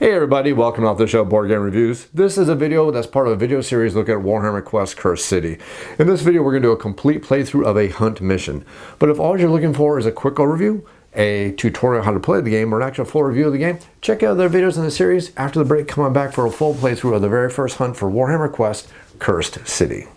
Hey everybody, welcome off the show Board Game Reviews. This is a video that's part of a video series looking at Warhammer Quest Cursed City. In this video we're going to do a complete playthrough of a hunt mission. But if all you're looking for is a quick overview, a tutorial on how to play the game, or an actual full review of the game, check out their videos in the series. After the break, come on back for a full playthrough of the very first hunt for Warhammer Quest Cursed City.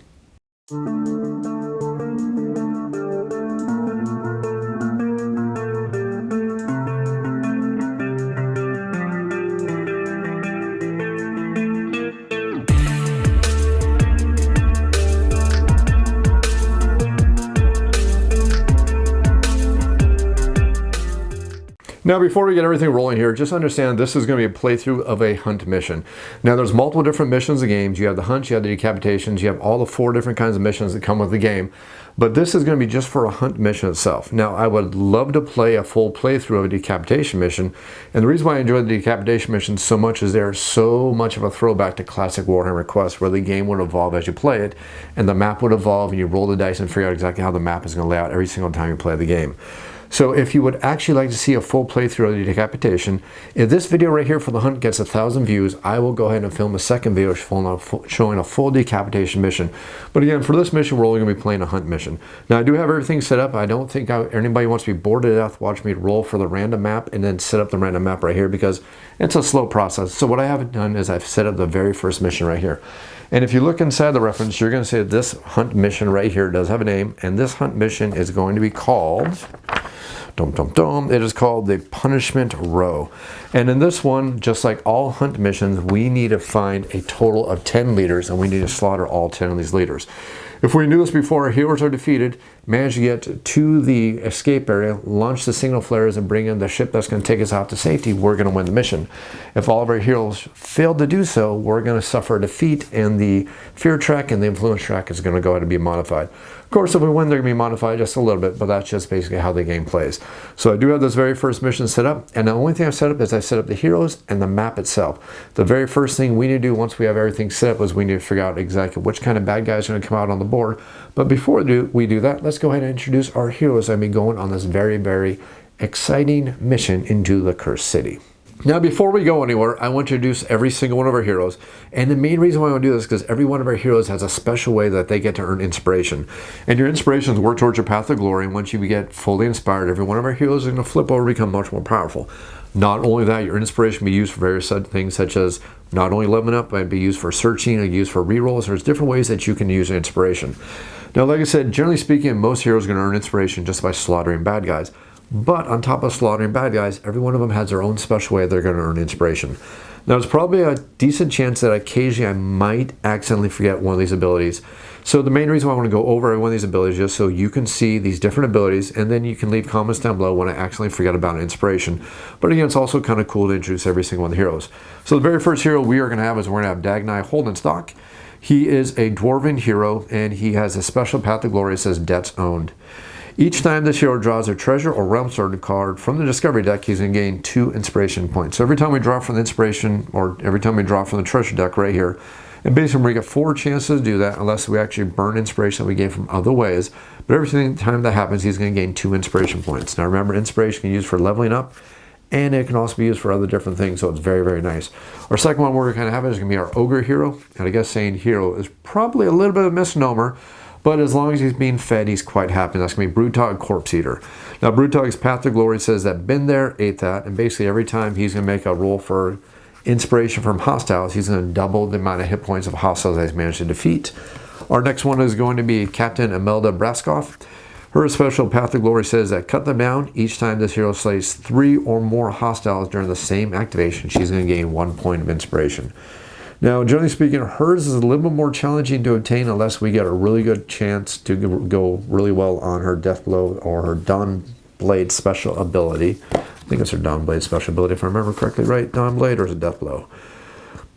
Now, before we get everything rolling here, just understand this is going to be a playthrough of a hunt mission. Now, there's multiple different missions in games. You have the hunts, you have the decapitations, you have all the 4 different kinds of missions that come with the game. But this is going to be just for a hunt mission itself. Now, I would love to play a full playthrough of a decapitation mission. And the reason why I enjoy the decapitation missions so much is they're so much of a throwback to classic Warhammer Quest, where the game would evolve as you play it, and the map would evolve, and you roll the dice and figure out exactly how the map is going to lay out every single time you play the game. So if you would actually like to see a full playthrough of the decapitation, if this video right here for the hunt gets 1,000 views, I will go ahead and film a second video showing a full decapitation mission. But again, for this mission, we're only going to be playing a hunt mission. Now, I do have everything set up. I don't think anybody wants to be bored to death watching me roll for the random map and then set up the random map right here, because it's a slow process. So what I haven't done is I've set up the very first mission right here. And if you look inside the reference, you're going to see that this hunt mission right here does have a name, and this hunt mission is going to be called... It is called the Punishment Row. And in this one, just like all hunt missions, we need to find a total of 10 leaders, and we need to slaughter all 10 of these leaders. If we knew this before, our heroes are defeated, manage to get to the escape area, launch the signal flares, and bring in the ship that's going to take us out to safety, we're going to win the mission. If all of our heroes fail to do so, we're going to suffer a defeat, and the fear track and the influence track is going to go ahead and be modified. Of course, if we win, they're going to be modified just a little bit, but that's just basically how the game plays. So I do have this very first mission set up, and the only thing I've set up is I set up the heroes and the map itself. The very first thing we need to do once we have everything set up is we need to figure out exactly which kind of bad guys are going to come out on the board. But before we do that, let's go ahead and introduce our heroes and be going on this very, very exciting mission into the Cursed City. Now, before we go anywhere, I want to introduce every single one of our heroes. And the main reason why I want to do this is because every one of our heroes has a special way that they get to earn inspiration. And your inspirations work towards your path of glory. And once you get fully inspired, every one of our heroes is going to flip over and become much more powerful. Not only that, your inspiration can be used for various things, such as not only leveling up, but be used for searching or used for rerolls. There's different ways that you can use inspiration. Now, like I said, generally speaking, most heroes are going to earn inspiration just by slaughtering bad guys. But on top of slaughtering bad guys, every one of them has their own special way they're going to earn inspiration. Now, there's probably a decent chance that occasionally I might accidentally forget one of these abilities. So the main reason why I want to go over every one of these abilities is just so you can see these different abilities, and then you can leave comments down below when I accidentally forget about an inspiration. But again, it's also kind of cool to introduce every single one of the heroes. So the very first hero we are going to have is we're going to have Dagnai Holdenstock. He is a dwarven hero, and he has a special path of glory that says Debts Owned. Each time this hero draws a treasure or realm sword card from the discovery deck, he's going to gain 2 inspiration points. So every time we draw from the inspiration, or every time we draw from the treasure deck right here, and basically we get 4 chances to do that unless we actually burn inspiration that we gain from other ways. But every time that happens, he's going to gain 2 inspiration points. Now remember, inspiration can be used for leveling up, and it can also be used for other different things, so it's very, very nice. Our second one we're going to have is going to be our ogre hero. And I guess saying hero is probably a little bit of a misnomer, but as long as he's being fed, he's quite happy. That's going to be Brutog Corpse Eater. Now, Brutog's Path to Glory says that been there, ate that, and basically every time he's going to make a roll for inspiration from hostiles, he's going to double the amount of hit points of hostiles that he's managed to defeat. Our next one is going to be Captain Imelda Braskoff. Her special Path to Glory says that cut them down. Each time this hero slays 3 or more hostiles during the same activation, she's going to gain 1 point of inspiration. Now, generally speaking, hers is a little bit more challenging to obtain unless we get a really good chance to go really well on her Death Blow or her Dawn Blade special ability. I think it's her Dawn Blade special ability, if I remember correctly, right? Dawn Blade, or is it Death Blow?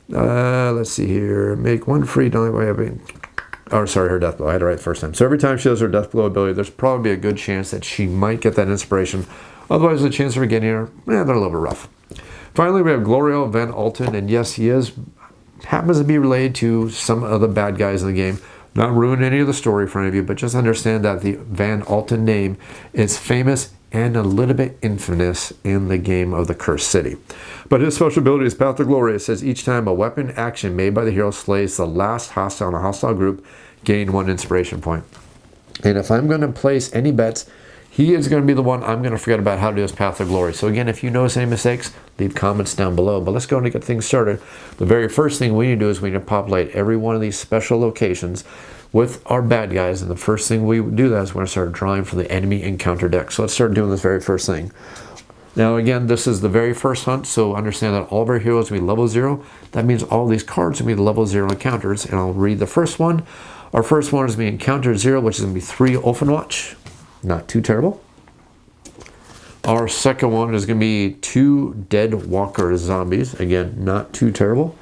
Let's see here. Make 1 free Dawn Blade. Oh, sorry, her Death Blow. I had it right the first time. So every time she does her Death Blow ability, there's probably a good chance that she might get that inspiration. Otherwise, the chance of getting her, they're a little bit rough. Finally, we have Gloriel Van Alten, and yes, he happens to be related to some of the bad guys in the game. Not ruin any of the story for any of you, but just understand that the Van Alten name is famous and a little bit infamous in the game of the Cursed City. But his special ability is Path to Glory. It says each time a weapon action made by the hero slays the last hostile in a hostile group, gain 1 inspiration point. And if I'm going to place any bets, he is going to be the one I'm going to forget about how to do his Path to Glory. So again, if you notice any mistakes, leave comments down below. But let's go and get things started. The very first thing we need to do is we need to populate every one of these special locations with our bad guys. And the first thing we do that is we're going to start drawing from the enemy encounter deck. So let's start doing this very first thing. Now again, this is the very first hunt, so understand that all of our heroes will be level 0. That means all these cards will be level 0 encounters. And I'll read the first one. Our first one is going to be Encounter 0, which is going to be 3 Ulfenwatch. Not too terrible. Our second one is going to be 2 Dead Walker Zombies. Again, not too terrible.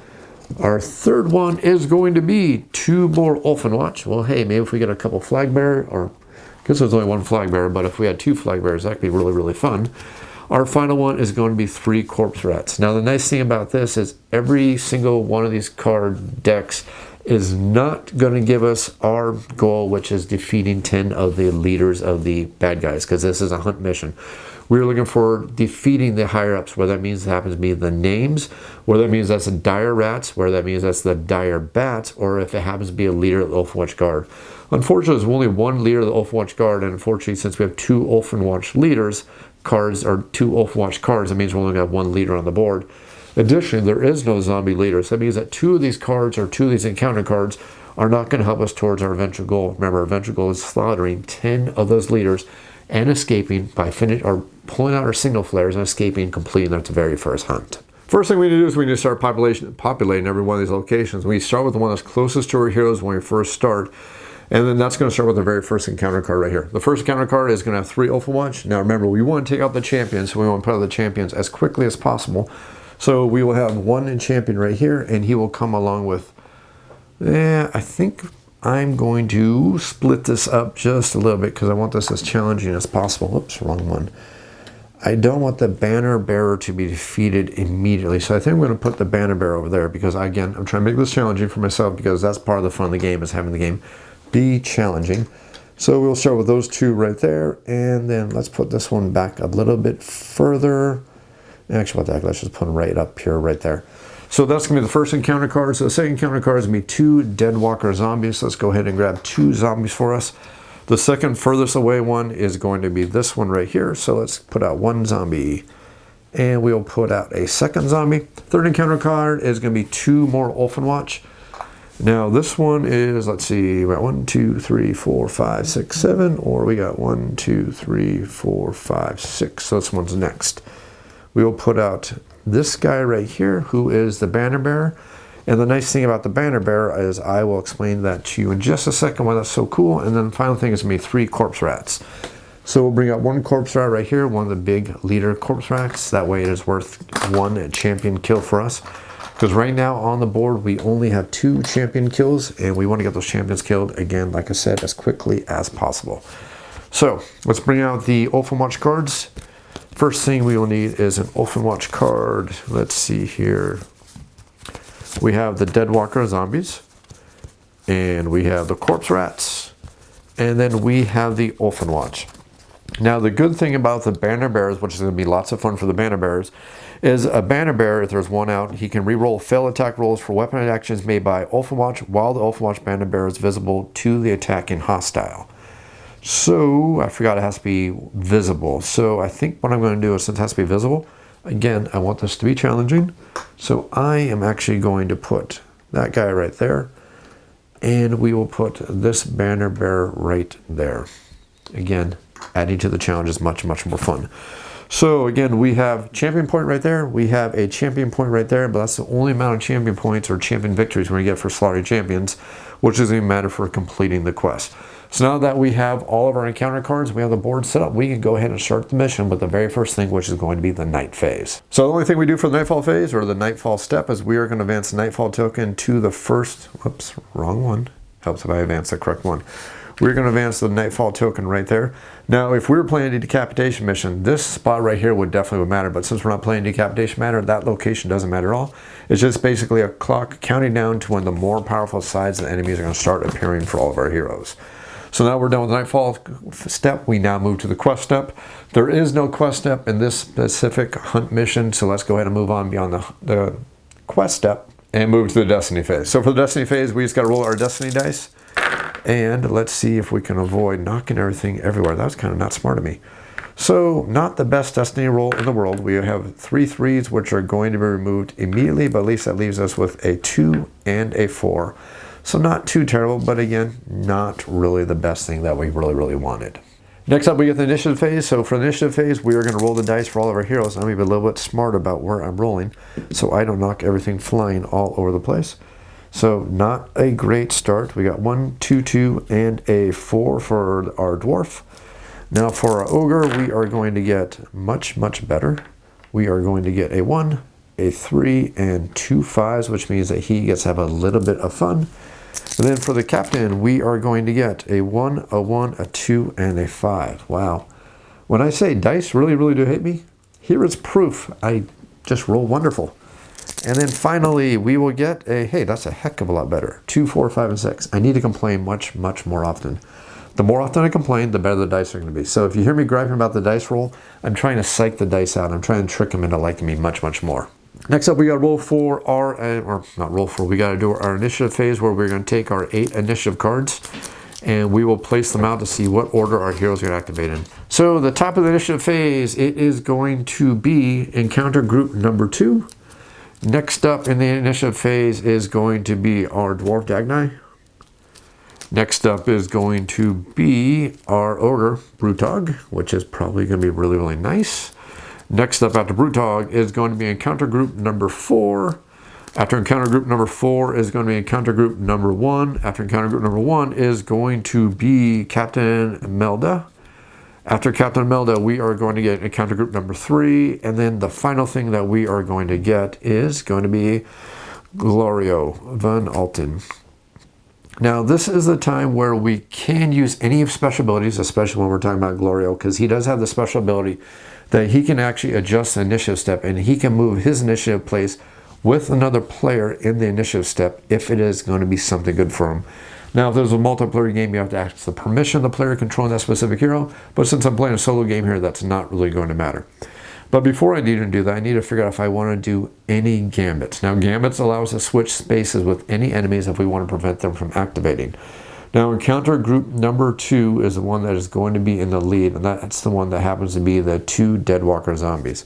Our third one is going to be 2 more Ulfenwatch. Well, hey, maybe if we get a couple flag bearer, or I guess there's only 1 flag bearer, but if we had 2 flag bearers, that could be really, really fun. Our final one is going to be 3 Corpse Rats. Now, the nice thing about this is every single one of these card decks is not going to give us our goal, which is defeating 10 of the leaders of the bad guys, because this is a hunt mission. We're looking for defeating the higher-ups, where that means it happens to be the names, where that means that's the dire rats, where that means that's the dire bats, or if it happens to be a leader of the Ulfenwatch Guard. Unfortunately, there's only 1 leader of the Ulfenwatch Guard, and unfortunately, since we have 2 Ulfenwatch leaders cards, or 2 Ulfenwatch cards, that means we only got 1 leader on the board. Additionally, there is no zombie leader, so that means that 2 of these cards, or 2 of these encounter cards, are not going to help us towards our eventual goal. Remember, our eventual goal is slaughtering 10 of those leaders and escaping by pulling out our signal flares and escaping, completing that very first hunt. First thing we need to do is we need to start populating every one of these locations. We start with the one that's closest to our heroes when we first start, and then that's going to start with the very first encounter card right here. The first encounter card is going to have 3 Ulfenwatch. Now remember, we want to take out the champions, so we want to put out the champions as quickly as possible. So we will have 1 champion right here, and he will come along with, I think I'm going to split this up just a little bit because I want this as challenging as possible. Oops, wrong one. I don't want the banner bearer to be defeated immediately. So I think I'm going to put the banner bearer over there because, again, I'm trying to make this challenging for myself because that's part of the fun of the game, is having the game be challenging. So we'll start with those 2 right there, and then let's put this one back a little bit further. Actually, let's just put them right up here, right there. So that's going to be the first encounter card. So the second encounter card is going to be 2 Dead Walker Zombies. Let's go ahead and grab 2 zombies for us. The second furthest away one is going to be this one right here. So let's put out 1 zombie. And we'll put out a second zombie. Third encounter card is going to be 2 more Ulfenwatch. Now this one is, let's see, we got 1, 2, 3, 4, 5, 6, 7. Or we got 1, 2, 3, 4, 5, 6. So this one's next. We will put out this guy right here, who is the banner bearer. And the nice thing about the banner bearer is I will explain that to you in just a second why that's so cool. And then the final thing is going to be 3 Corpse Rats. So we'll bring out 1 Corpse Rat right here, one of the big leader Corpse Rats. That way it is worth 1 champion kill for us. Because right now on the board we only have 2 champion kills, and we want to get those champions killed, again, like I said, as quickly as possible. So let's bring out the Ulfenwatch cards. First thing we will need is an Ulfenwatch card. Let's see here. We have the Dead Walker Zombies, and we have the Corpse Rats, and then we have the Ulfenwatch. Now the good thing about the banner bearers, which is going to be lots of fun for the banner bearers, is a banner bearer, if there's 1 out, he can re-roll fail attack rolls for weapon actions made by Ulfenwatch while the Ulfenwatch banner bearer is visible to the attacking hostile. So I forgot it has to be visible. So I think what I'm going to do is, since it has to be visible, again, I want this to be challenging. So I am actually going to put that guy right there, and we will put this banner bearer right there. Again, adding to the challenge is much, much more fun. So again, we have champion point right there. We have a champion point right there, but that's the only amount of champion points or champion victories we're going to get for slaughtering champions, which is going to matter for completing the quest. So now that we have all of our encounter cards, we have the board set up, we can go ahead and start the mission with the very first thing, which is going to be the night phase. So the only thing we do for the nightfall phase, or the nightfall step, is we are going to advance the nightfall token to the first, whoops, wrong one. Helps if I advance the correct one. We're going to advance the nightfall token right there. Now, if we were playing a decapitation mission, this spot right here would definitely matter, but since we're not playing decapitation matter, that location doesn't matter at all. It's just basically a clock counting down to when the more powerful sides of the enemies are going to start appearing for all of our heroes. So now we're done with the Nightfall step. We now move to the quest step. There is no quest step in this specific hunt mission, so let's go ahead and move on beyond the quest step and move to the Destiny phase. So for the Destiny phase, we just got to roll our Destiny dice, and let's see if we can avoid knocking everything everywhere. That was kind of not smart of me. So not the best Destiny roll in the world. We have 3 3s, which are going to be removed immediately, but at least that leaves us with a 2 and a 4. So not too terrible, but again, not really the best thing that we really wanted. Next up, we get the initiative phase. So for the initiative phase, we are going to roll the dice for all of our heroes. I'm going to be a little bit smart about where I'm rolling so I don't knock everything flying all over the place. So not a great start. We got 1, 2, 2, and a 4 for our dwarf. Now for our ogre, we are going to get much better. We are going to get a 1, a 3, and 2 5s, which means that he gets to have a little bit of fun. And then for the captain, we are going to get a 1, a 1, a 2, and a 5. Wow. When I say dice really do hate me, here is proof. I just roll wonderful. And then finally, we will get a, hey, that's a heck of a lot better. 2, 4, 5, and 6. I need to complain much more often. The more often I complain, the better the dice are going to be. So if you hear me griping about the dice roll, I'm trying to psych the dice out. I'm trying to trick them into liking me much more. Next up, we got to roll for our, or not roll for, we got to do our initiative phase where we're going to take our 8 initiative cards and we will place them out to see what order our heroes are going to activate in. So the top of the initiative phase, it is going to be encounter group number 2. Next up in the initiative phase is going to be our Dwarf Dagnai. Next up is going to be our Ogre Brutog, which is probably going to be really nice. Next up after Brutog is going to be encounter group number 4. After encounter group number 4 is going to be encounter group number 1. After encounter group number 1 is going to be Captain Melda. After Captain Melda, we are going to get encounter group number 3. And then the final thing that we are going to get is going to be Glorio Van Alten. Now, this is the time where we can use any of special abilities, especially when we're talking about Glorio, because he does have the special ability that he can actually adjust the initiative step and he can move his initiative place with another player in the initiative step if it is going to be something good for him. Now, if there's a multiplayer game, you have to ask the permission of the player controlling that specific hero, but since I'm playing a solo game here, that's not really going to matter. But before I need to do that, I need to figure out if I want to do any gambits. Now, gambits allow us to switch spaces with any enemies if we want to prevent them from activating. Now, encounter group number 2 is the one that is going to be in the lead, and that's the one that happens to be the 2 Deadwalker zombies.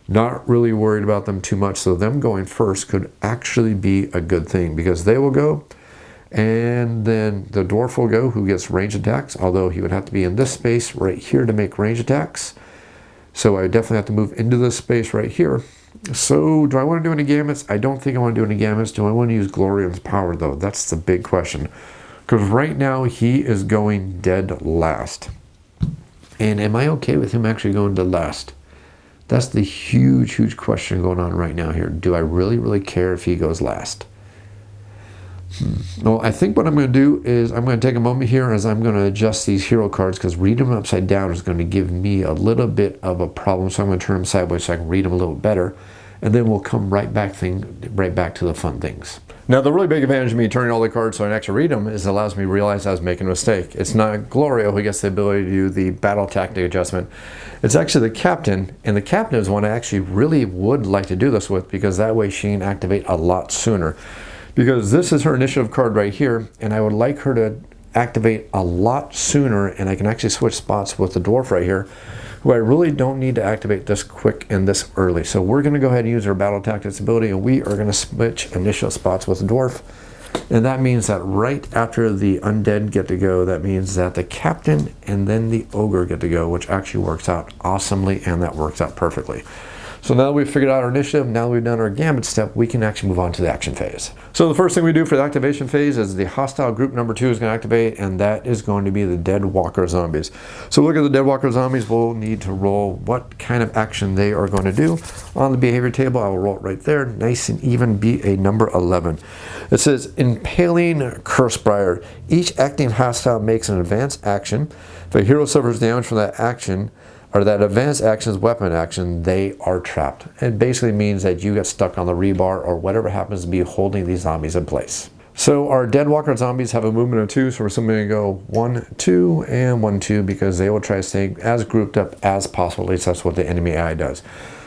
Not really worried about them too much, so them going first could actually be a good thing because they will go, and then the dwarf will go who gets range attacks, although he would have to be in this space right here to make range attacks. So I definitely have to move into this space right here. So do I want to do any gambits? I don't think I want to do any gambits. Do I want to use Glorion's power though? That's the big question. Because right now he is going dead last. And am I okay with him actually going dead last? That's the huge question going on right now here. Do I really care if he goes last? Well, I think what I'm going to do is I'm going to take a moment here as I'm going to adjust these hero cards because reading them upside down is going to give me a little bit of a problem. So I'm going to turn them sideways so I can read them a little better. And then we'll come right back to the fun things. Now, the really big advantage of me turning all the cards so I can actually read them is it allows me to realize I was making a mistake. It's not Glorio who gets the ability to do the battle tactic adjustment. It's actually the captain, and the captain is one I actually really would like to do this with because that way she can activate a lot sooner. Because this is her initiative card right here, and I would like her to activate a lot sooner, and I can actually switch spots with the dwarf right here, who I really don't need to activate this quick and this early. So we're going to go ahead and use our battle tactics ability, and we are going to switch initial spots with the dwarf. And that means that right after the undead get to go, that means that the captain and then the ogre get to go, which actually works out awesomely, and that works out perfectly. So now that we've figured out our initiative, now that we've done our gambit step, we can actually move on to the action phase. So the first thing we do for the activation phase is the hostile group number 2 is going to activate, and that is going to be the Deadwalker zombies. So look at the Deadwalker zombies. We'll need to roll what kind of action they are going to do. On the behavior table, I will roll it right there, nice and even, be a number 11. It says, Impaling Cursebriar. Each acting hostile makes an advanced action. If a hero suffers damage from that action, or that advanced action's weapon action, they are trapped. It basically means that you get stuck on the rebar or whatever happens to be holding these zombies in place. So our Deadwalker zombies have a movement of 2, so we're simply going to go 1, 2, and 1, 2, because they will try to stay as grouped up as possible. At least that's what the enemy AI does.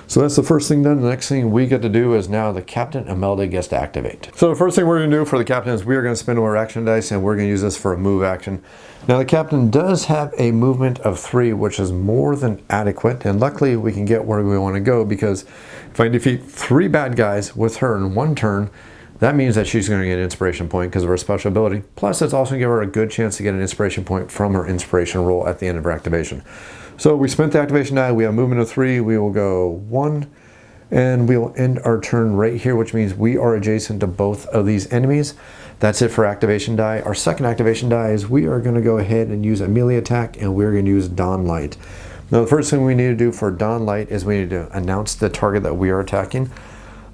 So that's the first thing done. The next thing we get to do is now the Captain Imelda gets to activate. So the first thing we're going to do for the Captain is we are going to spend our action dice, and we're going to use this for a move action. Now the Captain does have a movement of 3, which is more than adequate, and luckily we can get where we want to go, because if I defeat 3 bad guys with her in 1 turn, that means that she's going to get an inspiration point because of her special ability. Plus, it's also going to give her a good chance to get an inspiration point from her inspiration roll at the end of her activation. So we spent the activation die. We have movement of 3. We will go 1, and we will end our turn right here, which means we are adjacent to both of these enemies. That's it for activation die. Our second activation die is we are going to go ahead and use a melee attack, and we're going to use Dawn Light. Now, the first thing we need to do for Dawn Light is we need to announce the target that we are attacking.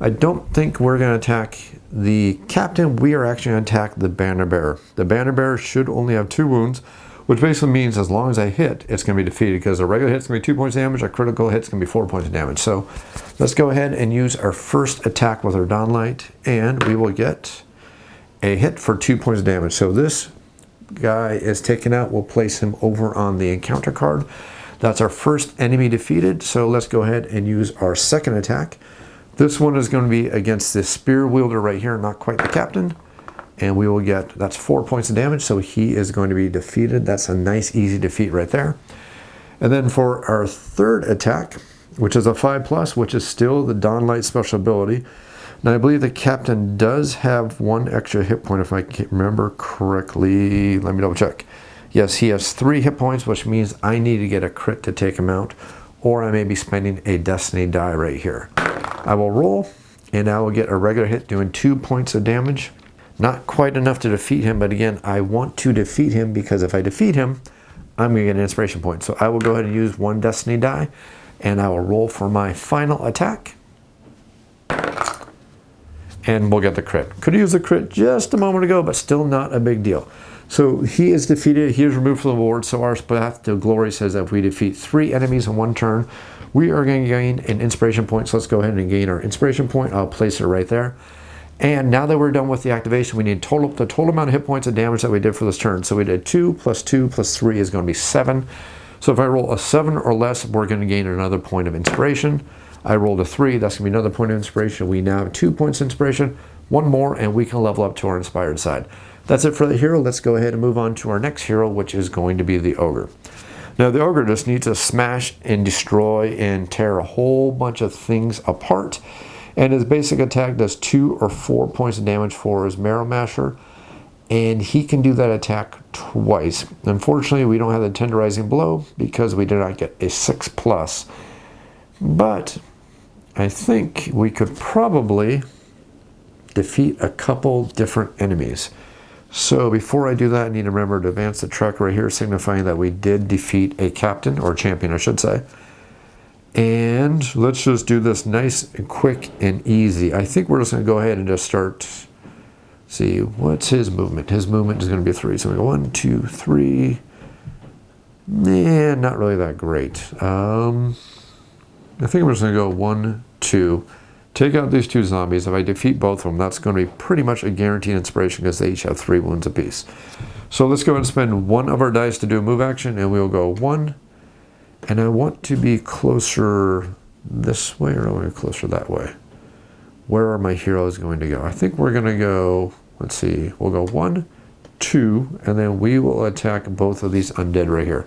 I don't think we're going to attack the Captain. We are actually going to attack the Banner Bearer. The Banner Bearer should only have 2 wounds, which basically means as long as I hit, it's going to be defeated, because a regular hit's going to be 2 points of damage, a critical hit's going to be 4 points of damage. So let's go ahead and use our first attack with our Dawn Light, and we will get a hit for 2 points of damage. So this guy is taken out. We'll place him over on the encounter card. That's our first enemy defeated. So let's go ahead and use our second attack. This one is going to be against this spear wielder right here, not quite the Captain. And we will get, that's 4 points of damage, so he is going to be defeated. That's a nice, easy defeat right there. And then for our third attack, which is a 5+, which is still the Dawn Light special ability. Now, I believe the Captain does have 1 extra hit point, if I can remember correctly. Let me double check. Yes, he has 3 hit points, which means I need to get a crit to take him out, or I may be spending a destiny die right here. I will roll, and I will get a regular hit doing 2 points of damage. Not quite enough to defeat him, but again, I want to defeat him, because if I defeat him, I'm going to get an inspiration point. So I will go ahead and use 1 destiny die, and I will roll for my final attack. And we'll get the crit. Could have used the crit just a moment ago, but still not a big deal. So he is defeated. He is removed from the board. So our path to glory says that if we defeat 3 enemies in 1 turn, we are going to gain an inspiration point. So let's go ahead and gain our inspiration point. I'll place it right there. And now that we're done with the activation, we need the total amount of hit points of damage that we did for this turn. So we did 2 plus 2 plus 3 is going to be 7. So if I roll a 7 or less, we're going to gain another point of inspiration. I rolled a 3, that's going to be another point of inspiration. We now have 2 points of inspiration, 1 more, and we can level up to our inspired side. That's it for the hero. Let's go ahead and move on to our next hero, which is going to be the Ogre. Now, the Ogre just needs to smash and destroy and tear a whole bunch of things apart. And his basic attack does 2 or 4 points of damage for his Marrow Masher. And he can do that attack twice. Unfortunately, we don't have the Tenderizing Blow because we did not get a 6+. But I think we could probably defeat a couple different enemies. So before I do that, I need to remember to advance the truck right here, signifying that we did defeat a captain, or champion, I should say. And let's just do this nice and quick and easy. I think we're just going to go ahead and just start. See, what's his movement? His movement is going to be 3. So we go 1, 2, 3. Nah, not really that great. I think we're just going to go 1, 2. Take out these 2 zombies. If I defeat both of them, that's going to be pretty much a guaranteed inspiration because they each have 3 wounds apiece. So let's go ahead and spend 1 of our dice to do a move action, and we'll go 1. And I want to be closer this way, or I want to be closer that way. Where are my heroes going to go? I think we're going to go, let's see, we'll go 1, 2, and then we will attack both of these undead right here.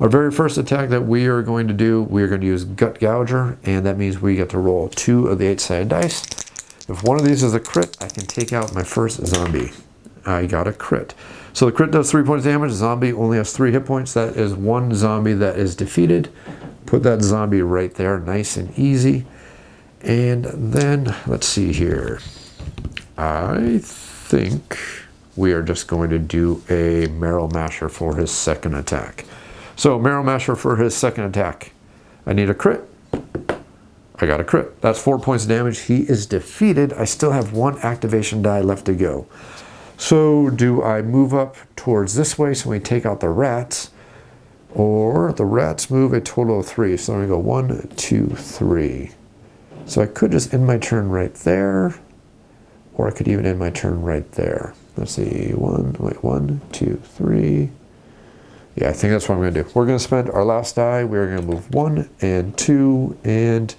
Our very first attack that we are going to do, we are going to use Gut Gouger, and that means we get to roll 2 of the 8-sided dice. If one of these is a crit, I can take out my first zombie. I got a crit. So the crit does 3 points of damage. The zombie only has 3 hit points. That is 1 zombie that is defeated. Put that zombie right there, nice and easy. And then, let's see here. I think we are just going to do a Marrow Masher for his second attack. So Marrow Masher for his second attack. I need a crit. I got a crit. That's 4 points of damage. He is defeated. I still have 1 activation die left to go. So do I move up towards this way so we take out the rats? Or the rats move a total of 3. So I'm going to go 1, 2, 3. So I could just end my turn right there. Or I could even end my turn right there. Let's see, 1, 2, 3. Yeah, I think that's what I'm going to do. We're going to spend our last die. We're going to move 1 and 2, and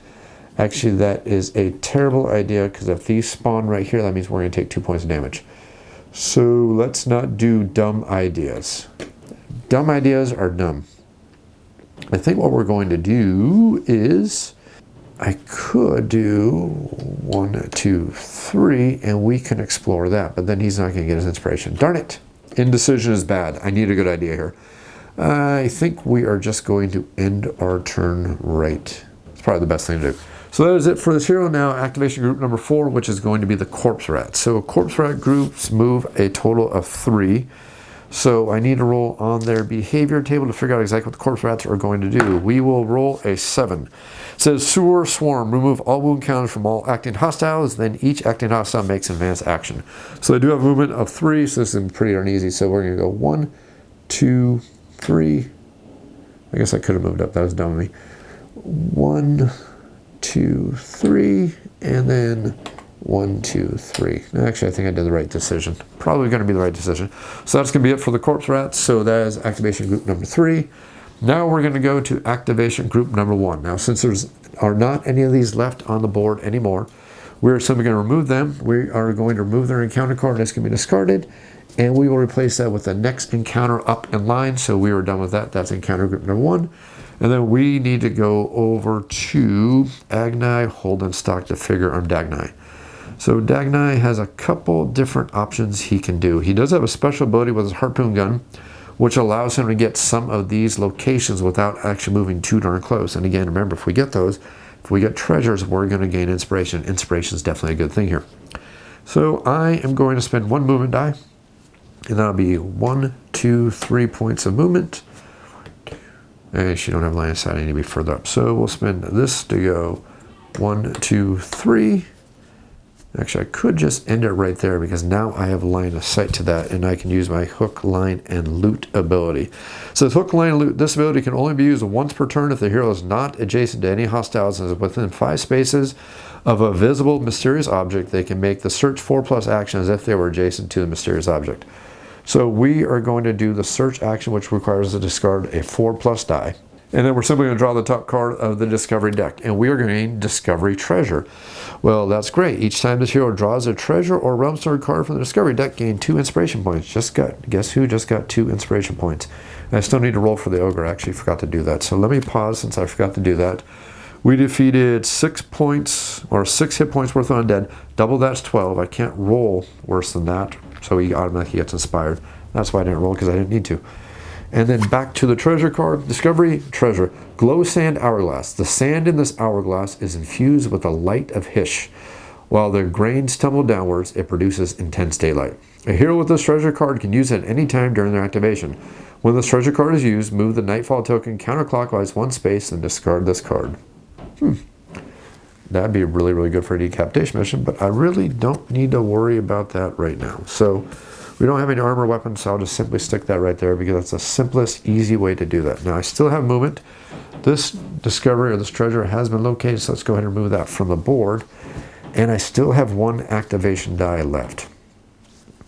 actually that is a terrible idea because if these spawn right here, that means we're going to take 2 points of damage. So let's not do dumb ideas. Dumb ideas are dumb. I think what we're going to do is I could do 1, 2, 3, and we can explore that, but then he's not going to get his inspiration. Darn it! Indecision is bad. I need a good idea here. I think we are just going to end our turn right. It's probably the best thing to do. So that is it for this hero. Now activation group number 4, which is going to be the corpse rat. So corpse rat groups move a total of 3. So I need to roll on their behavior table to figure out exactly what the corpse rats are going to do. We will roll a 7. It says Sewer Swarm, remove all wound counters from all acting hostiles, then each acting hostile makes an advanced action. So they do have a movement of 3, so this is pretty darn easy. So we're going to go 1, 2, 3. I guess I could have moved up, that was dumb of me. 1, 2, 3, and then 1, 2, 3. Actually, I think I did the right decision. Probably going to be the right decision. So that's going to be it for the corpse rats. So that is activation group number 3. Now we're going to go to activation group number 1. Now, since there's are not any of these left on the board anymore, we're simply going to remove them. We are going to remove their encounter card. It's going to be discarded, and we will replace that with the next encounter up in line. So we are done with that. That's encounter group number 1. And then we need to go over to Agni, hold in stock to figure on Dagni. So Dagni has a couple different options he can do. He does have a special ability with his harpoon gun, which allows him to get some of these locations without actually moving too darn close. And again, remember, if we get those, if we get treasures, we're going to gain inspiration. Inspiration is definitely a good thing here. So I am going to spend 1 movement die, and that'll be 1, 2, 3 points of movement. And she don't have line of sight, I need to be further up. So we'll spend this to go 1, 2, 3. Actually, I could just end it right there because now I have line of sight to that, and I can use my hook, line, and loot ability. So this hook, line, and loot, this ability can only be used once per turn if the hero is not adjacent to any hostiles and is within 5 spaces of a visible mysterious object. They can make the search 4+ action as if they were adjacent to the mysterious object. So we are going to do the search action, which requires us to discard a 4+ die. And then we're simply going to draw the top card of the discovery deck, and we are going to gain discovery treasure. Well, that's great. Each time this hero draws a treasure or realm sword card from the discovery deck, gain 2 inspiration points. Guess who just got 2 inspiration points? And I still need to roll for the ogre. I actually forgot to do that. So let me pause since I forgot to do that. We defeated 6 points, or 6 hit points worth of undead. Double that's 12. I can't roll worse than that, so he automatically gets inspired. That's why I didn't roll, because I didn't need to. And then back to the treasure card. Discovery treasure. Glow sand hourglass. The sand in this hourglass is infused with the light of Hysh. While the grains tumble downwards, it produces intense daylight. A hero with this treasure card can use it at any time during their activation. When this treasure card is used, move the Nightfall token counterclockwise 1 space and discard this card. That'd be really, really good for a decapitation mission, but I really don't need to worry about that right now. So we don't have any armor weapons, so I'll just simply stick that right there because that's the simplest, easy way to do that. Now I still have movement. This discovery or this treasure has been located, so let's go ahead and remove that from the board. And I still have 1 activation die left.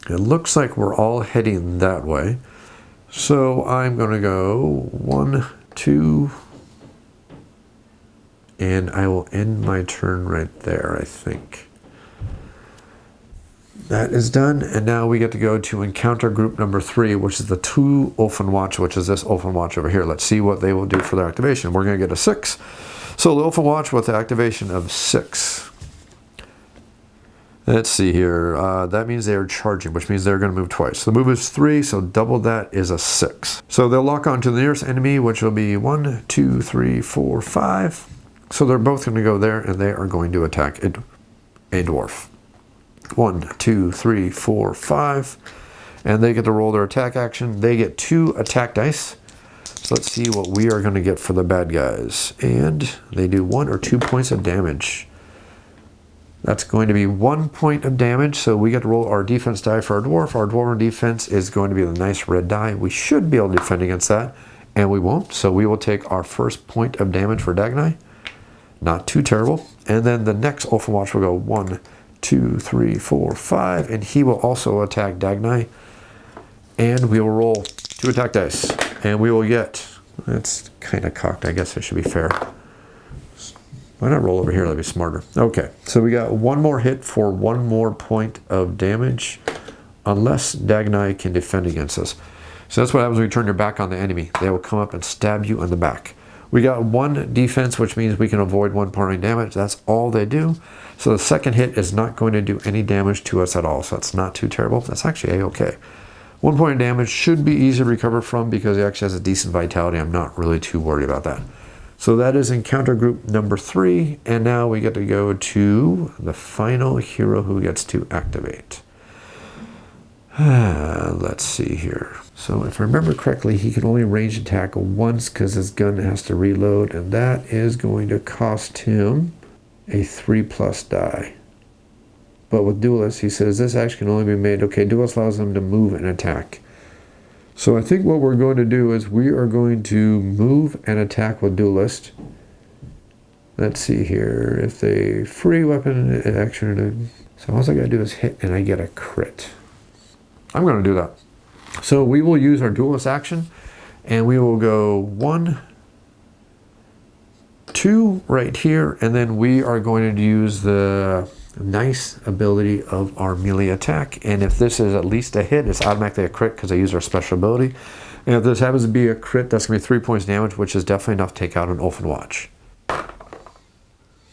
It looks like we're all heading that way. So I'm going to go 1, 2, and I will end my turn right there, I think. That is done, and now we get to go to encounter group number 3, which is the 2 Ulfenwatch, which is this Ulfenwatch over here. Let's see what they will do for their activation. We're going to get a 6. So the Ulfenwatch with the activation of 6. Let's see here. That means they are charging, which means they're going to move twice. So the move is 3, so double that is a 6. So they'll lock on to the nearest enemy, which will be 1, 2, 3, 4, 5. So they're both going to go there, and they are going to attack a dwarf. 1, 2, 3, 4, 5. And they get to roll their attack action. They get 2 attack dice. So let's see what we are going to get for the bad guys. And they do 1 or 2 points of damage. That's going to be 1 point of damage, so we get to roll our defense die for our dwarf. Our dwarven defense is going to be the nice red die. We should be able to defend against that, and we won't. So we will take our first point of damage for Dagni. Not too terrible. And then the next Ulfenwatch will go 1, 2, 3, 4, 5, and he will also attack Dagny. And we will roll 2 attack dice, and we will get, that's kind of cocked, I guess I should be fair. Why not roll over here? That'd be smarter. Okay, so we got 1 more hit for 1 more point of damage, unless Dagny can defend against us. So that's what happens when you turn your back on the enemy. They will come up and stab you in the back. We got 1 defense, which means we can avoid 1 point damage. That's all they do. So the second hit is not going to do any damage to us at all. So that's not too terrible. That's actually a-okay. 1 point of damage should be easy to recover from because he actually has a decent vitality. I'm not really too worried about that. So that is encounter group number 3. And now we get to go to the final hero who gets to activate. Let's see here. So if I remember correctly, he can only range attack once because his gun has to reload. And that is going to cost him a 3+ die. But with Duelist, he says this action can only be made. Okay, Duelist allows them to move and attack. So I think what we're going to do is we are going to move and attack with Duelist. Let's see here. If they free weapon action. So all I got to do is hit and I get a crit. I'm going to do that. So we will use our Duelist action and we will go 1, 2 right here. And then we are going to use the nice ability of our melee attack, and if this is at least a hit, it's automatically a crit because I use our special ability. And if this happens to be a crit, that's going to be 3 points damage, which is definitely enough to take out an Oafen Watch.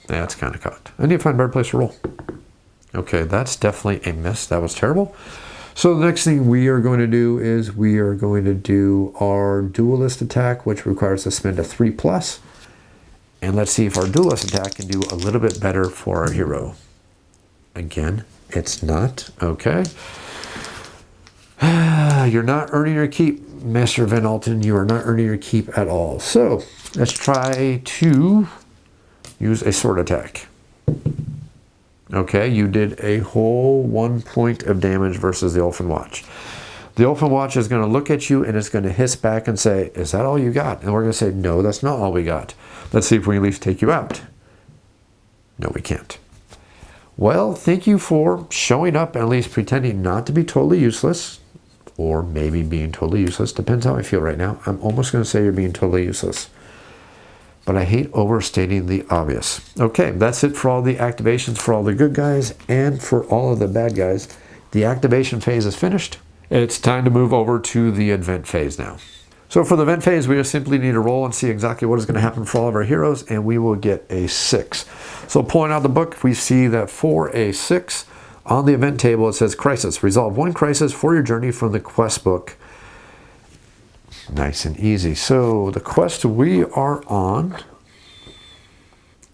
That's kind of cocked. I need to find a better place to roll. Okay, that's definitely a miss. That was terrible. So the next thing we are going to do is we are going to do our Duelist attack, which requires us to spend a 3+. And let's see if our Duelist attack can do a little bit better for our hero. Again, it's not. Okay. You're not earning your keep, Master Van Alten. You are not earning your keep at all. So let's try to use a sword attack. Okay, you did a whole 1 point of damage versus the Oafen Watch. The Oafen Watch is going to look at you and it's going to hiss back and say, is that all you got? And we're going to say, no, that's not all we got. Let's see if we can at least take you out. No, we can't. Well, thank you for showing up and at least pretending not to be totally useless, or maybe being totally useless. Depends how I feel right now. I'm almost going to say you're being totally useless, but I hate overstating the obvious. Okay, that's it for all the activations for all the good guys and for all of the bad guys. The activation phase is finished. It's time to move over to the event phase now. So for the event phase, we just simply need to roll and see exactly what is going to happen for all of our heroes, and we will get a 6. So pulling out the book, we see that for a 6, on the event table it says crisis. Resolve 1 crisis for your journey from the quest book. Nice and easy. So the quest we are on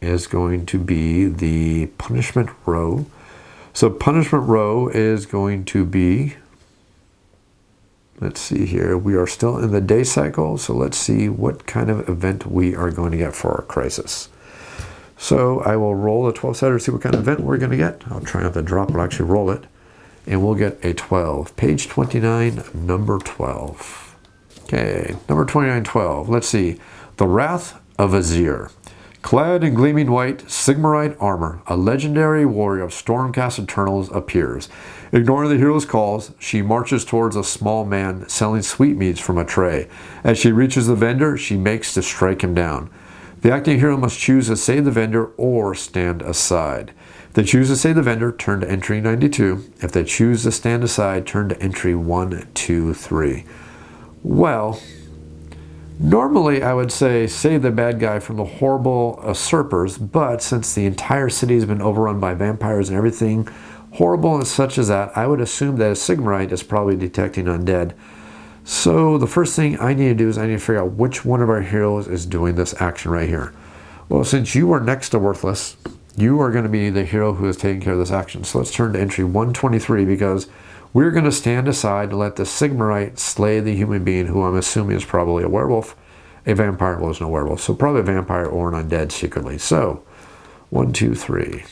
is going to be the punishment row. So punishment row is going to be, let's see here, we are still in the day cycle, so let's see what kind of event we are going to get for our crisis. So I will roll the 12-sided to see what kind of event we're going to get. I'll try not to drop it, I'll actually roll it. And we'll get a 12. Page 29, number 12. Okay, number 29, 12. Let's see. The Wrath of Azir. Clad in gleaming white Sigmarite armor, a legendary warrior of Stormcast Eternals appears. Ignoring the hero's calls, she marches towards a small man selling sweetmeats from a tray. As she reaches the vendor, she makes to strike him down. The acting hero must choose to save the vendor or stand aside. If they choose to save the vendor, turn to entry 92. If they choose to stand aside, turn to entry 1, 2, 3. Well, normally I would say save the bad guy from the horrible usurpers, but since the entire city has been overrun by vampires and everything horrible and such as that, I would assume that a Sigmarite is probably detecting undead. So the first thing I need to do is I need to figure out which one of our heroes is doing this action right here. Well, since you are next to Worthless, you are going to be the hero who is taking care of this action. So let's turn to entry 123 because we're going to stand aside and let the Sigmarite slay the human being who I'm assuming is probably a werewolf. A vampire was no werewolf, so probably a vampire or an undead secretly. So 1, 2, 3.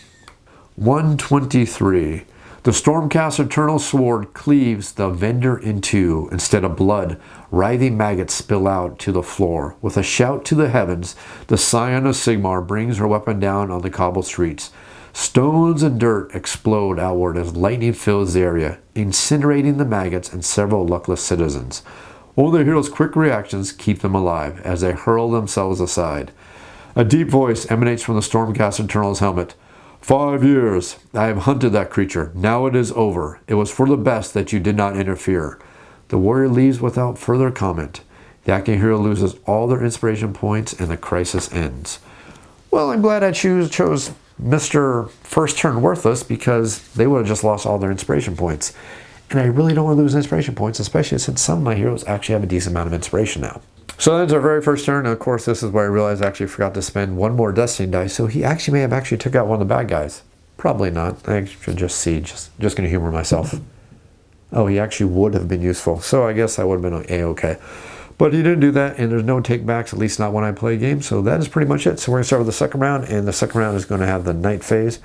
123. The Stormcast Eternal Sword cleaves the vendor in two. Instead of blood, writhing maggots spill out to the floor. With a shout to the heavens, the Scion of Sigmar brings her weapon down on the cobbled streets. Stones and dirt explode outward as lightning fills the area, incinerating the maggots and several luckless citizens. Only the hero's quick reactions keep them alive as they hurl themselves aside. A deep voice emanates from the Stormcast Eternal's helmet. 5 years. I have hunted that creature. Now it is over. It was for the best that you did not interfere. The warrior leaves without further comment. The acting hero loses all their inspiration points and the crisis ends. Well, I'm glad I chose Mr. First Turn Worthless because they would have just lost all their inspiration points. And I really don't want to lose inspiration points, especially since some of my heroes actually have a decent amount of inspiration now. So that's our very first turn, and of course this is where I realized I actually forgot to spend one more Destiny dice, so he actually may have actually took out one of the bad guys. Probably not. I should just see, just going to humor myself. Oh, he actually would have been useful, so I guess I would have been A-okay. But he didn't do that, and there's no takebacks, at least not when I play games, so that is pretty much it. So we're going to start with the second round, and the second round is going to have the night phase.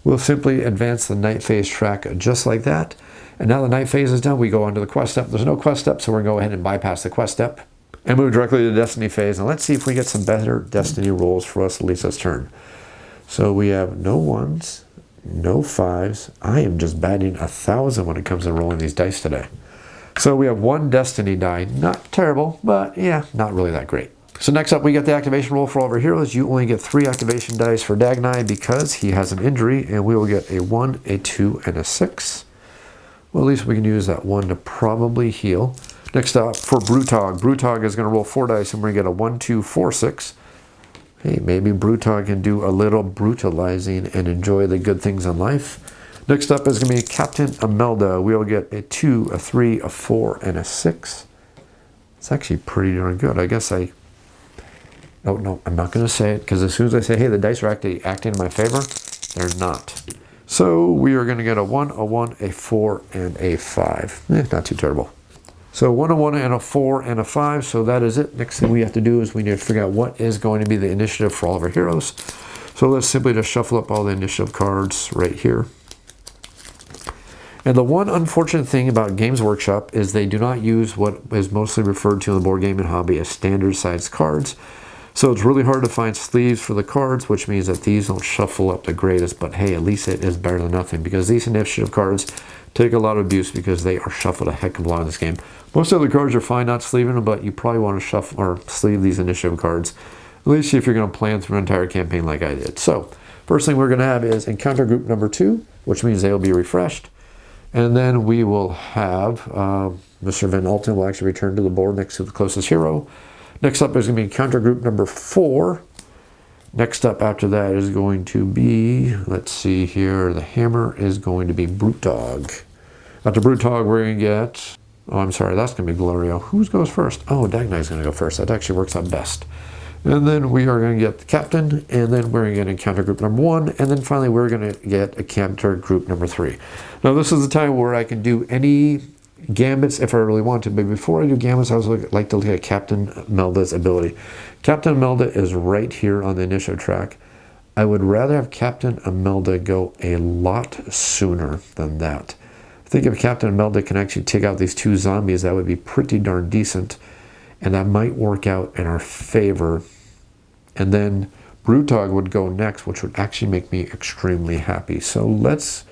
We'll simply advance the night phase track just like that. And now the night phase is done, we go on to the quest step. There's no quest step, so we're going to go ahead and bypass the quest step and move directly to the Destiny phase. And let's see if we get some better Destiny rolls for us Lisa's turn. So we have no 1s, no 5s. I am just batting 1,000 when it comes to rolling these dice today. So we have 1 Destiny die. Not terrible, but yeah, not really that great. So next up, we get the activation roll for all of our heroes. You only get 3 activation dice for Dagnai because he has an injury, and we will get a 1, a 2, and a 6. Well, at least we can use that 1 to probably heal. Next up, for Brutog. Brutog is going to roll 4 dice, and we're going to get a 1, 2, 4, 6. Hey, maybe Brutog can do a little brutalizing and enjoy the good things in life. Next up is going to be Captain Imelda. We'll get a 2, a 3, a 4, and a 6. It's actually pretty darn good. I guess I... No, I'm not going to say it, because as soon as I say, hey, the dice are actually acting in my favor, they're not. So we are going to get a 1, a 4, and a 5. Not too terrible. So 1, a 1, and a 4, and a 5. So that is it. Next thing we have to do is we need to figure out what is going to be the initiative for all of our heroes. So let's simply just shuffle up all the initiative cards right here. And the one unfortunate thing about Games Workshop is they do not use what is mostly referred to in the board gaming hobby as standard sized cards. So it's really hard to find sleeves for the cards, which means that these don't shuffle up the greatest, but hey, at least it is better than nothing, because these initiative cards take a lot of abuse because they are shuffled a heck of a lot in this game. Most of the cards are fine not sleeving them, but you probably want to shuffle or sleeve these initiative cards, at least if you're going to plan through an entire campaign like I did. So first thing we're going to have is encounter group number 2, which means they'll be refreshed. And then we will have Mr. Van Alten will actually return to the board next to the closest hero. Next up is going to be encounter group number 4. Next up after that is going to be, let's see here, the hammer is going to be Brutog. After Brutog, we're going to get, oh, I'm sorry, that's going to be Glorio. Who goes first? Oh, Dagnai's going to go first. That actually works out best. And then we are going to get the captain, and then we're going to get encounter group number 1, and then finally we're going to get encounter group number 3. Now this is the time where I can do any gambits if I really want to, but before I do gambits, I would like to look at Captain Imelda's ability. Captain Imelda is right here on the initiative track. I would rather have Captain Imelda go a lot sooner than that. I think if Captain Imelda can actually take out these 2 zombies, that would be pretty darn decent, and that might work out in our favor. And then Brutog would go next, which would actually make me extremely happy. So let's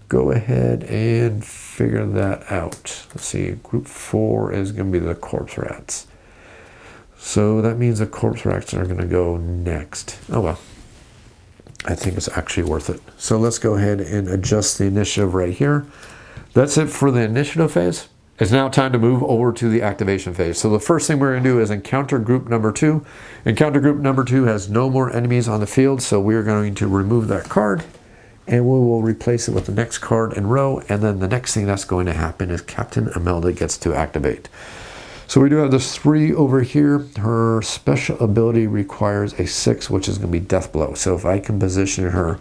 go ahead and figure that out. Let's see, group 4 is going to be the corpse rats. So that means the corpse rats are going to go next. Oh well, I think it's actually worth it. So let's go ahead and adjust the initiative right here. That's it for the initiative phase. It's now time to move over to the activation phase. So the first thing we're going to do is encounter group number 2. Encounter group number 2 has no more enemies on the field, so we're going to remove that card, and we will replace it with the next card in row, and then the next thing that's going to happen is Captain Imelda gets to activate. So we do have this 3 over here. Her special ability requires a 6, which is going to be Death Blow. So if I can position her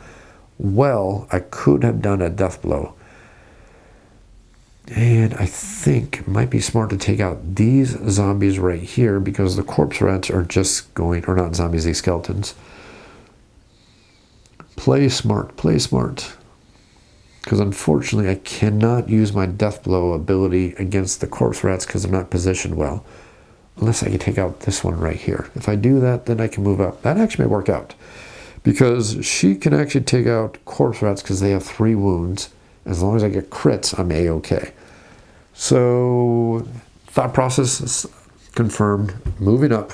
well, I could have done a Death Blow. And I think it might be smart to take out these zombies right here, because the corpse rats are just going, or not zombies, these skeletons. Play smart, play smart. Because unfortunately I cannot use my Death Blow ability against the corpse rats because they're not positioned well. Unless I can take out this one right here. If I do that, then I can move up. That actually may work out. because she can actually take out corpse rats because they have 3 wounds. As long as I get crits, I'm A-okay. So, thought process is confirmed. Moving up,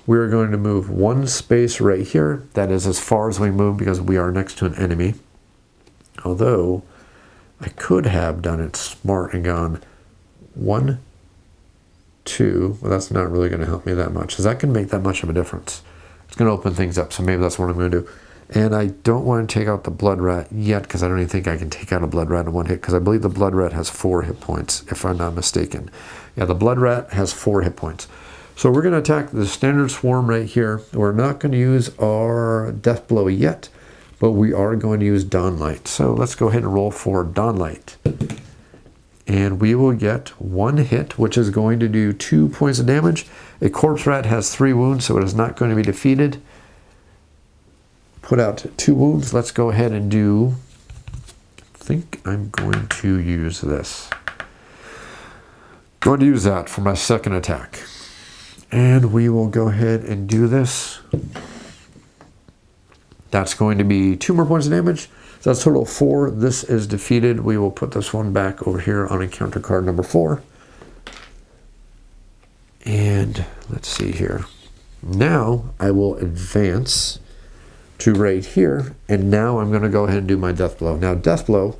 we're going to move 1 space right here. That is as far as we move because we are next to an enemy. Although, I could have done it smart and gone 1, 2. Well, that's not really going to help me that much, because that can make that much of a difference. It's going to open things up, so maybe that's what I'm going to do. And I don't want to take out the blood rat yet, because I don't even think I can take out a blood rat in 1 hit, because I believe the blood rat has 4 hit points, if I'm not mistaken. Yeah, the blood rat has 4 hit points. So we're going to attack the standard swarm right here. We're not going to use our death blow yet, but we are going to use Dawnlight. So let's go ahead and roll for Dawnlight. And we will get 1 hit, which is going to do 2 points of damage. A corpse rat has 3 wounds, so it is not going to be defeated. Put out 2 wounds. Let's go ahead and do... I think I'm going to use this. Going to use that for my second attack. And we will go ahead and do this. That's going to be 2 more points of damage. So that's a total of 4. This is defeated. We will put this one back over here on encounter card number 4. And let's see here. Now I will advance to right here. And now I'm going to go ahead and do my death blow. Now death blow,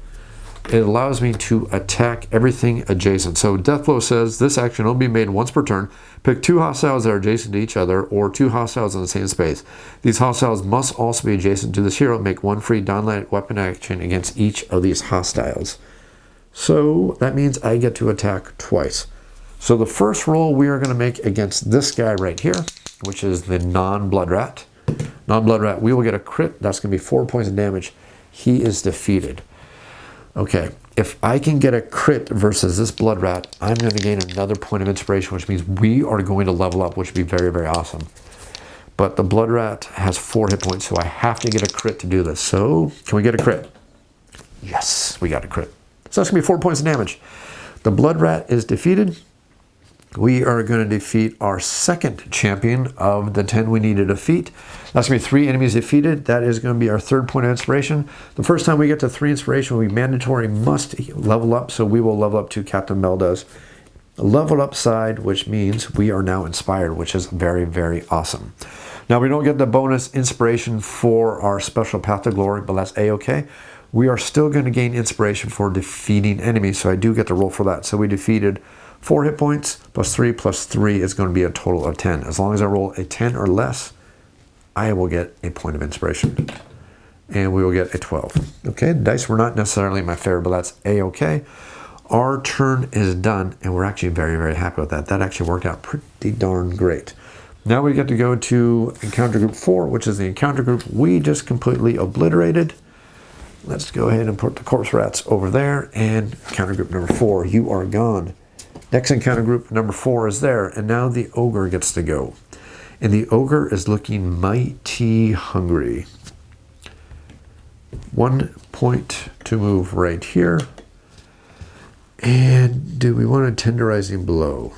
it allows me to attack everything adjacent. So death blow says this action will be made once per turn. Pick 2 hostiles that are adjacent to each other, or 2 hostiles in the same space. These hostiles must also be adjacent to this hero. Make 1 free Dawnlight weapon action against each of these hostiles. So that means I get to attack twice. So the first roll we are going to make against this guy right here, which is the non-blood rat. Non-blood rat, we will get a crit. That's going to be 4 points of damage. He is defeated. Okay, if I can get a crit versus this blood rat, I'm going to gain another point of inspiration, which means we are going to level up, which would be very, very awesome. But the blood rat has 4 hit points, so I have to get a crit to do this. So, can we get a crit? Yes, we got a crit. So that's going to be 4 points of damage. The blood rat is defeated. We are going to defeat our second champion of the 10 we need to defeat. That's going to be 3 enemies defeated. That is going to be our 3rd point of inspiration. The first time we get to 3 inspiration, we mandatory must level up, so we will level up to Captain Mel does. Level up side, which means we are now inspired, which is very, very awesome. Now, we don't get the bonus inspiration for our special Path to Glory, but that's A-okay. We are still going to gain inspiration for defeating enemies, so I do get to roll for that. So we defeated 4 hit points plus 3 is going to be a total of 10. As long as I roll a 10 or less, I will get a point of inspiration. And we will get a 12. Okay, the dice were not necessarily my favorite, but that's A-okay. Our turn is done, and we're actually very, very happy with that. That actually worked out pretty darn great. Now we get to go to encounter group 4, which is the encounter group we just completely obliterated. Let's go ahead and put the corpse rats over there, and encounter group number 4, you are gone. Next encounter group number 4 is there, and now the ogre gets to go. And the ogre is looking mighty hungry. 1 point to move right here. And do we want a tenderizing blow?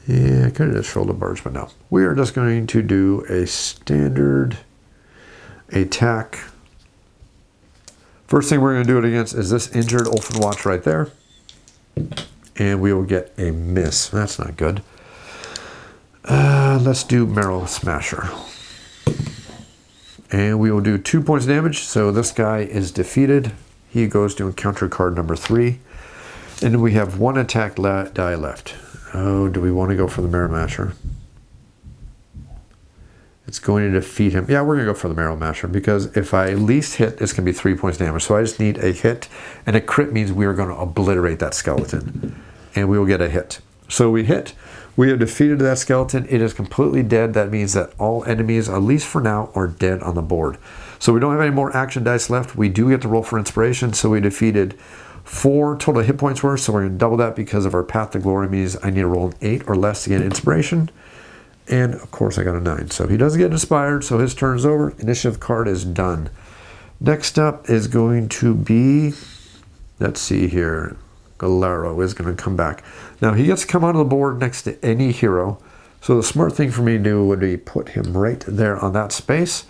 Yeah, I could have just rolled a barge, but no. We are just going to do a standard attack. First thing we're going to do it against is this injured Ulfenwatch right there. And we will get a miss. That's not good. Let's do Marrow Smasher. And we will do 2 points of damage. So this guy is defeated. He goes to encounter card number 3. And we have 1 attack die left. Oh, do we want to go for the Marrow Masher? It's going to defeat him. Yeah, we're going to go for the Marrow Masher, because if I at least hit, it's going to be 3 points damage. So I just need a hit, and a crit means we are going to obliterate that skeleton, and we will get a hit. So we hit. We have defeated that skeleton. It is completely dead. That means that all enemies, at least for now, are dead on the board. So we don't have any more action dice left. We do get to roll for inspiration, so we defeated 4 total hit points worth, so we're going to double that because of our Path to Glory means I need to roll an 8 or less to get inspiration. And, of course, I got a 9. So he doesn't get inspired, so his turn is over. Initiative card is done. Next up is going to be, let's see here, Galaro is going to come back. Now, he gets to come onto the board next to any hero. So the smart thing for me to do would be put him right there on that space.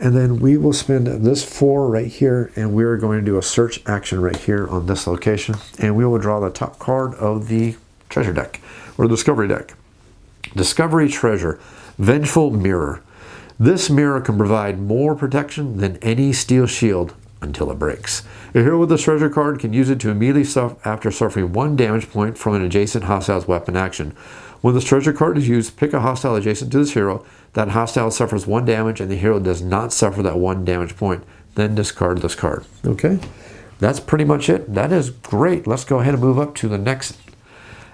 And then we will spend this 4 right here, and we're going to do a search action right here on this location. And we will draw the top card of the treasure deck, or discovery deck. Discovery treasure, vengeful mirror. This mirror can provide more protection than any steel shield until it breaks. A hero with this treasure card can use it to immediately after suffering 1 damage point from an adjacent hostile's weapon action. When this treasure card is used, pick a hostile adjacent to this hero. That hostile suffers 1 damage and the hero does not suffer that 1 damage point. Then discard this card. Okay, that's pretty much it. That is great. Let's go ahead and move up to the next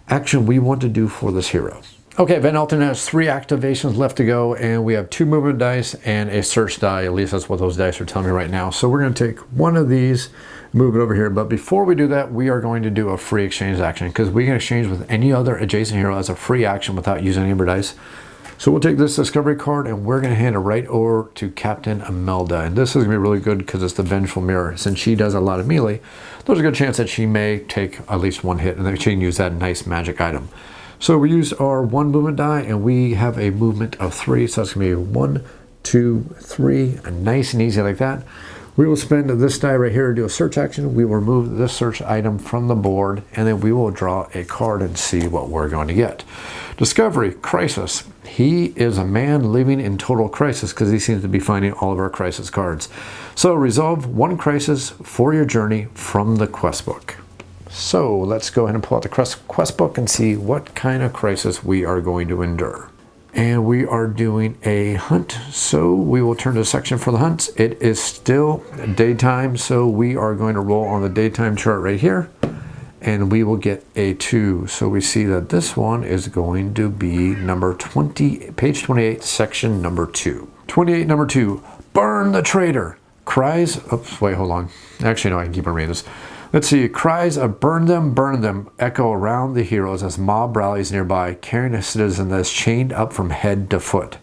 action we want to do for this hero. Okay, Event Alternate has 3 activations left to go, and we have 2 movement dice and a search die. At least that's what those dice are telling me right now. So we're going to take one of these, move it over here. But before we do that, we are going to do a free exchange action, because we can exchange with any other adjacent hero as a free action without using any of our dice. So we'll take this discovery card, and we're going to hand it right over to Captain Imelda. And this is going to be really good because it's the Vengeful Mirror. Since she does a lot of melee, there's a good chance that she may take at least 1 hit, and then she can use that nice magic item. So we use our 1 movement die, and we have a movement of 3. So that's going to be 1, 2, 3, and nice and easy like that. We will spend this die right here to do a search action. We will remove this search item from the board, and then we will draw a card and see what we're going to get. Discovery, crisis. He is a man living in total crisis because he seems to be finding all of our crisis cards. So resolve 1 crisis for your journey from the quest book. So let's go ahead and pull out the quest book and see what kind of crisis we are going to endure. And we are doing a hunt, so we will turn to the section for the hunts. It is still daytime, so we are going to roll on the daytime chart right here, and we will get a 2. So we see that this one is going to be number 20, page 28, section number 2. 28, number 2, burn the traitor. Cries, oops, wait, hold on. Actually, no, I can keep on reading this. Let's see, cries of burn them, echo around the heroes as mob rallies nearby, carrying a citizen that is chained up from head to foot.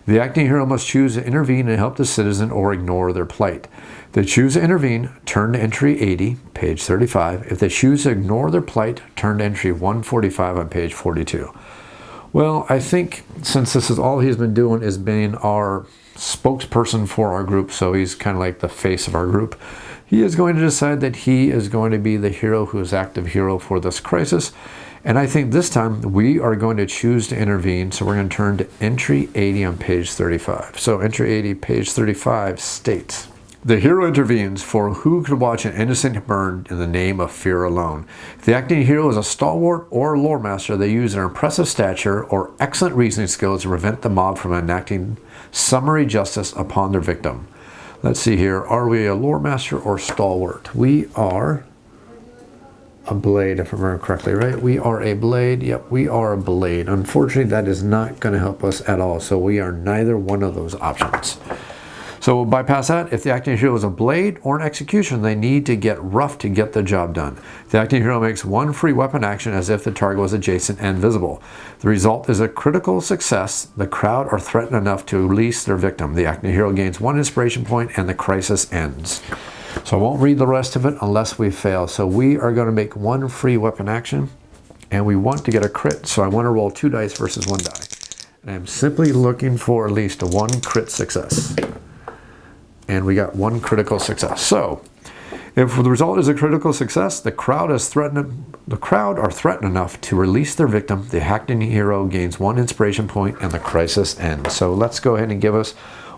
The acting hero must choose to intervene and help the citizen or ignore their plight. If they choose to intervene, turn to entry 80, page 35. If they choose to ignore their plight, turn to entry 145 on page 42. Well, I think since this is all he's been doing is being our spokesperson for our group, so he's kind of like the face of our group, he is going to decide that he is going to be the hero who is active hero for this crisis. And I think this time we are going to choose to intervene. So we're going to turn to entry 80 on page 35. So entry 80, page 35 states, the hero intervenes for who could watch an innocent burn in the name of fear alone. If the acting hero is a stalwart or a lore master, they use their impressive stature or excellent reasoning skills to prevent the mob from enacting summary justice upon their victim. Let's see here. Are we a lore master or stalwart? We are a blade, if I remember correctly, right? We are a blade. Yep, we are a blade. Unfortunately, that is not going to help us at all. So we are neither one of those options. So we'll bypass that. If the acting hero is a blade or an execution, they need to get rough to get the job done. The acting hero makes 1 free weapon action as if the target was adjacent and visible. The result is a critical success. The crowd are threatened enough to release their victim. The acting hero gains 1 inspiration point and the crisis ends. So I won't read the rest of it unless we fail. So we are going to make 1 free weapon action, and we want to get a crit. So I want to roll 2 dice versus 1 die. And I'm simply looking for at least 1 crit success. And we got 1 critical success. So if the result is a critical success, the crowd are threatened enough to release their victim. The acting hero gains 1 inspiration point and the crisis ends. So let's go ahead and give us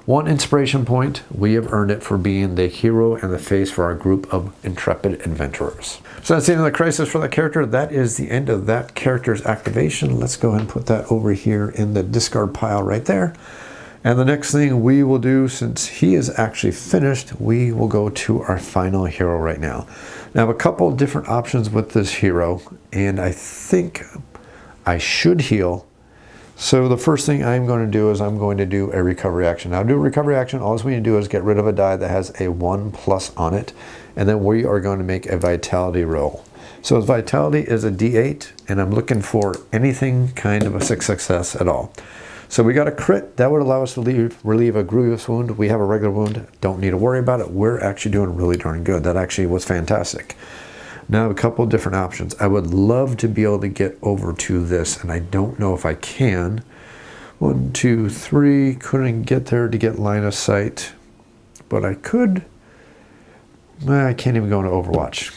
1 inspiration point. We have earned it for being the hero and the face for our group of intrepid adventurers. So that's the end of the crisis for that character. That is the end of that character's activation. Let's go ahead and put that over here in the discard pile right there. And the next thing we will do, since he is actually finished, we will go to our final hero right now. Now I have a couple different options with this hero, and I think I should heal. So the first thing I'm going to do is I'm going to do a recovery action. Now to do a recovery action, all we need to do is get rid of a die that has a 1+ on it, and then we are going to make a vitality roll. So his vitality is a D8, and I'm looking for anything kind of a success at all. So we got a crit. That would allow us to relieve a grievous wound. We have a regular wound. Don't need to worry about it. We're actually doing really darn good. That actually was fantastic. Now a couple of different options. I would love to be able to get over to this, and I don't know if I can. 1, 2, 3. Couldn't get there to get line of sight. but I could... I can't even go into Overwatch.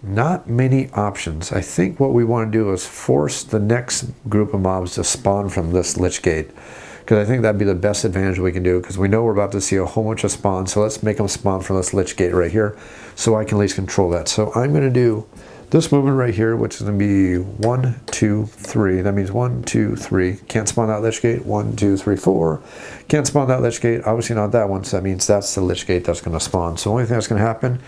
Not many options. I think what we want to do is force the next group of mobs to spawn from this Lich Gate, because I think that'd be the best advantage we can do, because we know we're about to see a whole bunch of spawns. So let's make them spawn from this Lich Gate right here, so I can at least control that. So I'm going to do this movement right here, which is going to be 1, 2, 3. That means 1, 2, 3. Can't spawn that Lich Gate. 1, 2, 3, 4. Can't spawn that Lich Gate. Obviously not that one, so that means that's the Lich Gate that's going to spawn. So the only thing that's going to happen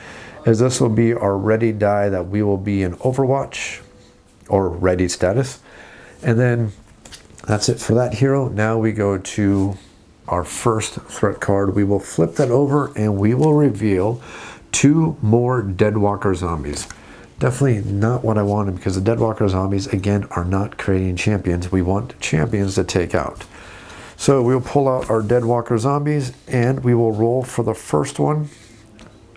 is this will be our ready die that we will be in Overwatch, or ready status. And then that's it for that hero. Now we go to our first threat card. We will flip that over and we will reveal 2 more Deadwalker zombies. Definitely not what I wanted, because the Deadwalker zombies, again, are not creating champions. We want champions to take out. So we'll pull out our Deadwalker zombies and we will roll for the first one.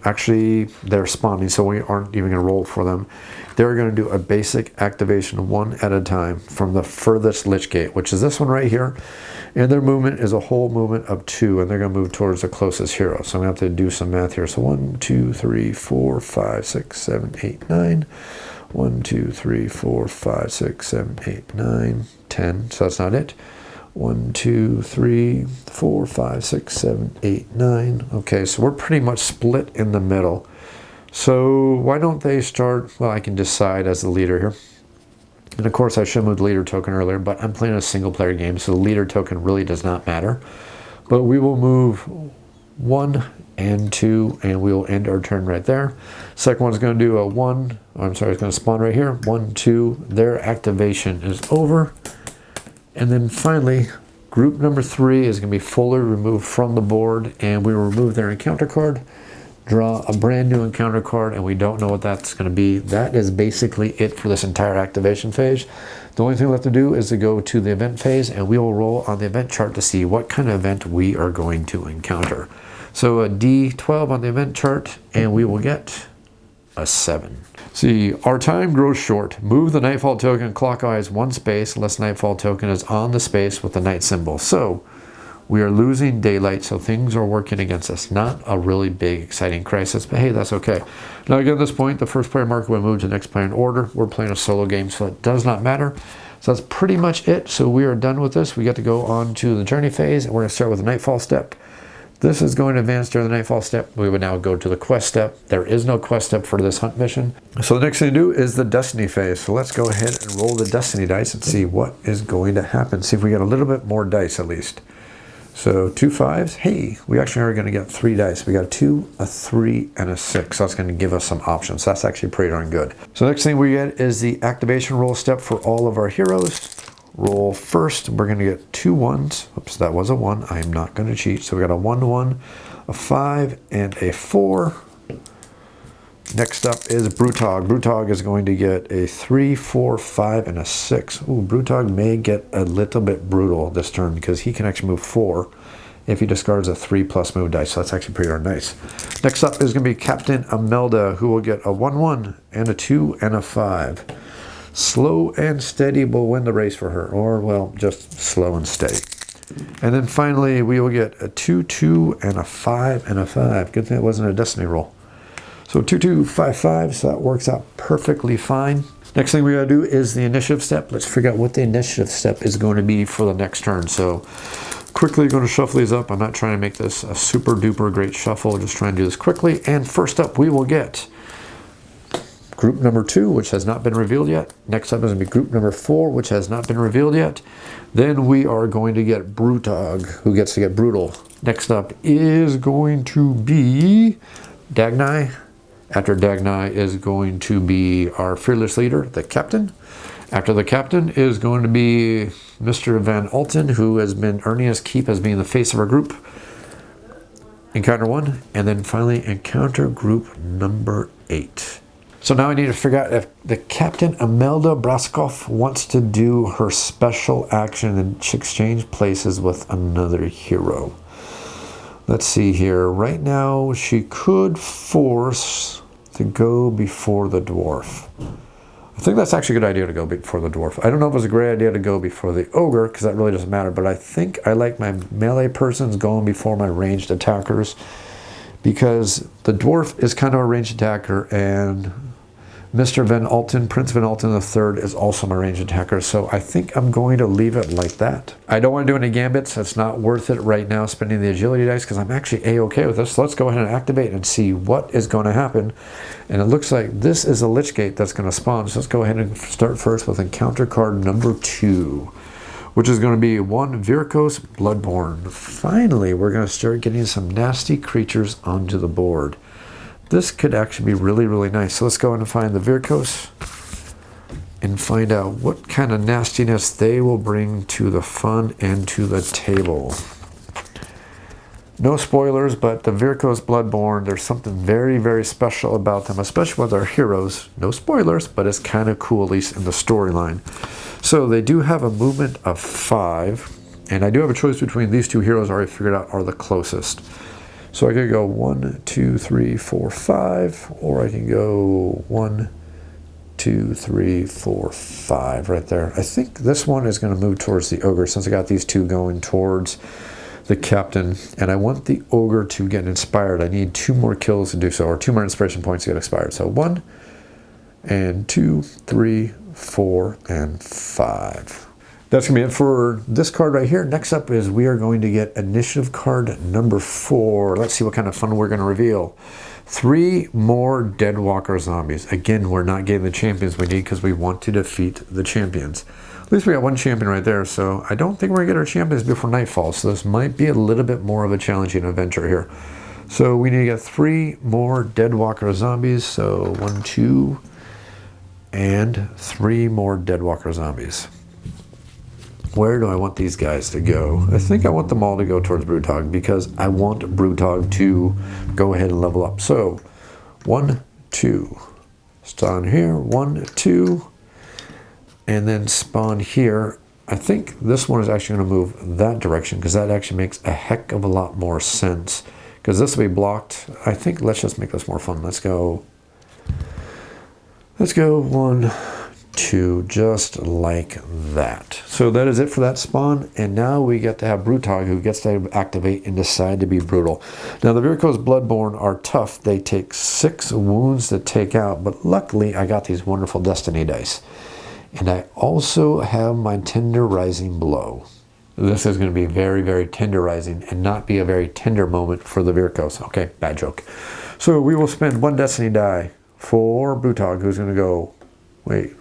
Actually, they're spawning, so we aren't even going to roll for them. They're going to do a basic activation 1 at a time from the furthest Lich Gate, which is this one right here. And their movement is a whole movement of 2, and they're going to move towards the closest hero. So I'm going to have to do some math here. So 1, 2, 3, 4, 5, 6, 7, 8, 9. 1, 2, 3, 4, 5, 6, 7, 8, 9, 10. So that's not it. 1, 2, 3, 4, 5, 6, 7, 8, 9. Okay, so we're pretty much split in the middle. So why don't they start? Well, I can decide as the leader here. And of course, I should move the leader token earlier, but I'm playing a single player game, so the leader token really does not matter. But we will move 1 and 2, and we will end our turn right there. Second one's going to do a 1. I'm sorry, it's going to spawn right here. 1, 2. Their activation is over. And then finally, group number 3 is going to be fully removed from the board, and we will remove their encounter card, draw a brand new encounter card, and we don't know what that's going to be. That is basically it for this entire activation phase. The only thing we have to do is to go to the event phase, and we will roll on the event chart to see what kind of event we are going to encounter. So a D12 on the event chart, and we will get a 7. See, our time grows short. Move the Nightfall token clockwise 1 space unless Nightfall token is on the space with the night symbol. So we are losing daylight, so things are working against us. Not a really big, exciting crisis, but hey, that's okay. Now again, at this point, the first player marker will move to the next player in order. We're playing a solo game, so it does not matter. So that's pretty much it. So we are done with this. We get to go on to the journey phase, and we're going to start with the Nightfall step. This is going to advance during the Nightfall step. We would now go to the quest step. There is no quest step for this hunt mission. So the next thing to do is the Destiny phase. So let's go ahead and roll the Destiny dice and see what is going to happen. See if we get a little bit more dice at least. So 2 5s. Hey, we actually are going to get 3 dice. We got a 2, a 3, and a 6. So that's going to give us some options. So that's actually pretty darn good. So the next thing we get is the activation roll step for all of our heroes. Roll first. We're going to get 2 1s. Oops, that was a 1. I am not going to cheat. So we got a 1 1, a 5, and a 4. Next up is Brutog. Brutog is going to get a 3, 4, 5, and a 6. Ooh, Brutog may get a little bit brutal this turn because he can actually move 4 if he discards a 3+ move dice. So that's actually pretty darn nice. Next up is going to be Captain Imelda, who will get a 1 1 and a 2 and a 5. Slow and steady will win the race for her, or, well, just slow and steady. And then finally, we will get a 2, 2, and a 5, and a 5. Good thing it wasn't a Destiny roll. So 2, 2, 5, 5, so that works out perfectly fine. Next thing we gotta do is the initiative step. Let's figure out what the initiative step is going to be for the next turn. So quickly going to shuffle these up. I'm not trying to make this a super duper great shuffle, just trying to do this quickly. And first up, we will get group number 2, which has not been revealed yet. Next up is going to be group number 4, which has not been revealed yet. Then we are going to get Brutog, who gets to get brutal. Next up is going to be Dagny. After Dagny is going to be our fearless leader, the captain. After the captain is going to be Mr. Van Alten, who has been earning his keep as being the face of our group. Encounter 1, and then finally encounter group number 8. So now I need to figure out if the Captain Imelda Braskov wants to do her special action and exchange places with another hero. Let's see here. Right now, she could force to go before the dwarf. I think that's actually a good idea to go before the dwarf. I don't know if it's a great idea to go before the ogre, because that really doesn't matter, but I think I like my melee persons going before my ranged attackers. because the dwarf is kind of a ranged attacker, and Mr. Van Alten, Prince Van Alten III, is also my ranged attacker, so I think I'm going to leave it like that. I don't want to do any gambits. It's not worth it right now spending the agility dice because I'm actually A-okay with this. So let's go ahead and activate and see what is going to happen. And it looks like this is a Lich Gate that's going to spawn. So let's go ahead and start first with encounter card number 2, which is going to be 1 Virkos Bloodborne. Finally, we're going to start getting some nasty creatures onto the board. This could actually be really, really nice. So let's go in and find the Virkos and find out what kind of nastiness they will bring to the fun and to the table. No spoilers, but the Virkos Bloodborne, there's something very, very special about them, especially with our heroes. No spoilers, but it's kind of cool, at least in the storyline. So they do have a movement of 5, and I do have a choice between these two heroes I already figured out are the closest. So I could go 1, 2, 3, 4, 5, or I can go 1, 2, 3, 4, 5 right there. I think this one is going to move towards the ogre since I got these two going towards the captain, and I want the ogre to get inspired. I need 2 more kills to do so, or 2 more inspiration points to get inspired. So 1 and 2, 3, 4, and 5. That's going to be it for this card right here. Next up is we are going to get initiative card number 4. Let's see what kind of fun we're going to reveal. 3 more Deadwalker zombies. Again, we're not getting the champions we need because we want to defeat the champions. At least we got 1 champion right there, so I don't think we're going to get our champions before nightfall. So this might be a little bit more of a challenging adventure here. So we need to get 3 more Deadwalker zombies. So 1, 2, and 3 more Deadwalker zombies. Where do I want these guys to go? I think I want them all to go towards Brewdog because I want Brewdog to go ahead and level up. So 1, 2, spawn here, 1, 2, and then spawn here. I think this one is actually going to move that direction because that actually makes a heck of a lot more sense because this will be blocked. I think let's just make this more fun. Let's go 1, 2, just like that. So that is it for that spawn, and now we get to have Brewdog who gets to activate and decide to be brutal. Now the Virkos Bloodborne are tough. They take 6 wounds to take out, but luckily I got these wonderful Destiny dice. And I also have my Tenderizing Blow. This is going to be very, very tenderizing and not be a very tender moment for the Virkos. Okay, bad joke. So we will spend 1 Destiny die for Brewdog, who's going to go, wait,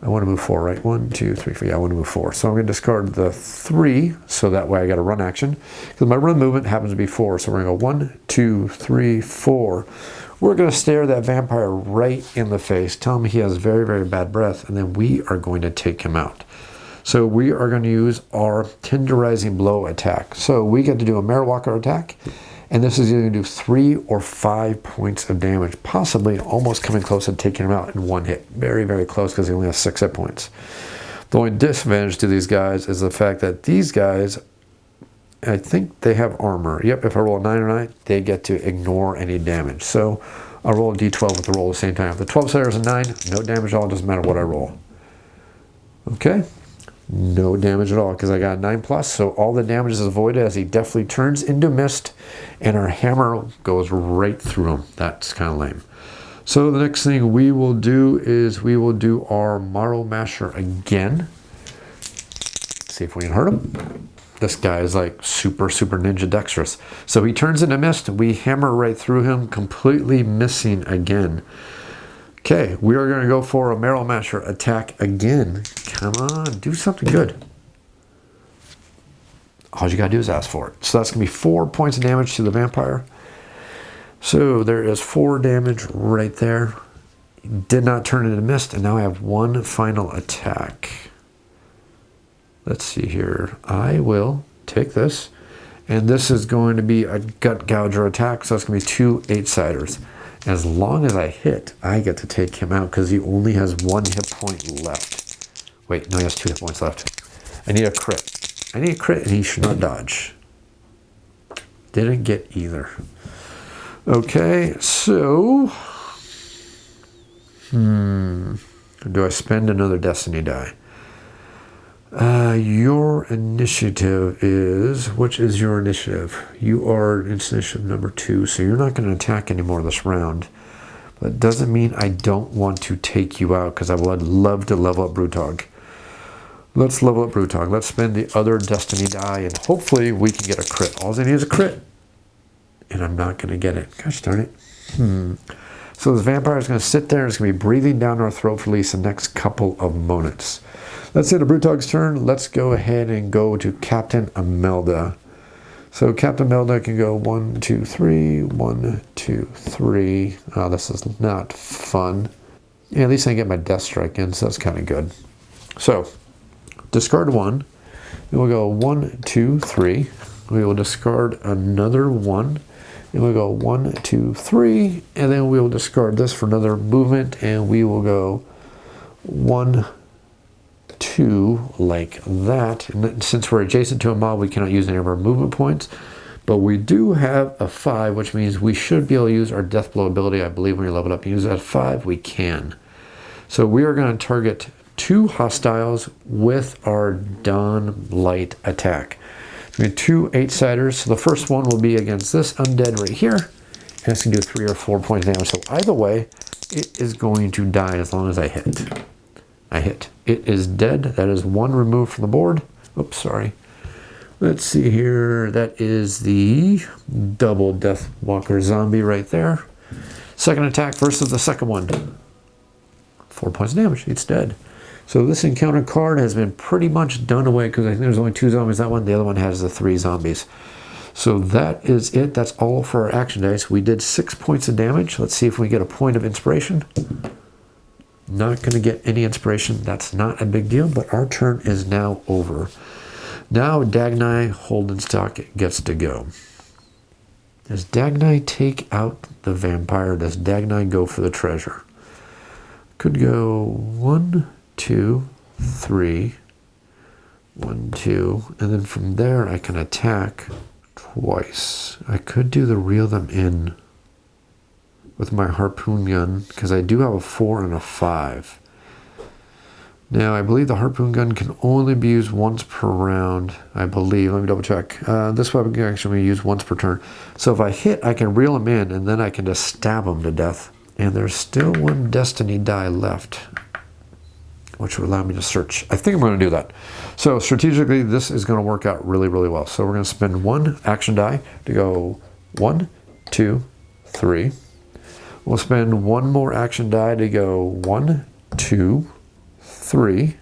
I want to move 4, right? 1, 2, 3, 4. Yeah, I want to move 4. So I'm going to discard the 3, so that way I got a run action. Because my run movement happens to be 4. So we're going to go 1, 2, 3, 4. We're going to stare that vampire right in the face, tell him he has very, very bad breath, and then we are going to take him out. So we are going to use our Tenderizing Blow attack. So we get to do a Marowalker attack, and this is either going to do 3 or 5 points of damage, possibly almost coming close to taking him out in 1 hit. Very, very close because he only has 6 hit points. The only disadvantage to these guys is the fact that these guys, I think they have armor. Yep, if I roll a 9 or 9, they get to ignore any damage. So I'll roll a d12 with the roll at the same time. If the 12 sided is a 9, no damage at all, it doesn't matter what I roll. Okay. No damage at all because I got a 9+, so all the damage is avoided as he definitely turns into mist and our hammer goes right through him. That's kind of lame. So the next thing we will do is we will do our Marrow Masher again. See if we can hurt him. This guy is like super, super ninja dexterous. So he turns into mist. We hammer right through him, completely missing again. Okay, we are going to go for a Marrow Masher attack again. Come on, do something good. All you got to do is ask for it. So that's going to be 4 points of damage to the vampire. So there is 4 damage right there. Did not turn into mist, and now I have 1 final attack. Let's see here. I will take this, and this is going to be a Gut Gouger attack, so that's going to be 2 8-siders. As long as I hit, I get to take him out because he only has 1 hit point left. Wait, no, he has 2 hit points left. I need a crit. I need a crit, and he should not dodge. Didn't get either. Okay, so... do I spend another Destiny die? Your initiative is, which is your initiative? You are initiative number 2, so you're not going to attack anymore this round. But it doesn't mean I don't want to take you out, because I would love to level up Brutog. Let's level up Brutog. Let's spend the other destiny die, and hopefully we can get a crit. All I need is a crit. And I'm not going to get it. Gosh darn it. So this vampire is going to sit there and it's going to be breathing down our throat for at least the next couple of moments. Let's hit a Brutog's turn. Let's go ahead and go to Captain Imelda. So Captain Imelda can go 1, 2, 3, 1, 2, 3. Oh, this is not fun. Yeah, at least I get my death strike in, so that's kind of good. So discard 1. Then we'll go 1, 2, 3. We will discard another 1. And we'll go 1, 2, 3. And then we will discard this for another movement. And we will go 1, 2, like that. And since we're adjacent to a mob, we cannot use any of our movement points. But we do have a 5, which means we should be able to use our death blow ability. I believe when you level it up and use that 5, we can. So we are going to target 2 hostiles with our Dawn Light attack. We have 2 8-siders. So the first one will be against this undead right here. And it's going to do 3 or 4 points of damage. So either way, it is going to die as long as I hit. I hit. It is dead. That is 1 removed from the board. Oops, sorry. Let's see here. That is the double Death Walker zombie right there. Second attack versus the second one. 4 points of damage. It's dead. So this encounter card has been pretty much done away because I think there's only 2 zombies. That one, the other one has the 3 zombies. So that is it. That's all for our action dice. We did 6 points of damage. Let's see if we get a point of inspiration. Not going to get any inspiration. That's not a big deal, but our turn is now over. Now Dagnai Holdenstock gets to go. Does Dagnai take out the vampire? Does Dagnai go for the treasure? Could go 1, 2, 3, 1, 2, and then from there I can attack twice. I could do the reel them in with my harpoon gun because I do have a 4 and a 5. Now I believe the harpoon gun can only be used once per round. I believe. Let me double check. This weapon can actually be used once per turn. So if I hit, I can reel them in and then I can just stab them to death. And there's still 1 destiny die left, which will allow me to search. I think I'm going to do that. So strategically, this is going to work out really, really well. So we're going to spend 1 action die to go 1, 2, 3. We'll spend 1 more action die to go 1, 2, 3.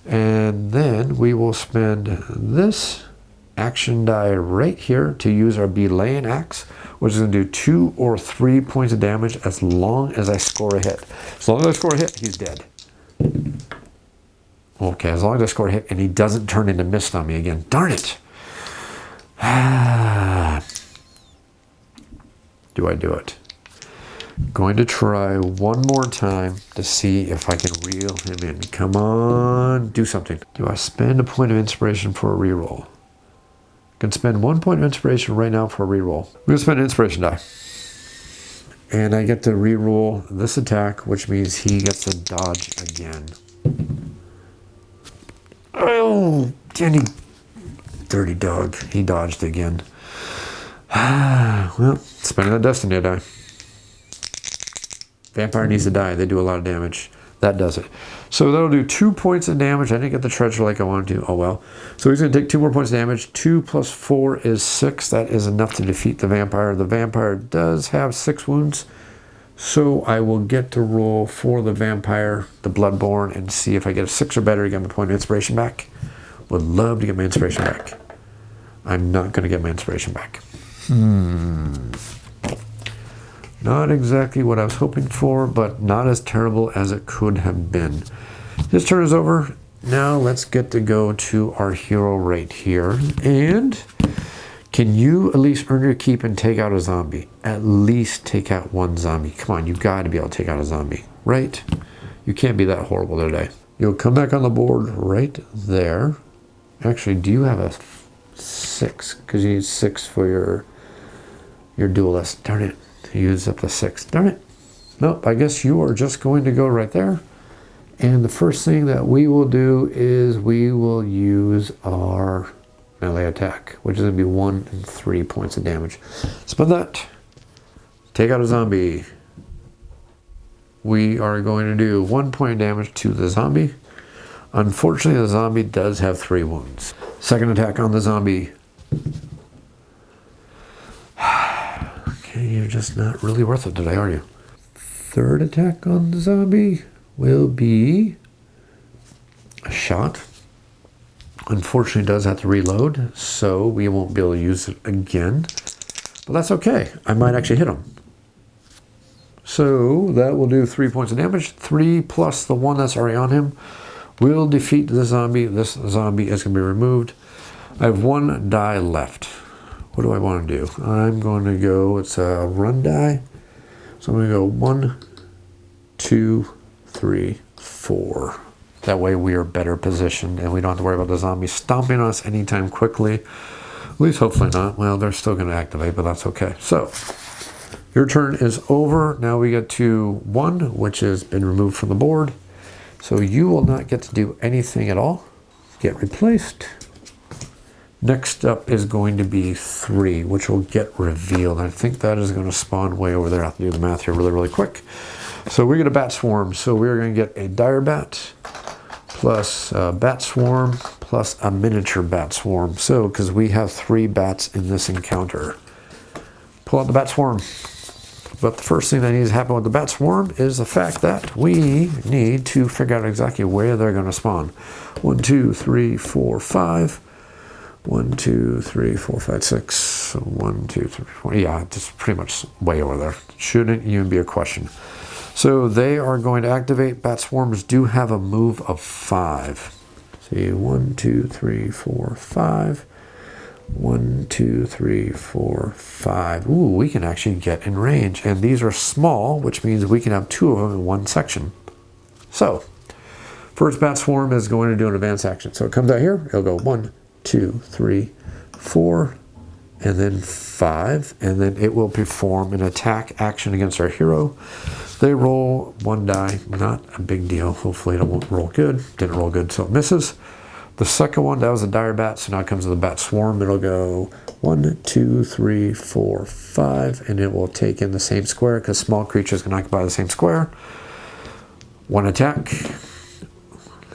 And then we will spend this action die right here to use our belaying axe, which is going to do 2 or 3 points of damage as long as I score a hit. As long as I score a hit, he's dead. Okay, as long as I score a hit and he doesn't turn into mist on me again. Darn it! Do I do it? Going to try 1 more time to see if I can reel him in. Come on, do something. Do I spend a point of inspiration for a reroll? I can spend 1 point of inspiration right now for a reroll. I'm going to spend an inspiration die. And I get to reroll this attack, which means he gets to dodge again. Oh, Jenny. Dirty dog. He dodged again. Well, spending that destiny die. Vampire needs to die. They do a lot of damage. That does it. So that'll do 2 points of damage. I didn't get the treasure like I wanted to. Oh well. So he's going to take 2 more points of damage. 2 plus 4 is 6. That is enough to defeat the vampire. The vampire does have 6 wounds. So I will get to roll for the vampire, the Bloodborne, and see if I get a 6 or better to get my point of inspiration back. Would love to get my inspiration back. I'm not going to get my inspiration back. Not exactly what I was hoping for, but not as terrible as it could have been. His turn is over. Now let's get to go to our hero right here. And can you at least earn your keep and take out a zombie? At least take out 1 zombie. Come on, you've got to be able to take out a zombie, right? You can't be that horrible today. You'll come back on the board right there. Actually, do you have a 6? Because you need 6 for your duelist. Darn it. Use up the 6. Darn it. Nope, I guess you are just going to go right there And the first thing that we will do is we will use our melee attack, which is going to be 1 and 3 points of damage. Spend that. Take out a zombie. We are going to do 1 point of damage to the zombie. Unfortunately, the zombie does have 3 wounds. Second attack on the zombie. Okay, you're just not really worth it today, are you? Third attack on the zombie will be a shot. Unfortunately, it does have to reload, so we won't be able to use it again. But that's okay. I might actually hit him. So that will do 3 points of damage. 3 plus the 1 that's already on him will defeat the zombie. This zombie is going to be removed. I have 1 die left. What do I want to do? I'm going to go, it's a run die. So I'm going to go 1, 2, 3, 4. That way we are better positioned and we don't have to worry about the zombies stomping on us anytime quickly. At least hopefully not. Well, they're still going to activate, but that's okay. So your turn is over. Now we get to 1, which has been removed from the board. So you will not get to do anything at all. Get replaced. Next up is going to be 3, which will get revealed. I think that is going to spawn way over there. I have to do the math here really quick. So we get a bat swarm. So we're going to get a dire bat plus a bat swarm plus a miniature bat swarm. So because we have 3 bats in this encounter. Pull out the bat swarm. But the first thing that needs to happen with the bat swarm is the fact that we need to figure out exactly where they're going to spawn. 1, 2, 3, 4, 5. 1, 2, 3, 4, 5, 6. 1, 2, 3, 4. Yeah, just pretty much way over there. Shouldn't even be a question. So they are going to activate. Bat swarms do have a move of 5. See, 1, 2, 3, 4, 5. 1, 2, 3, 4, 5. Ooh, we can actually get in range. And these are small, which means we can have 2 of them in one section. So, first bat swarm is going to do an advance action. So it comes out here. It'll go 1, 2, 3, 4, and then 5. And then it will perform an attack action against our hero. They roll 1 die. Not a big deal. Hopefully it won't roll good. Didn't roll good, so it misses. The second one, that was a dire bat, so now it comes to the bat swarm. It'll go 1, 2, 3, 4, 5, and it will take in the same square because small creatures can occupy the same square. 1 attack.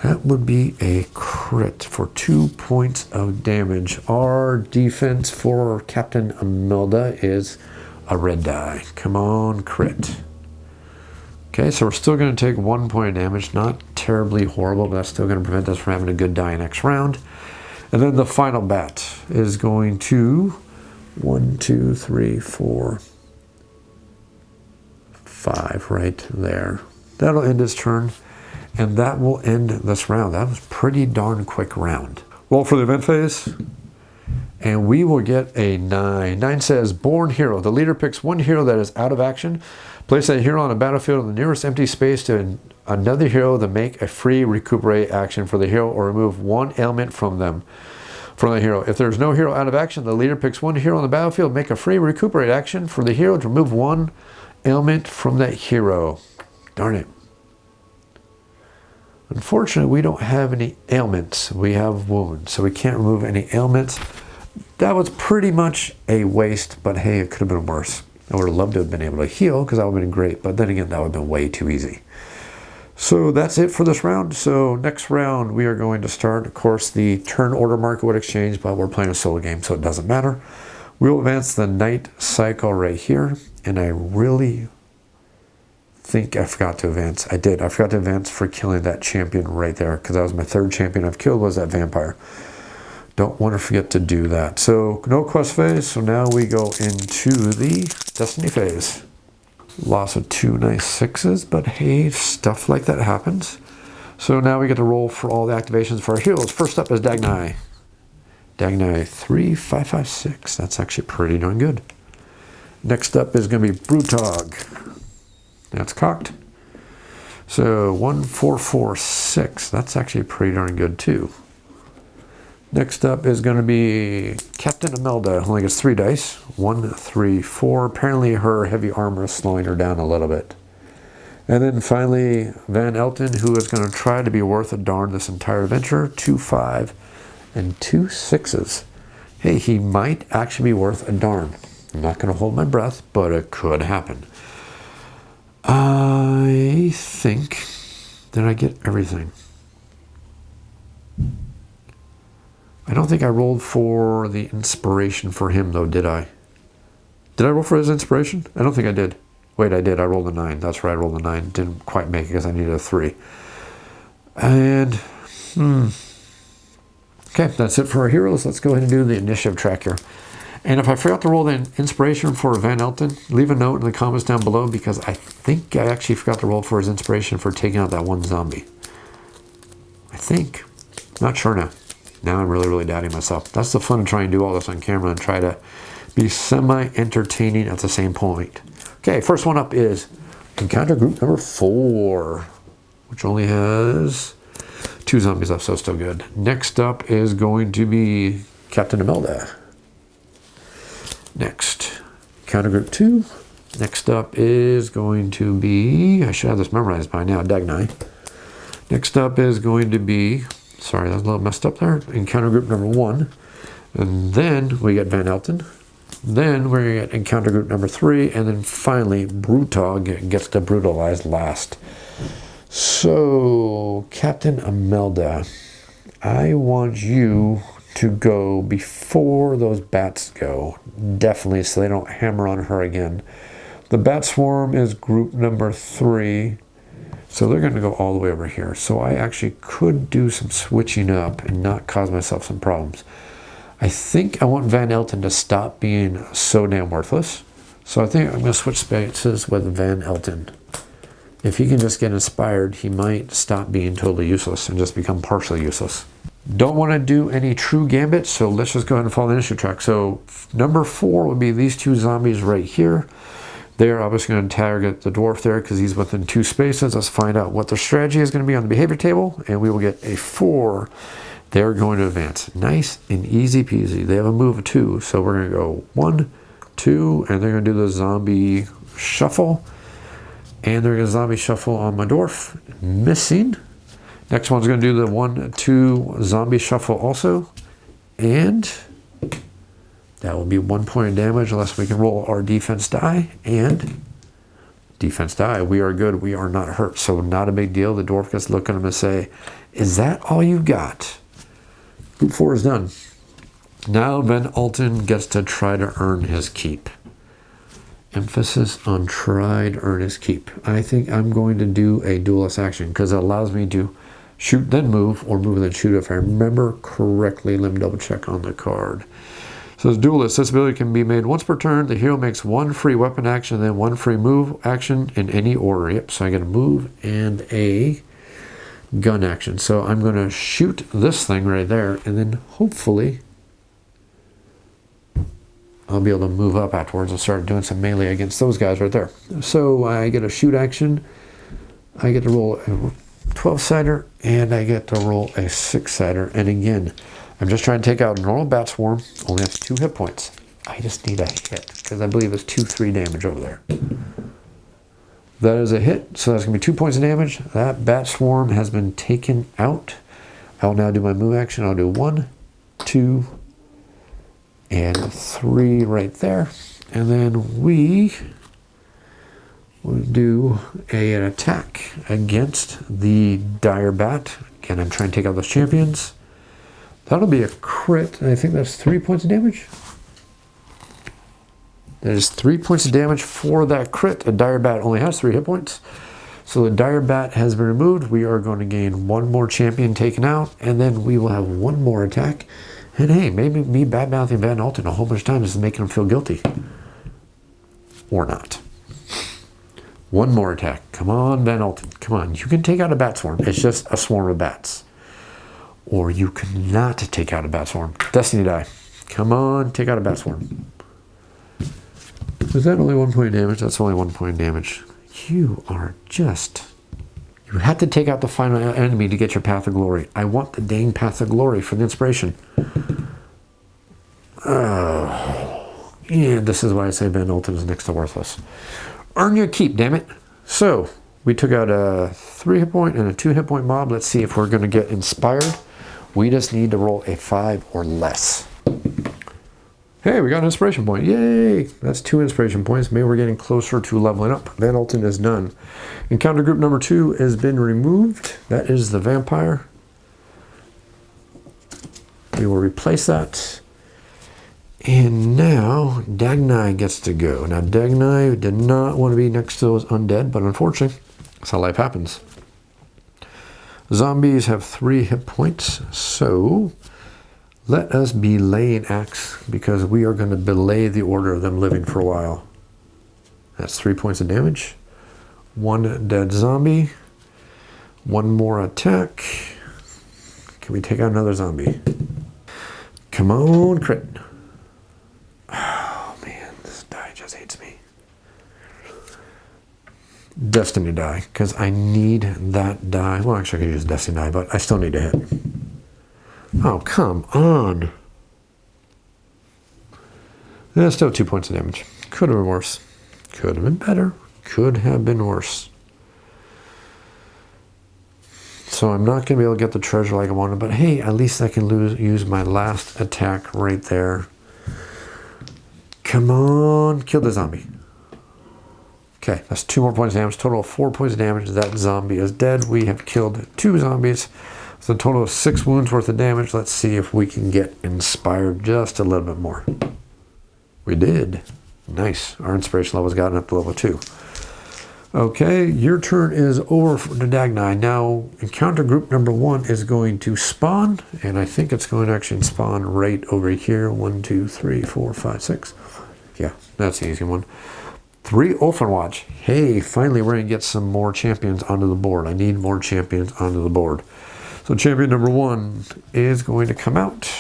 That would be a crit for 2 points of damage. Our defense for Captain Imelda is a red die. Come on, crit. Okay, so we're still going to take 1 point of damage. Not terribly horrible, but that's still going to prevent us from having a good die next round. And then the final bat is going to 1, 2, 3, 4, 5 right there. That'll end his turn, and that will end this round. That was a pretty darn quick round. Roll for the event phase, and we will get a 9. 9 says, Born Hero. The leader picks 1 hero that is out of action. Place that hero on a battlefield in the nearest empty space to another hero to make a free recuperate action for the hero or remove 1 ailment from the hero. If there's no hero out of action, the leader picks 1 hero on the battlefield, make a free recuperate action for the hero to remove 1 ailment from that hero. Darn it. Unfortunately, we don't have any ailments. We have wounds, so we can't remove any ailments. That was pretty much a waste, but hey, it could have been worse. I would have loved to have been able to heal because that would have been great, but then again, that would have been way too easy. So that's it for this round. So next round, we are going to start. Of course, the turn order marker would exchange, but we're playing a solo game, so it doesn't matter. We'll advance the night cycle right here, and I really think I forgot to advance. I did. I forgot to advance for killing that champion right there because that was my 3rd champion I've killed was that vampire. Don't want to forget to do that. So no quest phase. So now we go into the destiny phase. Loss of 2 nice 6s, but hey, stuff like that happens. So now we get to roll for all the activations for our heroes. First up is Dagnai. Dagnai 3, 5, 5, 6. That's actually pretty darn good. Next up is going to be Brutog. That's cocked. So 1, 4, 4, 6. That's actually pretty darn good too. Next up is going to be Captain Imelda. Only gets 3 dice. 1, 3, 4. Apparently her heavy armor is slowing her down a little bit. And then finally, Van Elton, who is going to try to be worth a darn this entire adventure. 2 5 and 2 6s. Hey, he might actually be worth a darn. I'm not going to hold my breath, but it could happen. I think that I get everything. I don't think I rolled for the inspiration for him, though, did I? Did I roll for his inspiration? I don't think I did. Wait, I did. I rolled a 9. That's right, I rolled a 9. Didn't quite make it because I needed a 3. And, okay, that's it for our heroes. Let's go ahead and do the initiative track here. And if I forgot to roll the inspiration for Van Elton, leave a note in the comments down below, because I think I actually forgot to roll for his inspiration for taking out that one zombie. I think. Not sure now. Now I'm really doubting myself. That's the fun of trying to do all this on camera and try to be semi-entertaining at the same point. Okay, first one up is encounter group number 4, which only has 2 zombies left, so still good. Next up is going to be Captain Imelda. Next, encounter group 2. Next up is going to be, I should have this memorized by now, Dagnai. Next up is going to be, sorry, that's a little messed up there, encounter group number 1. And then we get Van Elton. Then we're going to get encounter group number 3. And then finally, Brutog gets to brutalize last. So, Captain Imelda, I want you to go before those bats go. Definitely, so they don't hammer on her again. The bat swarm is group number 3. So they're going to go all the way over here. So I actually could do some switching up and not cause myself some problems. I think I want Van Elton to stop being so damn worthless. So I think I'm going to switch spaces with Van Elton. If he can just get inspired, he might stop being totally useless and just become partially useless. Don't want to do any true gambits, so let's just go ahead and follow the initiative track. So number 4 would be these 2 zombies right here. They're obviously going to target the dwarf there because he's within 2 spaces. Let's find out what their strategy is going to be on the behavior table, and we will get a 4. They're going to advance. Nice and easy peasy. They have a move of 2, so we're going to go 1, 2, and they're going to do the zombie shuffle. And they're going to zombie shuffle on my dwarf. Missing. Next one's going to do the 1, 2 zombie shuffle also. And that will be 1 point of damage unless we can roll our defense die. And defense die. We are good. We are not hurt. So not a big deal. The dwarf gets to look at him and say, is that all you got? Group 4 is done. Now Van Elton gets to try to earn his keep. Emphasis on try to earn his keep. I think I'm going to do a duelist action because it allows me to shoot then move, or move then shoot if I remember correctly. Let me double check on the card. So as duelist, this ability can be made once per turn. The hero makes 1 free weapon action and then 1 free move action in any order. Yep, so I get a move and a gun action. So I'm going to shoot this thing right there, and then hopefully I'll be able to move up afterwards and start doing some melee against those guys right there. So I get a shoot action. I get to roll a 12-sider, and I get to roll a 6-sider. And again, I'm just trying to take out a normal bat swarm. Only has 2 hit points. I just need a hit, because I believe it's 2-3 damage over there. That is a hit, so that's going to be 2 points of damage. That bat swarm has been taken out. I'll now do my move action. I'll do 1, 2, and 3 right there. And then we will do an attack against the dire bat. Again, I'm trying to take out those champions. That'll be a crit. I think that's 3 points of damage. There's 3 points of damage for that crit. A dire bat only has 3 hit points. So the dire bat has been removed. We are going to gain 1 more champion taken out, and then we will have 1 more attack. And hey, maybe me bad-mouthing Van Elton a whole bunch of times is making him feel guilty. Or not. 1 more attack. Come on, Van Elton. Come on. You can take out a bat swarm. It's just a swarm of bats. Or you cannot take out a bat swarm. Destiny die. Come on, take out a bat swarm. Is that only 1 point of damage? That's only 1 point of damage. You are just... You had to take out the final enemy to get your Path of Glory. I want the dang Path of Glory for the inspiration. Oh. Yeah, this is why I say Van Elton is next to worthless. Earn your keep, damn it. So, We took out a 3 hit point and a 2 hit point mob. Let's see if we're going to get inspired. We just need to roll a 5 or less. Hey, we got an inspiration point. Yay! That's 2 inspiration points. Maybe we're getting closer to leveling up. Van Alton is done. Encounter group number 2 has been removed. That is the vampire. We will replace that. And now Dagnai gets to go. Now Dagnai did not want to be next to those undead, but unfortunately, that's how life happens. Zombies have 3 hit points, so let us belay an axe because we are going to belay the order of them living for a while. That's 3 points of damage. 1 dead zombie. 1 more attack. Can we take out another zombie? Come on, crit. Oh man, this die just hates me. Destiny die, because I need that die. Well, actually I could use Destiny die, but I still need to hit. Oh, come on. That's still 2 points of damage. Could have been worse. Could have been better. Could have been worse. So I'm not going to be able to get the treasure like I wanted, but hey, at least I can use my last attack right there. Come on, kill the zombie. Okay, that's 2 more points of damage. Total of 4 points of damage. That zombie is dead. We have killed 2 zombies. So a total of 6 wounds worth of damage. Let's see if we can get inspired just a little bit more. We did. Nice. Our inspiration level's gotten up to level 2. Okay, your turn is over for the Dagnai. Now, encounter group number 1 is going to spawn, and I think it's going to actually spawn right over here. 1, 2, 3, 4, 5, 6. Yeah, that's the easy one. 3 Ulfenwatch. Hey, finally we're going to get some more champions onto the board. I need more champions onto the board. So champion number 1 is going to come out.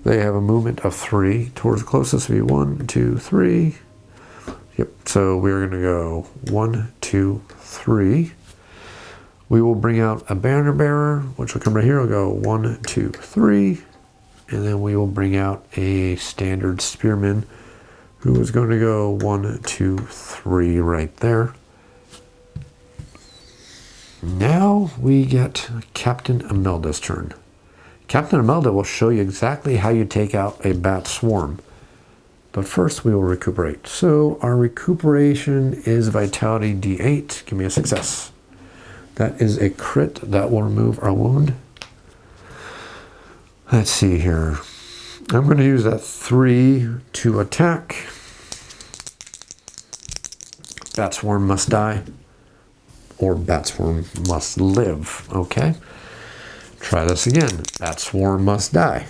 They have a movement of 3 towards the closest. Be 1, 2, 3. Yep, so we're going to go 1, 2, 3. We will bring out a banner bearer, which will come right here. We'll go 1, 2, 3. And then we will bring out a standard spearman who is going to go 1, 2, 3 right there. Now we get Captain Imelda's turn. Captain Imelda will show you exactly how you take out a bat swarm. But first we will recuperate. So our recuperation is vitality D8. Give me a success. That is a crit. That will remove our wound. Let's see here. I'm going to use that 3 to attack. Bat swarm must die. Or bat swarm must live. Okay. Try this again. Bat swarm must die.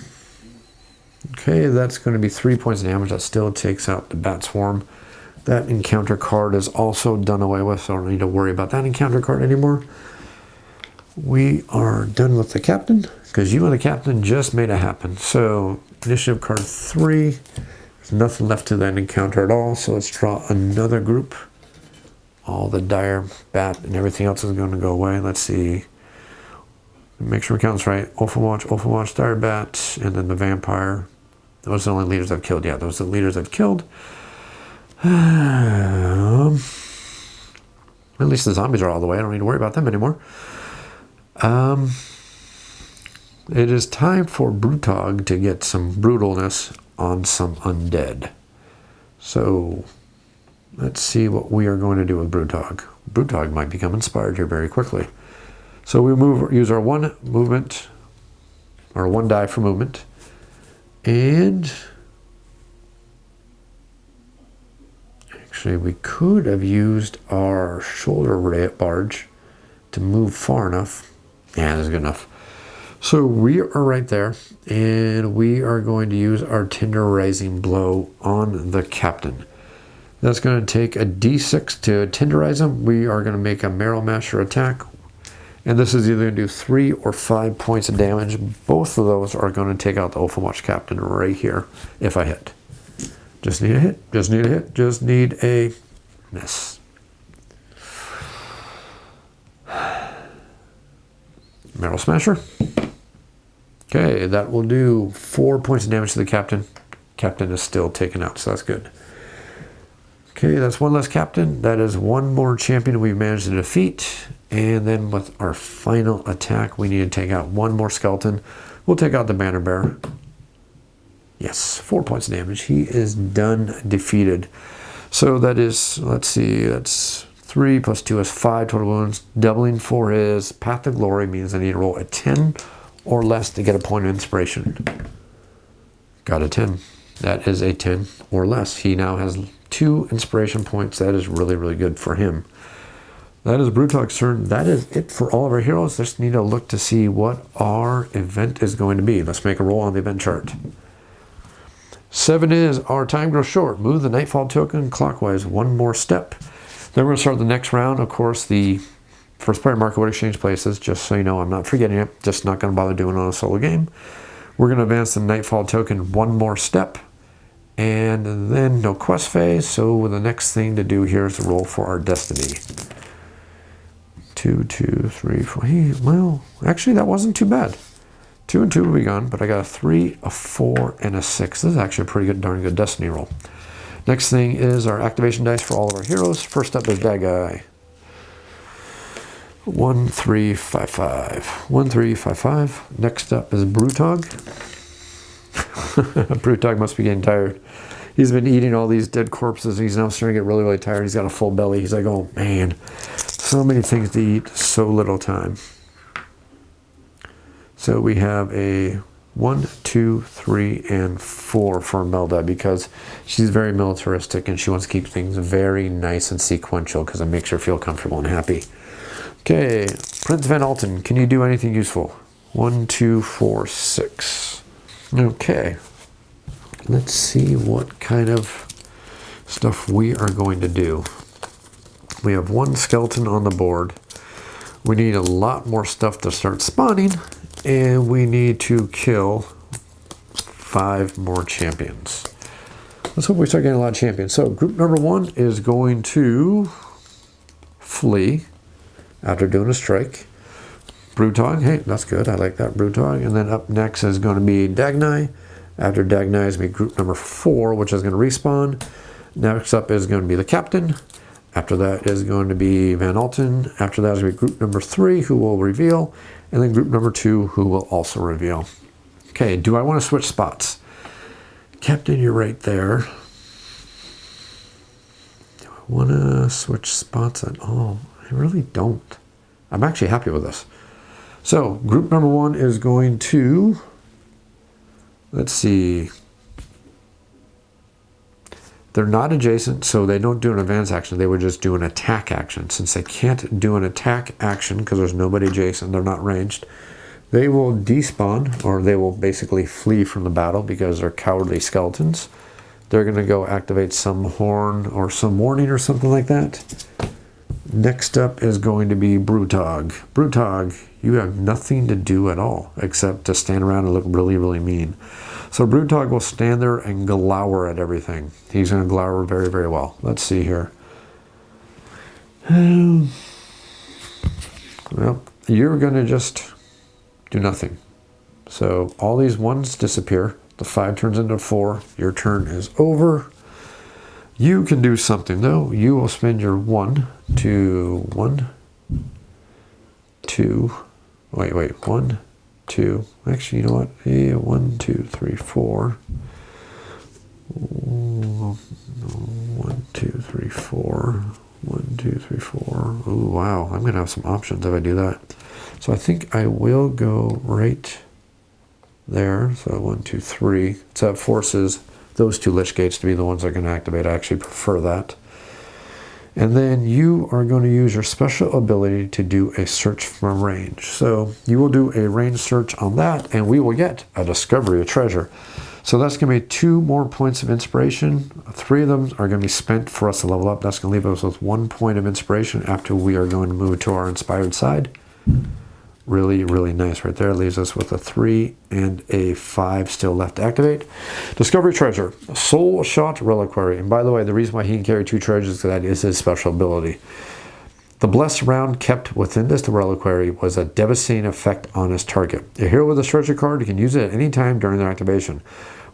Okay, that's going to be 3 points of damage. That still takes out the bat swarm. That encounter card is also done away with, so I don't need to worry about that encounter card anymore. We are done with the captain, because you and the captain just made it happen. So, initiative card 3. There's nothing left to that encounter at all, so let's draw another group. All the dire bat and everything else is going to go away. Let's see. Make sure it counts right. Ulfenwatch, dire bat, and then the vampire. Those are the only leaders I've killed. Yeah, those are the leaders I've killed. At least the zombies are all the way. I don't need to worry about them anymore. It is time for Brutog to get some brutalness on some undead. So let's see what we are going to do with Brutog. Brutog might become inspired here very quickly. So we use our 1 movement, or 1 die for movement, and actually we could have used our shoulder barge to move far enough. Yeah, that's good enough. So we are right there, and we are going to use our tenderizing blow on the captain. That's going to take a D6 to tenderize him. We are going to make a Marrow Masher attack. And this is either going to do 3 or 5 points of damage. Both of those are going to take out the Ulfenwatch captain right here if I hit. Just need a hit. Just need a hit. Just need a miss. Marrow Smasher. Okay, that will do 4 points of damage to the captain. Captain is still taken out, so that's good. Okay, that's one less captain. That is one more champion we've managed to defeat. And then with our final attack, we need to take out one more skeleton. We'll take out the banner bearer. Yes, 4 points of damage. He is done defeated. So that is, let's see, that's 3 plus 2 is 5 total wounds. Doubling for his Path of Glory means I need to roll a 10 or less to get a point of inspiration. Got a 10. That is a 10 or less. He now has 2 inspiration points. That is really, really good for him. That is Brutog's turn. That is it for all of our heroes. Just need to look to see what our event is going to be. Let's make a roll on the event chart. 7 is our time grows short. Move the Nightfall token clockwise 1 more step. Then we're going to start the next round. Of course, the first player market would exchange places. Just so you know, I'm not forgetting it. Just not going to bother doing it on a solo game. We're going to advance the Nightfall token 1 more step. And then no quest phase. So the next thing to do here is to roll for our destiny. 2, 2, 3, 4. Hey, well, actually, that wasn't too bad. 2 and 2 will be gone, but I got a 3, a 4, and a 6. This is actually a pretty good, darn good destiny roll. Next thing is our activation dice for all of our heroes. First up is that guy. 1, 3, 5, 5. 1, 3, 5, 5. Next up is Brutog. Brutog must be getting tired. He's been eating all these dead corpses, and he's now starting to get really, really tired. He's got a full belly. He's like, oh, man, so many things to eat, so little time. So we have a 1, 2, 3, and 4 for Melda because she's very militaristic and she wants to keep things very nice and sequential because it makes her feel comfortable and happy. Okay, Prince Van Alten, can you do anything useful? 1, 2, 4, 6. Okay, let's see what kind of stuff we are going to do. We have 1 skeleton on the board. We need a lot more stuff to start spawning. And we need to kill 5 more champions. Let's hope we start getting a lot of champions. So group number 1 is going to flee after doing a strike. Brutog, hey, that's good. I like that, Brutog. And then up next is going to be Dagnai. After Dagnai is going to be group number 4, which is going to respawn. Next up is going to be the captain. After that is going to be Van Alten. After that is going to be group number 3, who will reveal. And then group number 2, who will also reveal. Okay, do I want to switch spots? Captain, you're right there. Do I want to switch spots at all? I really don't. I'm actually happy with this. So, group number 1 is going to, let's see. They're not adjacent, so they don't do an advance action. They would just do an attack action. Since they can't do an attack action because there's nobody adjacent, they're not ranged, they will despawn, or they will basically flee from the battle because they're cowardly skeletons. They're going to go activate some horn or some warning or something like that. Next up is going to be Brutog. Brutog, you have nothing to do at all except to stand around and look really, really mean. So Brutog will stand there and glower at everything. He's going to glower very, very well. Let's see here. Well, you're going to just do nothing. So all these 1s disappear. The 5 turns into 4. Your turn is over. You can do something, though. You will spend your 1 to 1, 2, wait, 1, 2, actually, you know what? 1, 2, 3, 4. 1, 2, 3, 4. 1, 2, 3, 4. Oh, wow. I'm going to have some options if I do that. So I think I will go right there. So 1, 2, 3. So that forces those 2 Lich Gates to be the ones that are going to activate. I actually prefer that. And then you are going to use your special ability to do a search from range. So you will do a range search on that, and we will get a discovery of treasure. So that's going to be 2 more points of inspiration. 3 of them are going to be spent for us to level up. That's going to leave us with 1 point of inspiration after we are going to move to our inspired side. Really, really nice right there. It leaves us with a 3 and a 5 still left to activate. Discovery treasure, Soul Shot Reliquary. And by the way, the reason why he can carry 2 treasures is that is his special ability. The blessed round kept within this reliquary was a devastating effect on his target. A hero with a treasure card can use it at any time during their activation.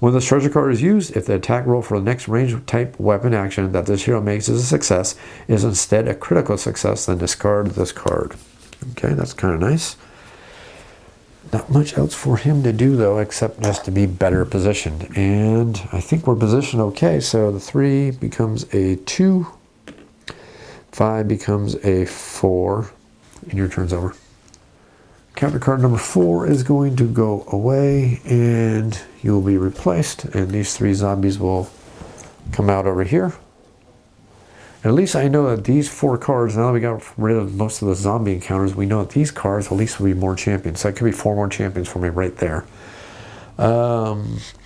When this treasure card is used, if the attack roll for the next range type weapon action that this hero makes is a success, is instead a critical success, then discard this card. Okay, that's kind of nice. Not much else for him to do, though, except just to be better positioned. And I think we're positioned okay, so the 3 becomes a 2. 5 becomes a 4. And your turn's over. Counter card number 4 is going to go away, and you will be replaced. And these 3 zombies will come out over here. And at least I know that these 4 cards, now that we got rid of most of the zombie encounters, we know that these cards at least will be more champions. So that could be 4 more champions for me right there.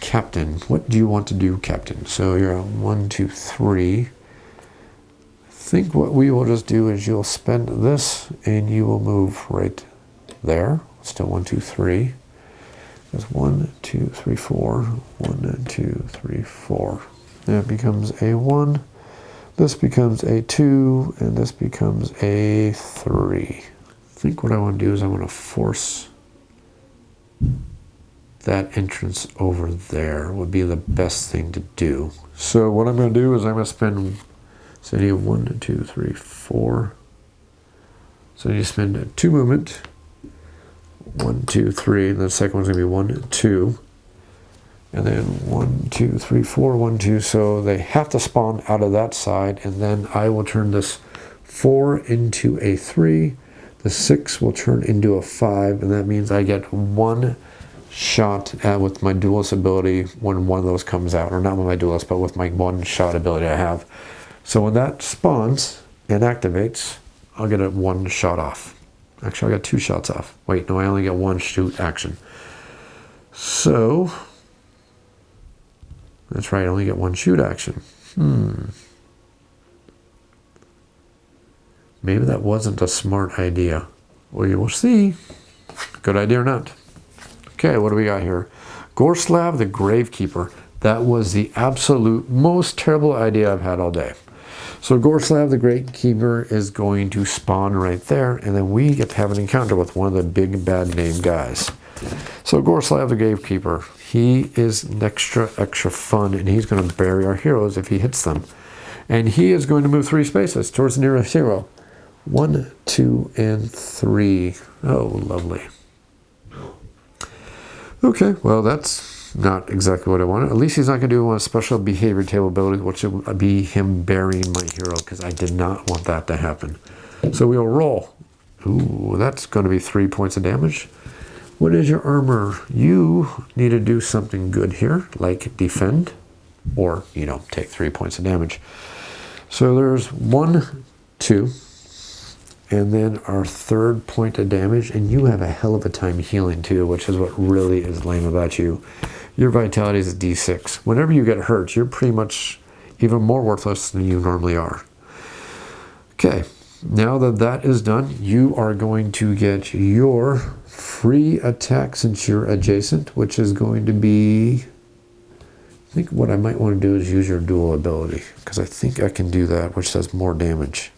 Captain, what do you want to do, Captain? So you're on 1, 2, 3. I think what we will just do is you'll spend this, and you will move right there. Still 1, 2, 3. There's 1, 2, 3, 4. 1, 2, 3, 4. That becomes a 1. This becomes a 2, and this becomes a 3. I think what I want to do is I want to force that entrance over there would be the best thing to do. So what I'm going to do is I'm going to spend, so I need 1, 2, 3, 4. So I need to spend 2 movement. 1, 2, 3, and the second one's going to be 1, 2. And then 1, 2, 3, 4, 1, 2. So they have to spawn out of that side, and then I will turn this 4 into a 3. The 6 will turn into a 5, and that means I get 1 shot with my duelist ability when one of those comes out, or not with my duelist, but with my 1 shot ability I have. So when that spawns and activates, I'll get a 1 shot off. Actually, I got 2 shots off. Wait, no, I only get 1 shoot action. So that's right, I only get 1 shoot action. Maybe that wasn't a smart idea. We will see. Good idea or not. Okay, what do we got here? Gorslav the Gravekeeper. That was the absolute most terrible idea I've had all day. So Gorslav the Gravekeeper is going to spawn right there, and then we get to have an encounter with one of the big bad name guys. So Gorslav the Gravekeeper, he is extra fun, and he's going to bury our heroes if he hits them. And he is going to move 3 spaces towards the nearest hero. 1, 2, and 3. Oh, lovely. Okay, well, that's not exactly what I wanted. At least he's not going to do one special behavior table ability, which would be him burying my hero, because I did not want that to happen. So we'll roll. Ooh, that's going to be 3 points of damage. What is your armor? You need to do something good here, like defend, or, you know, take 3 points of damage. So there's 1, 2, and then our 3rd point of damage, and you have a hell of a time healing too, which is what really is lame about you. Your vitality is a D6. Whenever you get hurt, you're pretty much even more worthless than you normally are. Okay, now that that is done, you are going to get your free attack since you're adjacent, which is going to be, I think what I might want to do is use your dual ability, because I think I can do that, which does more damage.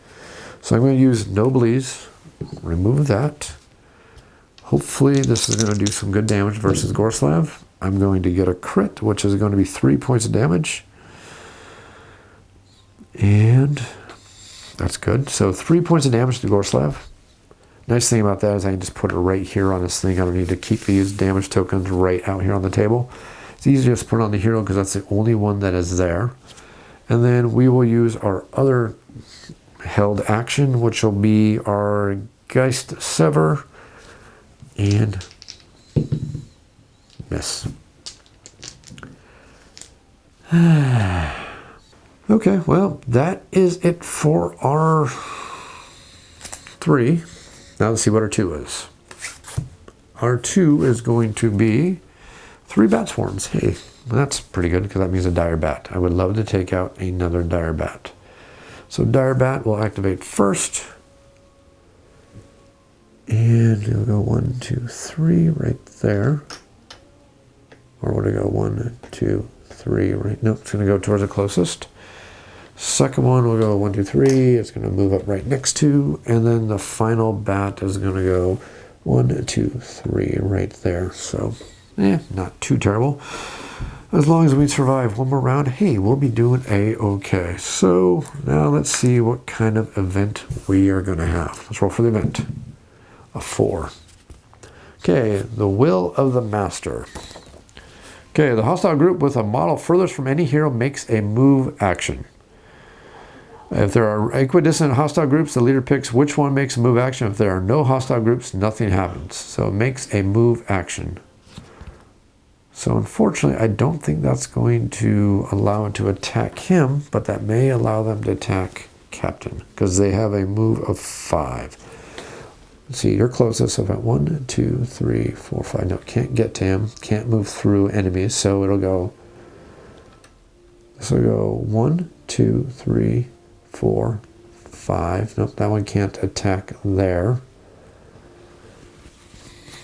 So I'm going to use Noblesse, remove that. Hopefully this is going to do some good damage versus Gorslav. I'm going to get a crit, which is going to be 3 points of damage. And that's good. So 3 points of damage to Gorslav. Nice thing about that is I can just put it right here on this thing. I don't need to keep these damage tokens right out here on the table. It's easy to just put it on the hero because that's the only one that is there. And then we will use our other held action, which will be our Geist Sever, and miss. Okay, well, that is it for our 3. Now let's see what our 2 is. Our 2 is going to be 3 bat swarms. Hey, that's pretty good because that means a dire bat. I would love to take out another dire bat. So dire bat will activate first. And it'll go 1, 2, 3 right there. Or would it go 1, 2, 3 right? Nope, it's going to go towards the closest. Second one will go 1, 2, 3. It's going to move up right next to. And then the final bat is going to go 1, 2, 3 right there. So, not too terrible. As long as we survive one more round, hey, we'll be doing a-okay. So now let's see what kind of event we are going to have. Let's roll for the event. A 4. Okay, the will of the master. Okay, the hostile group with a model furthest from any hero makes a move action. If there are equidistant hostile groups, the leader picks which one makes a move action. If there are no hostile groups, nothing happens. So it makes a move action. So unfortunately, I don't think that's going to allow it to attack him, but that may allow them to attack Captain, because they have a move of 5. Let's see, you're closest. So about 1, 2, 3, 4, 5. No, can't get to him. Can't move through enemies. So it'll go. This will go 1, 2, 3, 4, 5. Nope, that one can't attack there.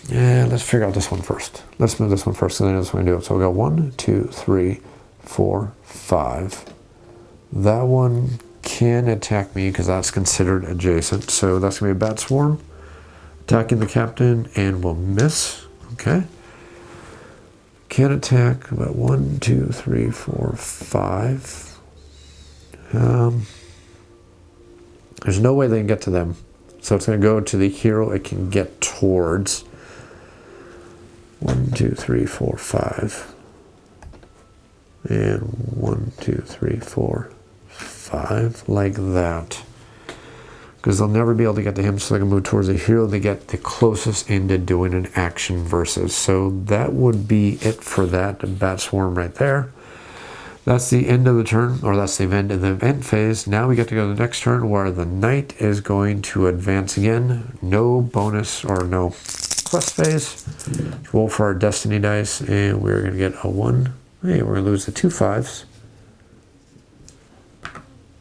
Yeah, let's figure out this one first. Let's move this one first, and then this one do it. So we'll go 1, 2, 3, 4, 5. That one can attack me because that's considered adjacent. So that's going to be a bat swarm attacking the captain and will miss. Okay. Can attack about 1, 2, 3, 4, 5. There's no way they can get to them. So it's going to go to the hero it can get towards. 1, 2, 3, 4, 5. And 1, 2, 3, 4, 5. Like that. Because they'll never be able to get to him, so they can move towards the hero they get the closest into doing an action versus. So that would be it for that bat swarm right there. That's the end of the turn, or that's the end of the event phase. Now we get to go to the next turn where the knight is going to advance again. No bonus or no quest phase. Roll for our destiny dice, and we're going to get a 1. Hey, we're going to lose the 2 5s.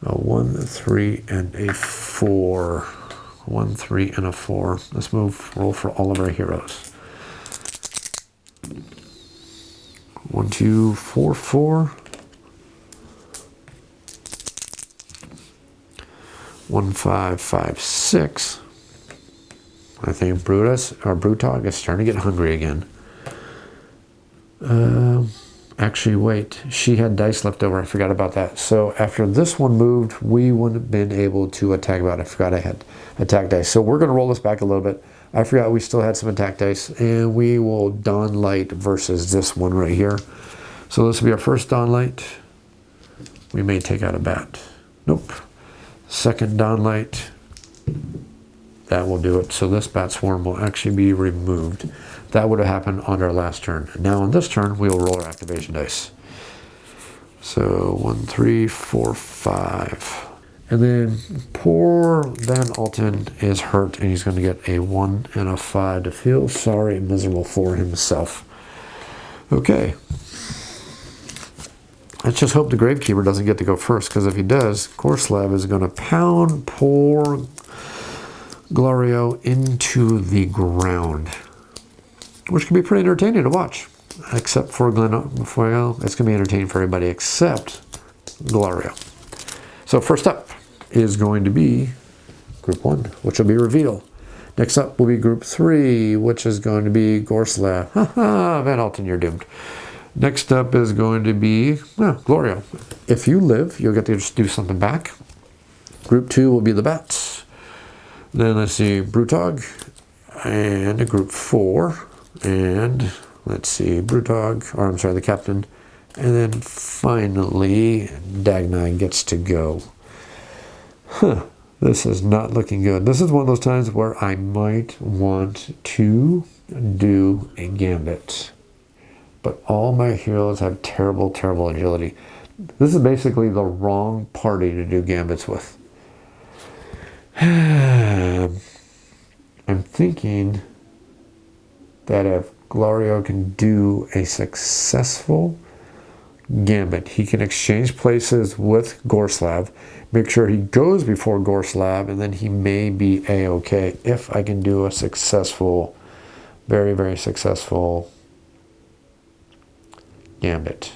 A 1, 3, and a 4. 1, 3, and a 4. Let's roll for all of our heroes. 1, 2, 4, 4. 1, 5, 5, 6. I think Brutog is starting to get hungry again. Actually, wait. She had dice left over. I forgot about that. So after this one moved, we wouldn't have been able to attack about it. I forgot I had attack dice. So we're going to roll this back a little bit. I forgot we still had some attack dice. And we will Dawn Light versus this one right here. So this will be our first Dawn Light. We may take out a bat. Nope. Second Dawn Light. That will do it. So this bat swarm will actually be removed. That would have happened on our last turn. Now on this turn, we will roll our activation dice. So 1, 3, 4, 5. And then poor Van Alten is hurt, and he's going to get a 1 and a 5 to feel sorry and miserable for himself. Okay. Let's just hope the Gravekeeper doesn't get to go first, because if he does, Gorslav is going to pound poor Glorio into the ground, which can be pretty entertaining to watch, except for well, it's going to be entertaining for everybody except Glorio. So first up is going to be Group 1, which will be Reveal. Next up will be Group 3, which is going to be Gorslav. Haha, Van Alten, you're doomed. Next up is going to be Glorio. If you live, you'll get to just do something back. Group 2 will be the Bats. Then let's see, Brutog, and a Group 4, and let's see, Brutog, or I'm sorry, the Captain, and then finally, Dagnai gets to go. This is not looking good. This is one of those times where I might want to do a Gambit, but all my heroes have terrible, terrible agility. This is basically the wrong party to do Gambits with. I'm thinking that if Glorio can do a successful Gambit, he can exchange places with Gorslav, make sure he goes before Gorslav, and then he may be a-okay if I can do a successful, very, very successful Gambit.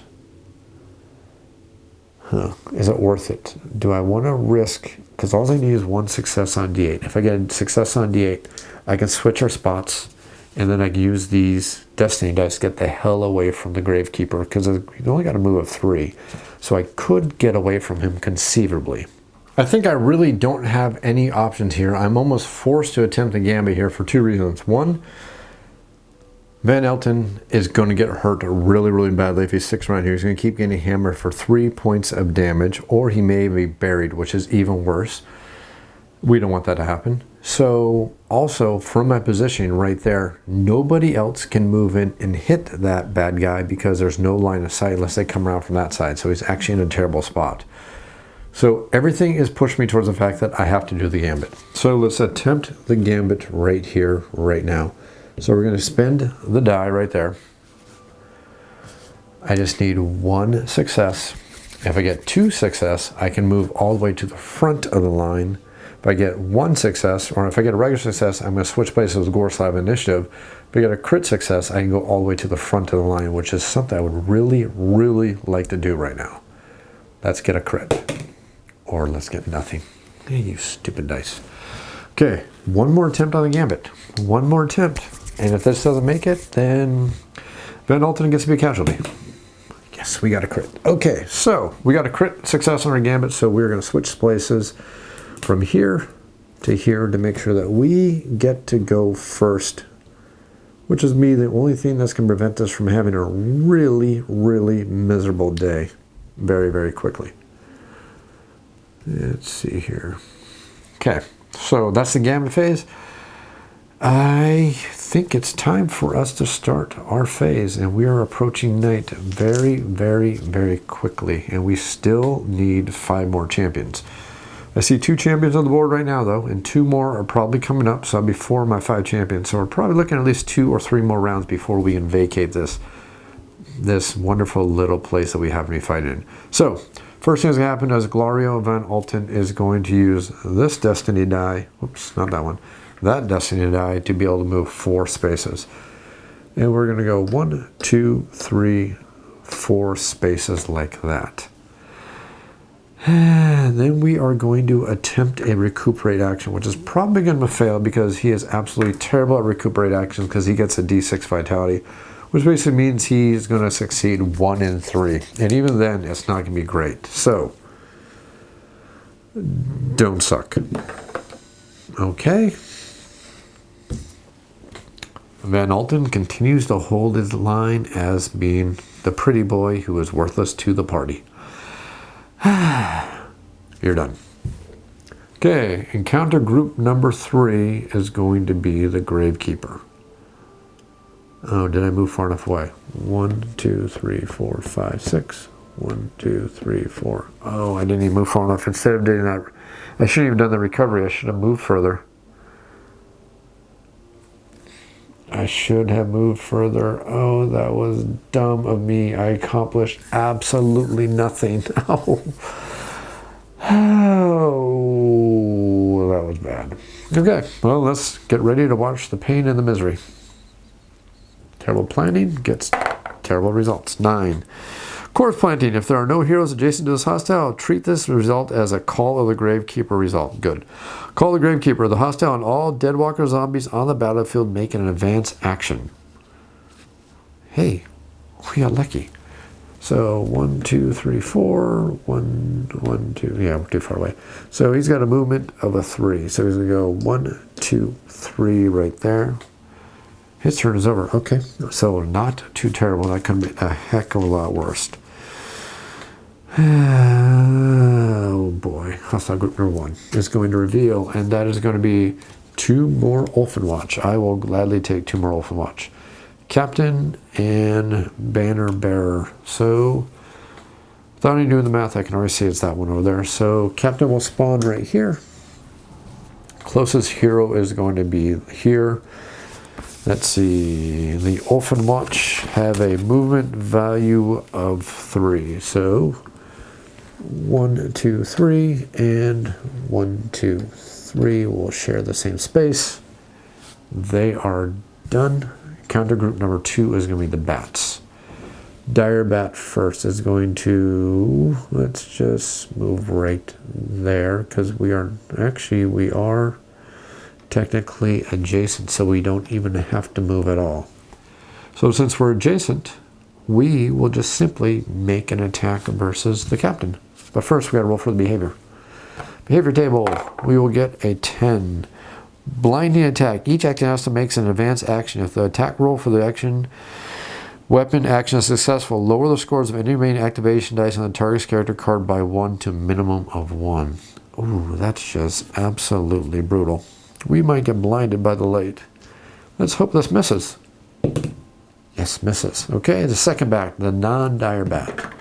Is it worth it? Do I want to risk? Because all I need is one success on D8. If I get a success on D8, I can switch our spots And then I can use these destiny dice to get the hell away from the Gravekeeper, because you only got to move a 3. So I could get away from him conceivably. I think I really don't have any options here. I'm almost forced to attempt a gambit here for 2 reasons. One, Van Elton is going to get hurt really, really badly if he sticks around here. He's going to keep getting hammered for 3 points of damage, or he may be buried, which is even worse. We don't want that to happen. So also from my position right there, nobody else can move in and hit that bad guy because there's no line of sight unless they come around from that side. So he's actually in a terrible spot. So everything is pushing me towards the fact that I have to do the gambit. So let's attempt the gambit right here, right now. So we're going to spend the die right there. I just need 1 success. If I get 2 success, I can move all the way to the front of the line. If I get 1 success, or if I get a regular success, I'm going to switch places with Gorslav Initiative. If I get a crit success, I can go all the way to the front of the line, which is something I would really, really like to do right now. Let's get a crit. Or let's get nothing. Hey, you stupid dice. Okay, 1 more attempt on the gambit. 1 more attempt. And if this doesn't make it, then Van Elton gets to be a casualty. Yes, we got a crit. Okay, so we got a crit success on our gambit, so we're going to switch places from here to make sure that we get to go first, which is me, the only thing that's going to prevent us from having a really, really miserable day very, very quickly. Let's see here. Okay, so that's the gambit phase. I think it's time for us to start our phase, and we are approaching night very, very, very quickly, and we still need 5 more champions. I see 2 champions on the board right now, though, and 2 more are probably coming up, so I'll be 4 of my 5 champions. So we're probably looking at least 2 or 3 more rounds before we can vacate this wonderful little place that we happen to be fighting in. So, first thing that's going to happen is Glario Van Elton is going to use this destiny die, oops, not that one, that destiny die to be able to move 4 spaces. And we're going to go 1, 2, 3, 4 spaces like that. And then we are going to attempt a recuperate action, which is probably going to fail because he is absolutely terrible at recuperate actions because he gets a D6 vitality, which basically means he's going to succeed 1 in 3. And even then, it's not going to be great. So, don't suck. Okay. Van Elton continues to hold his line as being the pretty boy who is worthless to the party. You're done. Okay, encounter group number 3 is going to be the Gravekeeper. Oh, did I move far enough away? 1, 2, 3, 4, 5, 6. 1, 2, 3, 4. Oh, I didn't even move far enough. Instead of doing that, I shouldn't have done the recovery. I should have moved further. I should have moved further. Oh, that was dumb of me. I accomplished absolutely nothing. Oh, that was bad. Okay, well, let's get ready to watch the pain and the misery. Terrible planning gets terrible results. 9. Corpse planting. If there are no heroes adjacent to this hostile, treat this result as a Call of the Gravekeeper result. Good. Call of the Gravekeeper. The hostile and all Deadwalker zombies on the battlefield make an advance action. Hey, we got lucky. So 1, 2, 3, 4. 1, 1, 2. Yeah, we're too far away. So he's got a movement of a 3. So he's going to go 1, 2, 3 right there. His turn is over. Okay, so not too terrible. That could be a heck of a lot worse. Oh boy, hostile group number 1 is going to reveal, and that is going to be 2 more Ulfenwatch. I will gladly take 2 more Ulfenwatch. Captain and Banner Bearer. So, without any doing the math, I can already see it's that one over there. So, Captain will spawn right here. Closest hero is going to be here. Let's see, the Ulfenwatch have a movement value of 3. So 1, 2, 3, and 1, 2, 3 will share the same space. They are done. Counter group number 2 is going to be the Bats. Dire Bat first is going to, let's just move right there because we are technically adjacent, so we don't even have to move at all. So since we're adjacent, we will just simply make an attack versus the captain. But first we gotta roll for the behavior. Behavior table, we will get a 10. Blinding attack. Each acting master makes an advanced action. If the attack roll for the action weapon action is successful, lower the scores of any remaining activation dice on the target's character card by 1 to a minimum of 1. Ooh, that's just absolutely brutal. We might get blinded by the light. Let's hope this misses. Yes, misses. Okay, the second bat, the non-dire bat.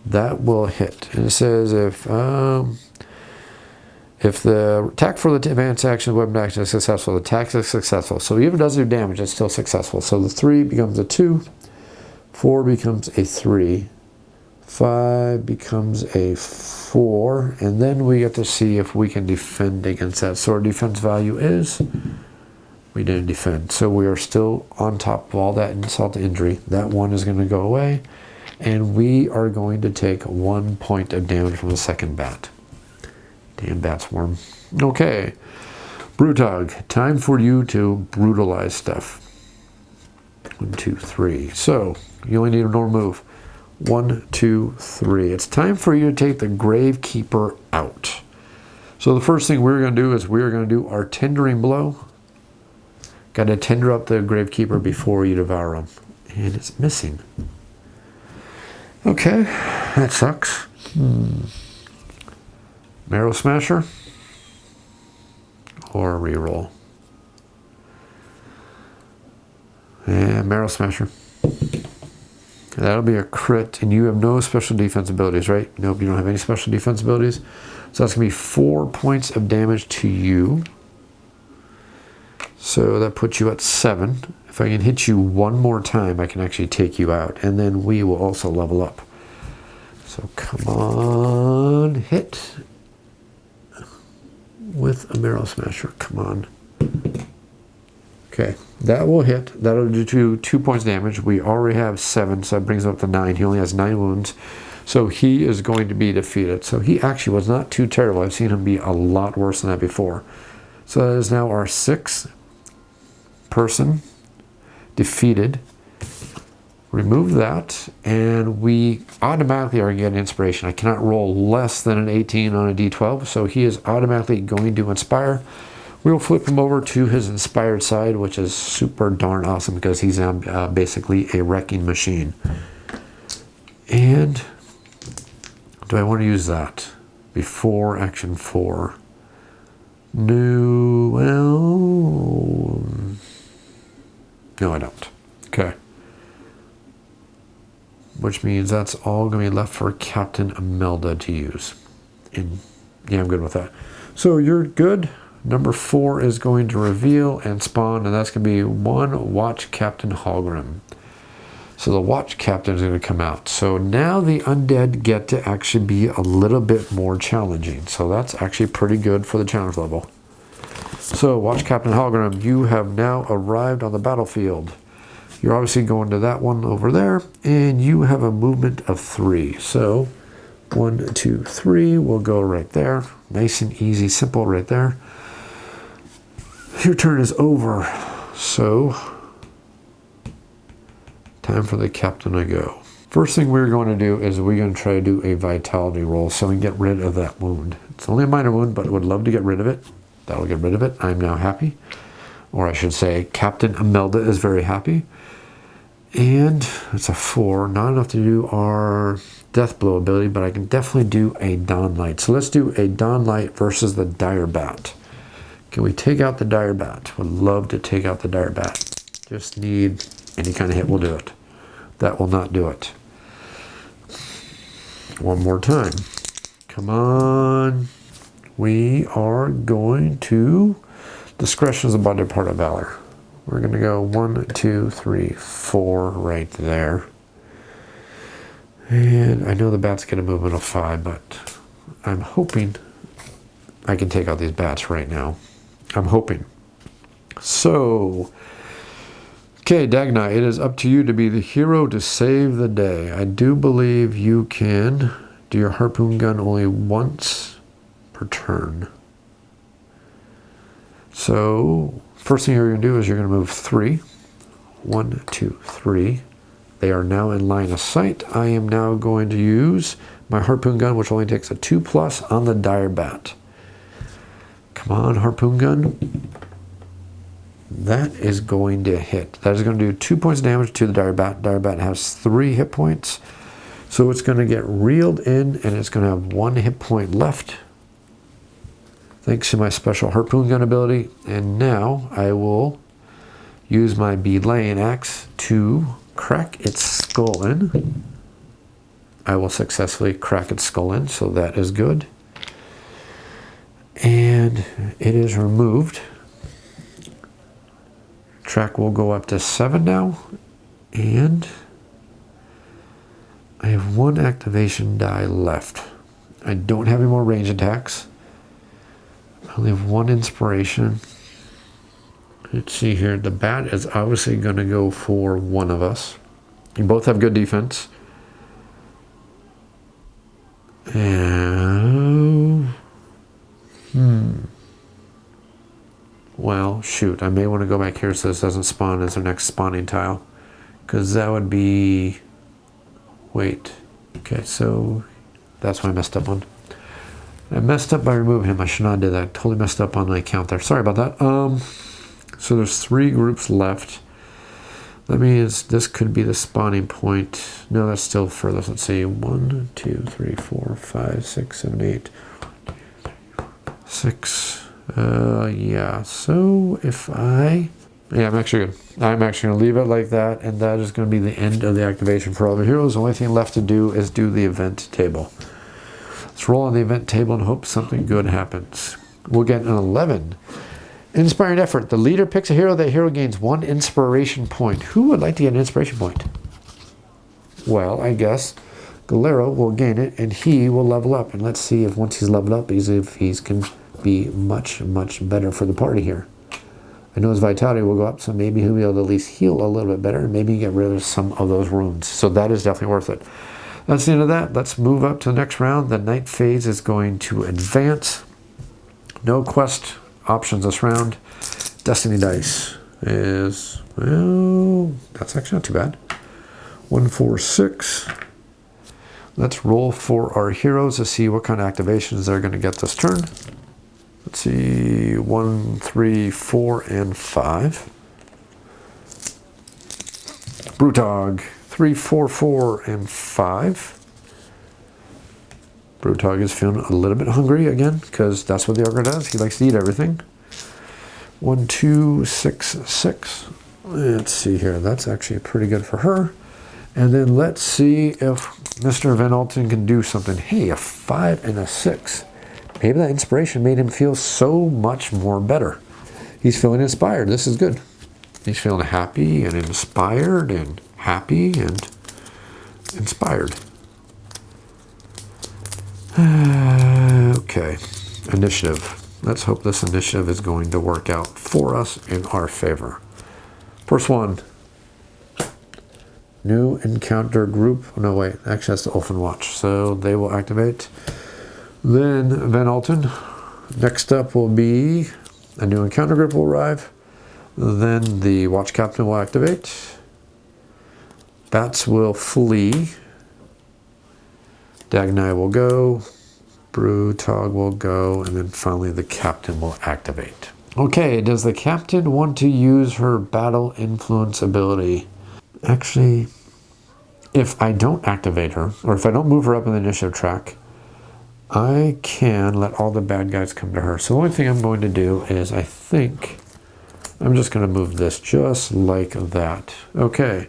That will hit. And it says if the attack for the advanced action weapon action is successful, the attack is successful. So even if it doesn't do damage, it's still successful. So the 3 becomes a 2, 4 becomes a 3, 5 becomes a 4, and then we get to see if we can defend against that. So our defense value is, we didn't defend. So we are still on top of all that insult to injury. That 1 is going to go away, and we are going to take 1 point of damage from the second bat. Damn bat swarm. Okay. Brutog, time for you to brutalize stuff. 1, 2, 3. So, you only need a normal move. 1, 2, 3. It's time for you to take the Gravekeeper out. So the first thing we're going to do is we're going to do our tendering blow. Got to tender up the Gravekeeper before you devour him. And it's missing. Okay, that sucks. Marrow Smasher or reroll? Yeah, Marrow Smasher. That'll be a crit, and you have no special defense abilities, right? Nope, you don't have any special defense abilities. So that's going to be 4 points of damage to you. So that puts you at 7. If I can hit you one more time, I can actually take you out, and then we will also level up. So come on, hit with a Marrow Smasher. Come on. Okay, that will hit. That'll do 2 points damage. We already have 7, so that brings him up to 9. He only has 9 wounds. So he is going to be defeated. So he actually was not too terrible. I've seen him be a lot worse than that before. So that is now our 6th person defeated. Remove that, and we automatically are getting inspiration. I cannot roll less than an 18 on a d12, so he is automatically going to inspire. We'll flip him over to his inspired side, which is super darn awesome because he's basically a wrecking machine. And do I want to use that before action 4? No, well, no, I don't. Okay. Which means that's all going to be left for Captain Imelda to use. And yeah, I'm good with that. So you're good. Number 4 is going to reveal and spawn, and that's going to be 1 Watch Captain Hallgrim. So the Watch Captain is going to come out. So now the undead get to actually be a little bit more challenging. So that's actually pretty good for the challenge level. So Watch Captain Hallgrim, you have now arrived on the battlefield. You're obviously going to that one over there, and you have a movement of 3. So 1, 2, 3 will go right there. Nice and easy, simple right there. Your turn is over. So time for the captain to go. First thing we're going to do is we're going to try to do a vitality roll so we can get rid of that wound. It's only a minor wound, but I would love to get rid of it. That'll get rid of it. I'm now happy. Or I should say, Captain Imelda is very happy. And it's a 4. Not enough to do our Death Blow ability, but I can definitely do a Dawn Light. So let's do a Dawn Light versus the Dire Bat. Can we take out the Dire Bat? Would love to take out the Dire Bat. Just need any kind of hit will do it. That will not do it. One more time. Come on. We are going to... Discretion is a body part of valor. We're going to go 1, 2, 3, 4 right there. And I know the bats get a movement of 5, but I'm hoping I can take out these bats right now. I'm hoping. So, okay, Dagna, it is up to you to be the hero to save the day. I do believe you can do your harpoon gun only once per turn. So first thing you're going to do is you're going to move 3. 1, 2, 3. They are now in line of sight. I am now going to use my harpoon gun, which only takes a 2+ on the dire bat. Come on, harpoon gun. That is going to hit. That is going to do 2 points of damage to the dire bat. Dire bat has 3 hit points. So it's going to get reeled in, and it's going to have 1 hit point left. Thanks to my special harpoon gun ability. And now I will use my belaying axe to crack its skull in. I will successfully crack its skull in, so that is good. And it is removed. Track will go up to 7 now. And I have 1 activation die left. I don't have any more range attacks. I only have 1 inspiration. Let's see here. The bat is obviously going to go for one of us. You both have good defense. And well, shoot. I may want to go back here so this doesn't spawn as our next spawning tile. Because that would be... Wait. Okay, so that's what I messed up on. I messed up by removing him. I should not have did that. I totally messed up on my count there. Sorry about that. So there's 3 groups left. That means this could be the spawning point. No, that's still further. Let's see. 1, 2, 3, 4, 5, 6, 7, 8, 6. Yeah. So if I'm actually good. I'm actually going to leave it like that, and that is going to be the end of the activation for all the heroes. The only thing left to do is do the event table. Let's roll on the event table and hope something good happens. We'll get an 11. Inspiring effort. The leader picks a hero. That hero gains 1 inspiration point. Who would like to get an inspiration point? Well, I guess Galero will gain it, and he will level up. And let's see if once he's leveled up, if he can be much, much better for the party here. I know his vitality will go up, so maybe he'll be able to at least heal a little bit better, and maybe get rid of some of those wounds. So that is definitely worth it. That's the end of that. Let's move up to the next round. The night phase is going to advance. No quest options this round. Destiny dice is, well, that's actually not too bad. 1, 4, 6. Let's roll for our heroes to see what kind of activations they're going to get this turn. Let's see, 1, 3, 4, and 5. Brutog, 3, 4, 4, and 5. Brutog is feeling a little bit hungry again, because that's what the ogre does. He likes to eat everything. 1, 2, 6, 6. Let's see here. That's actually pretty good for her. And then let's see if Mr. Van Alten can do something. Hey, a 5 and a 6. Maybe that inspiration made him feel so much more better. He's feeling inspired. This is good. He's feeling happy and inspired and happy and inspired. Okay. Initiative. Let's hope this initiative is going to work out for us in our favor. First one. New encounter group. Oh, no, wait. Actually, that's the Elfin Watch. So they will activate. Then Van Alten. Next up will be a new encounter group will arrive. Then the watch captain will activate. Bats will flee. Dagnai will go. Brutog will go. And then finally the captain will activate. Okay, does the captain want to use her battle influence ability? Actually, if I don't activate her, or if I don't move her up in the initiative track, I can let all the bad guys come to her. So the only thing I'm going to do is, I think, I'm just going to move this just like that. Okay,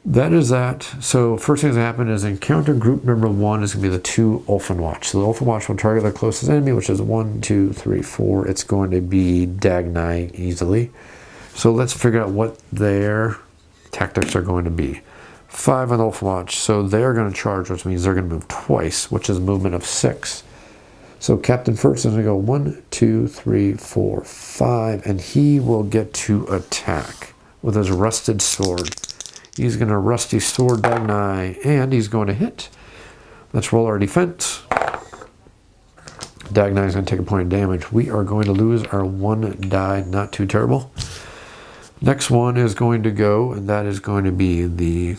that is that. So first thing that's going to happen is encounter group number 1 is going to be the 2 Elfin Watch. So the Elfin Watch will target their closest enemy, which is 1, 2, 3, 4. It's going to be Dagnai easily. So let's figure out what their tactics are going to be. 5 on the Elfin Watch, so they're going to charge, which means they're going to move twice, which is a movement of 6. So Captain first is going to go 1, 2, 3, 4, 5, and he will get to attack with his rusted sword. He's going to rusty sword Dagnai, and he's going to hit. Let's roll our defense. Dagnai is going to take a point of damage. We are going to lose our 1 die, not too terrible. Next one is going to go, and that is going to be the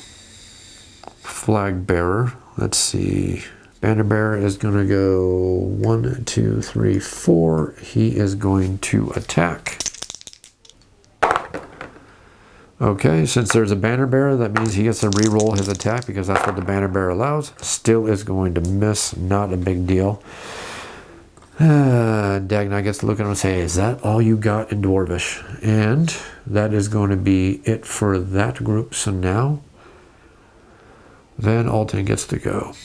flag bearer. Let's see. Banner bearer is going to go 1, 2, 3, 4. He is going to attack. Okay, since there's a banner bearer, that means he gets to re-roll his attack because that's what the banner bearer allows. Still is going to miss, not a big deal. Dagnai gets to look at him and say, is that all you got in Dwarvish? And that is going to be it for that group. So now, Van Alten gets to go.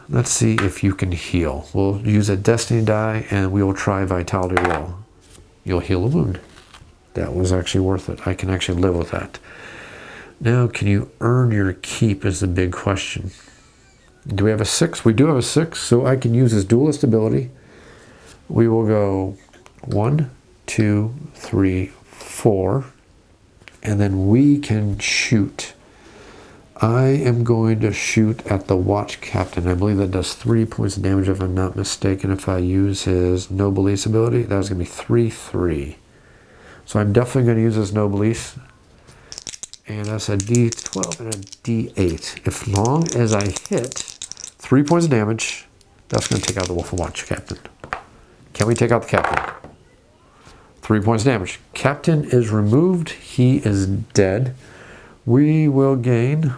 Let's see if you can heal. We'll use a destiny die and we will try vitality roll. You'll heal a wound. That was actually worth it. I can actually live with that. Now, can you earn your keep is the big question. Do we have a 6? We do have a 6, so I can use his duelist ability. We will go 1, 2, 3, 4, and then we can shoot. I am going to shoot at the watch captain. I believe that does 3 points of damage if I'm not mistaken. If I use his noblesse ability, that's going to be 3, 3. So I'm definitely going to use his noblesse. And that's a D12 and a D8. As long as I hit 3 points of damage, that's going to take out the Wolf of Watch captain. Can we take out the captain? 3 points of damage. Captain is removed. He is dead. We will gain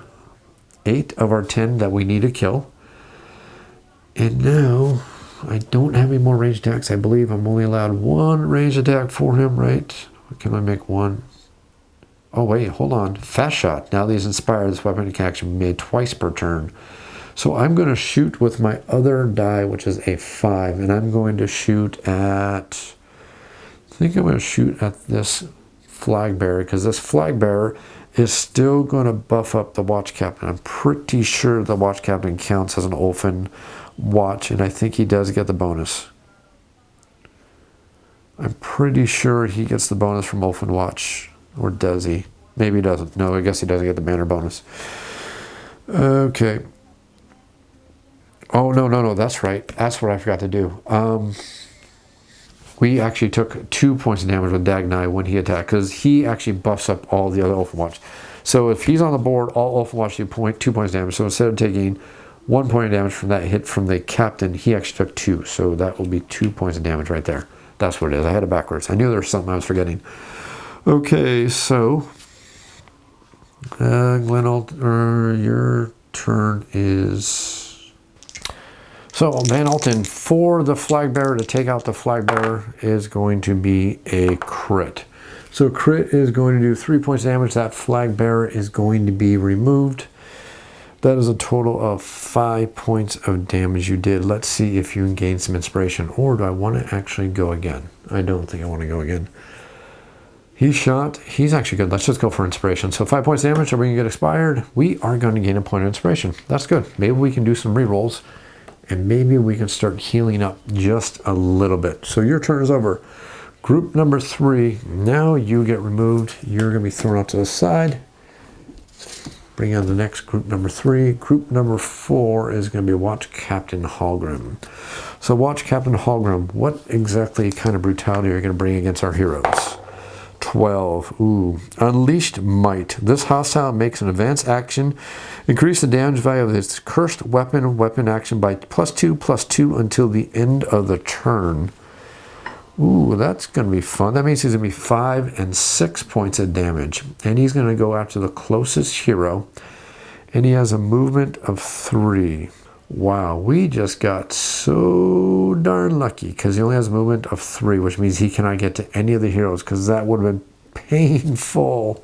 8 of our 10 that we need to kill. And now, I don't have any more ranged attacks. I believe I'm only allowed 1 ranged attack for him, right? Can I make 1? Oh, wait, hold on. Fast shot. Now that he's inspired, this weapon can actually be made twice per turn. So I'm going to shoot with my other die, which is a 5. And I'm going to shoot at... I think I'm going to shoot at this flag bearer, because this flag bearer is still going to buff up the watch captain. I'm pretty sure the watch captain counts as an Olfin watch, and I think he does get the bonus. I'm pretty sure he gets the bonus from Olfin Watch. Or does he? Maybe he doesn't. No, I guess he doesn't get the banner bonus. Okay. Oh, no. That's right. That's what I forgot to do. We actually took 2 points of damage with Dagnai when he attacked, because he actually buffs up all the other Olfin Watch. So if he's on the board, all Olfin Watch do 2 points of damage. So instead of taking 1 point of damage from that hit from the captain, he actually took 2. So that will be 2 points of damage right there. That's what it is. I had it backwards. I knew there was something I was forgetting. Okay, so your turn is... So Van Alten, for the flag bearer to take out the flag bearer is going to be a crit. So crit is going to do 3 points of damage. That flag bearer is going to be removed. That is a total of 5 points of damage you did. Let's see if you can gain some inspiration. Or do I want to actually go again? I don't think I want to go again. He's shot. He's actually good. Let's just go for inspiration. So 5 points of damage. Are we going to get expired? We are going to gain a point of inspiration. That's good. Maybe we can do some rerolls. And maybe we can start healing up just a little bit. So your turn is over. Group number 3. Now you get removed. You're going to be thrown out to the side. Bring on the next group number 3. Group number 4 is going to be Watch Captain Hallgrim. So Watch Captain Hallgrim, what exactly kind of brutality are you going to bring against our heroes? 12. Ooh. Unleashed Might. This hostile makes an advanced action. Increase the damage value of its cursed weapon action by +2/+2 until the end of the turn. Ooh, that's going to be fun. That means he's going to be 5 and 6 points of damage. And he's going to go after the closest hero. And he has a movement of 3. Wow, we just got so darn lucky because he only has a movement of 3, which means he cannot get to any of the heroes because that would have been painful.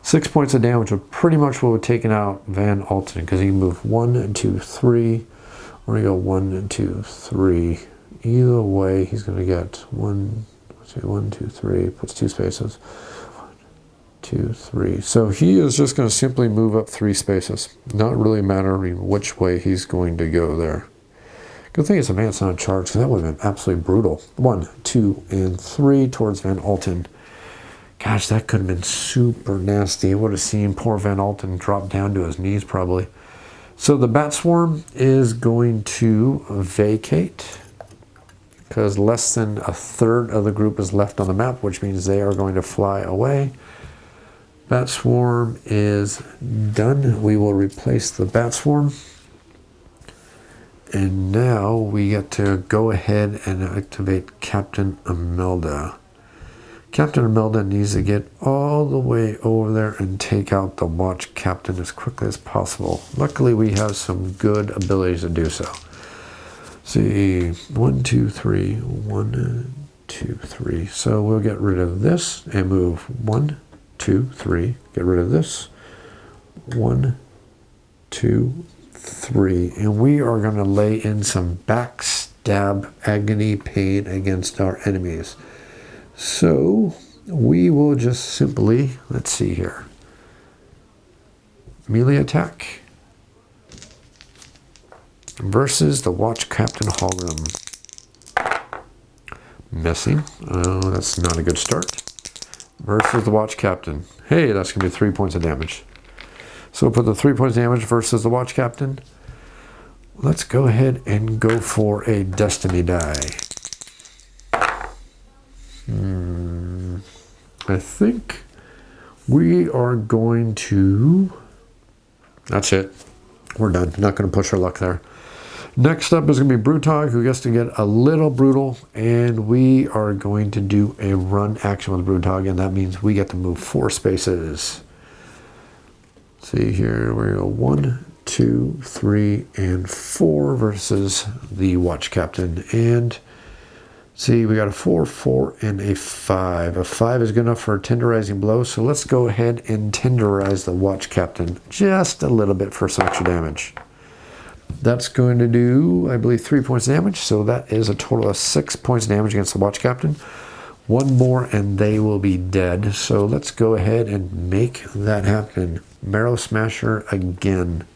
6 points of damage would pretty much would have taken out Van Alten because he can move 1, 2, 3. We're going to go 1, 2, 3. Either way, he's going to get 1, 2, 3, puts 2 spaces. 1, 2, 3. So he is just going to simply move up 3 spaces. Not really mattering which way he's going to go there. Good thing it's a man's not charge, because that would have been absolutely brutal. 1, 2, and 3 towards Van Alten. Gosh, that could have been super nasty. I would have seen poor Van Alten drop down to his knees probably. So the Bat Swarm is going to vacate. because less than a third of the group is left on the map, which means they are going to fly away. Bat swarm is done. We will replace the bat swarm. And now we get to go ahead and activate Captain Imelda. Captain Imelda needs to get all the way over there and take out the watch captain as quickly as possible. Luckily, we have some good abilities to do so. See, 1, 2, 3, 1, 2, 3. So we'll get rid of this and move 1, 2, 3. Get rid of this. 1, 2, 3. And we are going to lay in some backstab, agony, pain against our enemies. So we will just simply, let's see here, melee attack versus the watch captain Hallgrim. Missing. Oh, that's not a good start. Versus the watch captain. Hey, that's going to be 3 points of damage. So we'll put the 3 points of damage versus the watch captain. Let's go ahead and go for a destiny die. I think we are going to... That's it. We're done. Not going to push our luck there. Next up is going to be Brutog, who gets to get a little brutal, and we are going to do a run action with Brutog, and that means we get to move 4 spaces. See here, we go 1, 2, 3, and 4 versus the watch captain. And see, we got a 4, 4, and a 5. A 5 is good enough for a tenderizing blow, so let's go ahead and tenderize the watch captain just a little bit for some extra damage. That's going to do, I believe, 3 points of damage, so that is a total of 6 points of damage against the watch captain. 1 more and they will be dead. So let's go ahead and make that happen. Marrow Smasher again.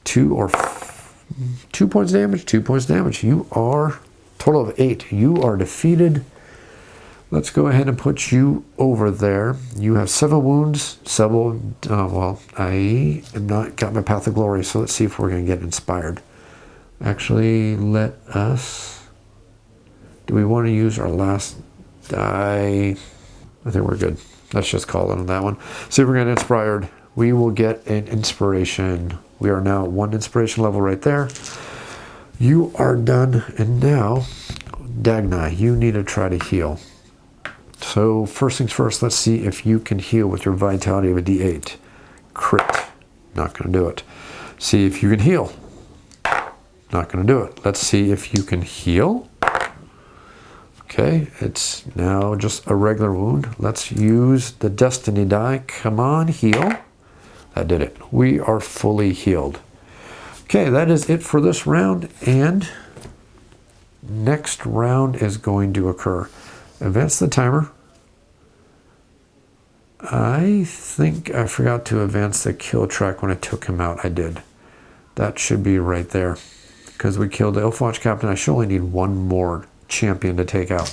2 points of damage, 2 points of damage. You are, total of 8. You are defeated. Let's go ahead and put you over there. You have 7 wounds. Well, I am not got my Path of Glory, so let's see if we're going to get inspired. Actually, let us... Do we want to use our last die? I think we're good. Let's just call it on that one. See if we're getting inspired. We will get an inspiration. We are now at 1 inspiration level right there. You are done. And now, Dagna, you need to try to heal. So first things first, let's see if you can heal with your vitality of a D8. Crit. Not going to do it. See if you can heal. Not going to do it. Let's see if you can heal. Okay, it's now just a regular wound. Let's use the destiny die. Come on, heal. That did it. We are fully healed. Okay, that is it for this round, and next round is going to occur. Advance the timer. I think I forgot to advance the kill track when I took him out. I did. That should be right there. Because we killed the Elf Watch Captain, I should only need 1 more champion to take out.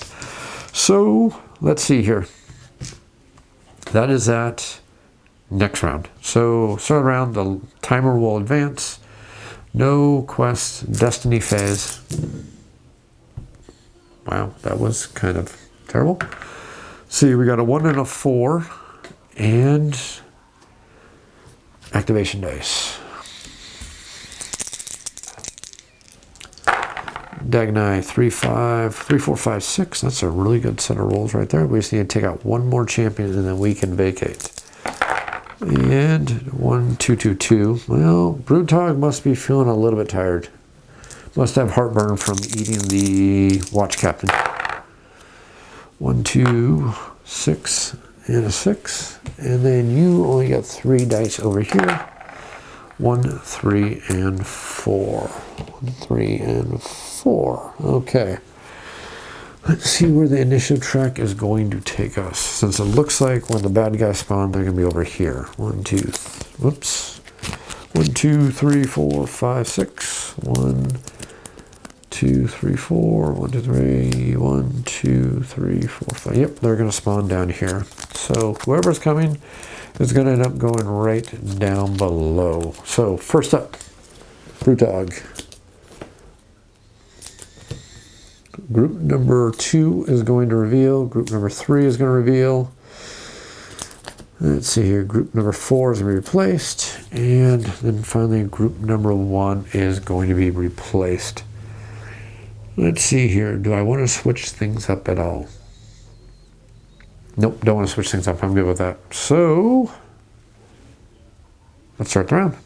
So, let's see here. That is that next round. So, start round, the timer will advance. No quest, destiny phase. Wow, that was kind of terrible. See, we got a 1 and a 4, and activation dice. Dagnai 3, 5, 3, 4, 5, 6. That's a really good set of rolls right there. We just need to take out 1 more champion and then we can vacate. And 1, 2, 2, 2. Well, Brutog must be feeling a little bit tired. Must have heartburn from eating the watch captain. 1, 2, 6, and a 6. And then you only got 3 dice over here. 1, 3, and 4. 1, 3, and 4. Okay. Let's see where the initiative track is going to take us. Since it looks like when the bad guys spawn, they're going to be over here. 1, 2, whoops. 1, 2, 3, 4, 5, 6. 1, 2, 3, 4. 1, 2, 3. 1, 2, 3, 4, 5. Yep, they're going to spawn down here. So whoever's coming is going to end up going right down below. So first up, Brutog. Group number 2 is going to reveal. Group number 3 is going to reveal. Let's see here. Group number 4 is going to be replaced. And then finally, group number 1 is going to be replaced. Let's see here. Do I want to switch things up at all? Nope, don't want to switch things up. I'm good with that. So, let's start the round.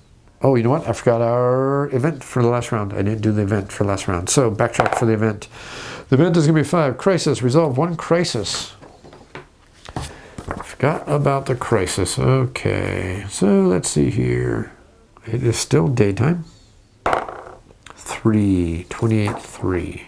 Oh, you know what? I forgot our event for the last round. I didn't do the event for the last round. So, backtrack for the event. The event is going to be 5. Crisis. Resolve 1 crisis. Forgot about the crisis. Okay. So, let's see here. It is still daytime. 3. 28, 3.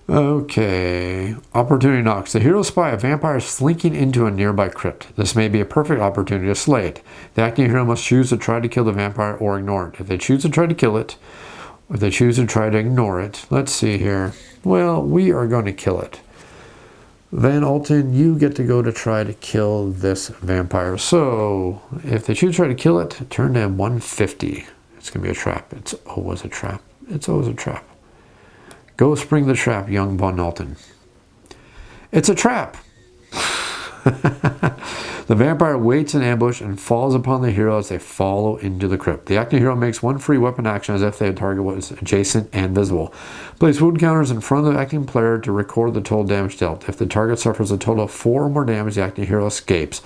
Okay. Opportunity knocks. The hero spy a vampire slinking into a nearby crypt. This may be a perfect opportunity to slay it. The acting hero must choose to try to kill the vampire or ignore it. If they choose to try to kill it, or if they choose to try to ignore it, let's see here. Well, we are going to kill it. Van Alten, you get to go to try to kill this vampire. So, if they choose to try to kill it, turn to 150. It's going to be a trap. It's always a trap. It's always a trap. Go spring the trap, young Van Alten. It's a trap. The vampire waits in ambush and falls upon the hero as they follow into the crypt. The acting hero makes 1 free weapon action as if the target was adjacent and visible. Place wound counters in front of the acting player to record the total damage dealt. If the target suffers a total of 4 or more damage, the acting hero escapes.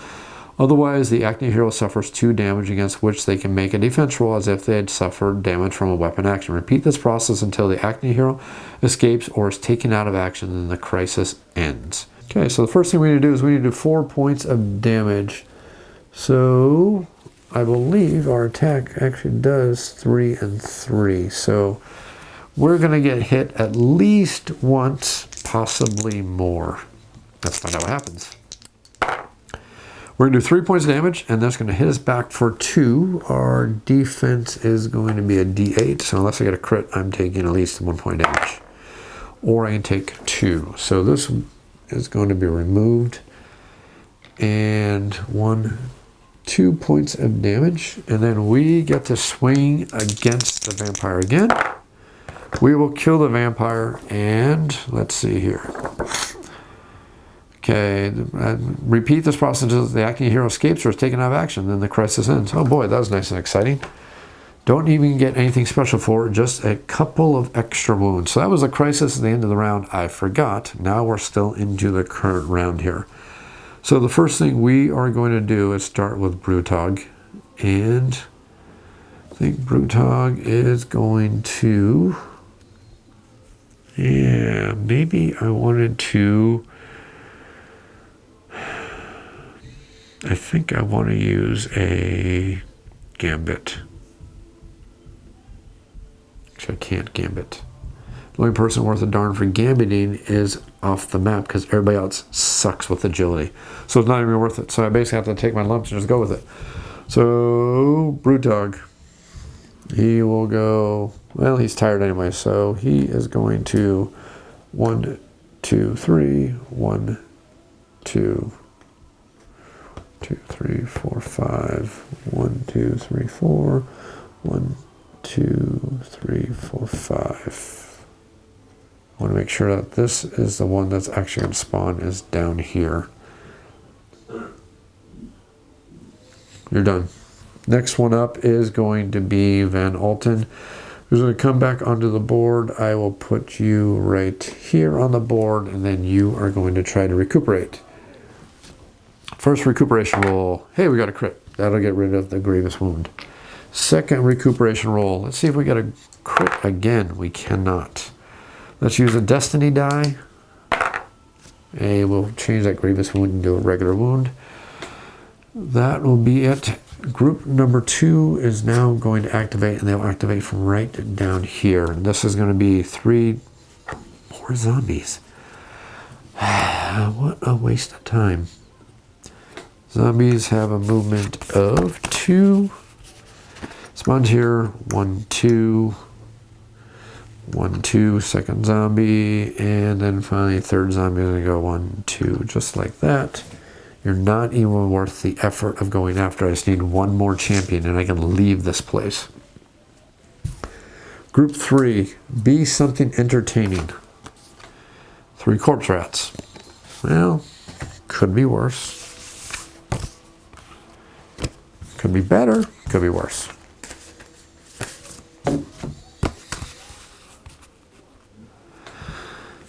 Otherwise, the acting hero suffers 2 damage against which they can make a defense roll as if they had suffered damage from a weapon action. Repeat this process until the acting hero escapes or is taken out of action and the crisis ends. Okay, so the first thing we need to do is we need to do 4 points of damage. So, I believe our attack actually does 3 and 3. So, we're going to get hit at least once, possibly more. Let's find out what happens. We're going to do 3 points of damage, and that's going to hit us back for 2. Our defense is going to be a D8, so unless I get a crit, I'm taking at least 1 point of damage. Or I can take 2. So this is going to be removed. And 2 points of damage. And then we get to swing against the vampire again. We will kill the vampire, and let's see here. Okay, repeat this process until the acting hero escapes or is taken out of action. Then the crisis ends. Oh boy, that was nice and exciting. Don't even get anything special for it, just a couple of extra wounds. So that was a crisis at the end of the round. I forgot. Now we're still into the current round here. So the first thing we are going to do is start with Brutog. And I think Brutog is going to... Yeah, maybe I wanted to... I think I want to use a gambit. Actually, I can't gambit. The only person worth a darn for gambiting is off the map because everybody else sucks with agility. So it's not even worth it. So I basically have to take my lumps and just go with it. So, Brutog. He will go... Well, he's tired anyway, so he is going to 1, 2, 3, 1, 2, 2, 3, 4, 5, 1, 2, 3, 4, 1, 2, 3, 4, 5. I want to make sure that this is the one that's actually going to spawn is down here. You're done. Next one up is going to be Van Alten, who's going to come back onto the board. I will put you right here on the board, and then you are going to try to recuperate. First recuperation roll. Hey, we got a crit. That'll get rid of the grievous wound. Second recuperation roll. Let's see if we get a crit again. We cannot. Let's use a destiny die. And we'll change that grievous wound into a regular wound. That will be it. Group number 2 is now going to activate, and they'll activate from right down here. And this is going to be 3 more zombies. What a waste of time. Zombies have a movement of 2. Spawns here. 1, 2. 1, 2. Second zombie. And then finally, third zombie is going to go 1, 2. Just like that. You're not even worth the effort of going after. I just need one more champion and I can leave this place. Group 3. Be something entertaining. 3 corpse rats. Well, could be worse. Could be better, could be worse.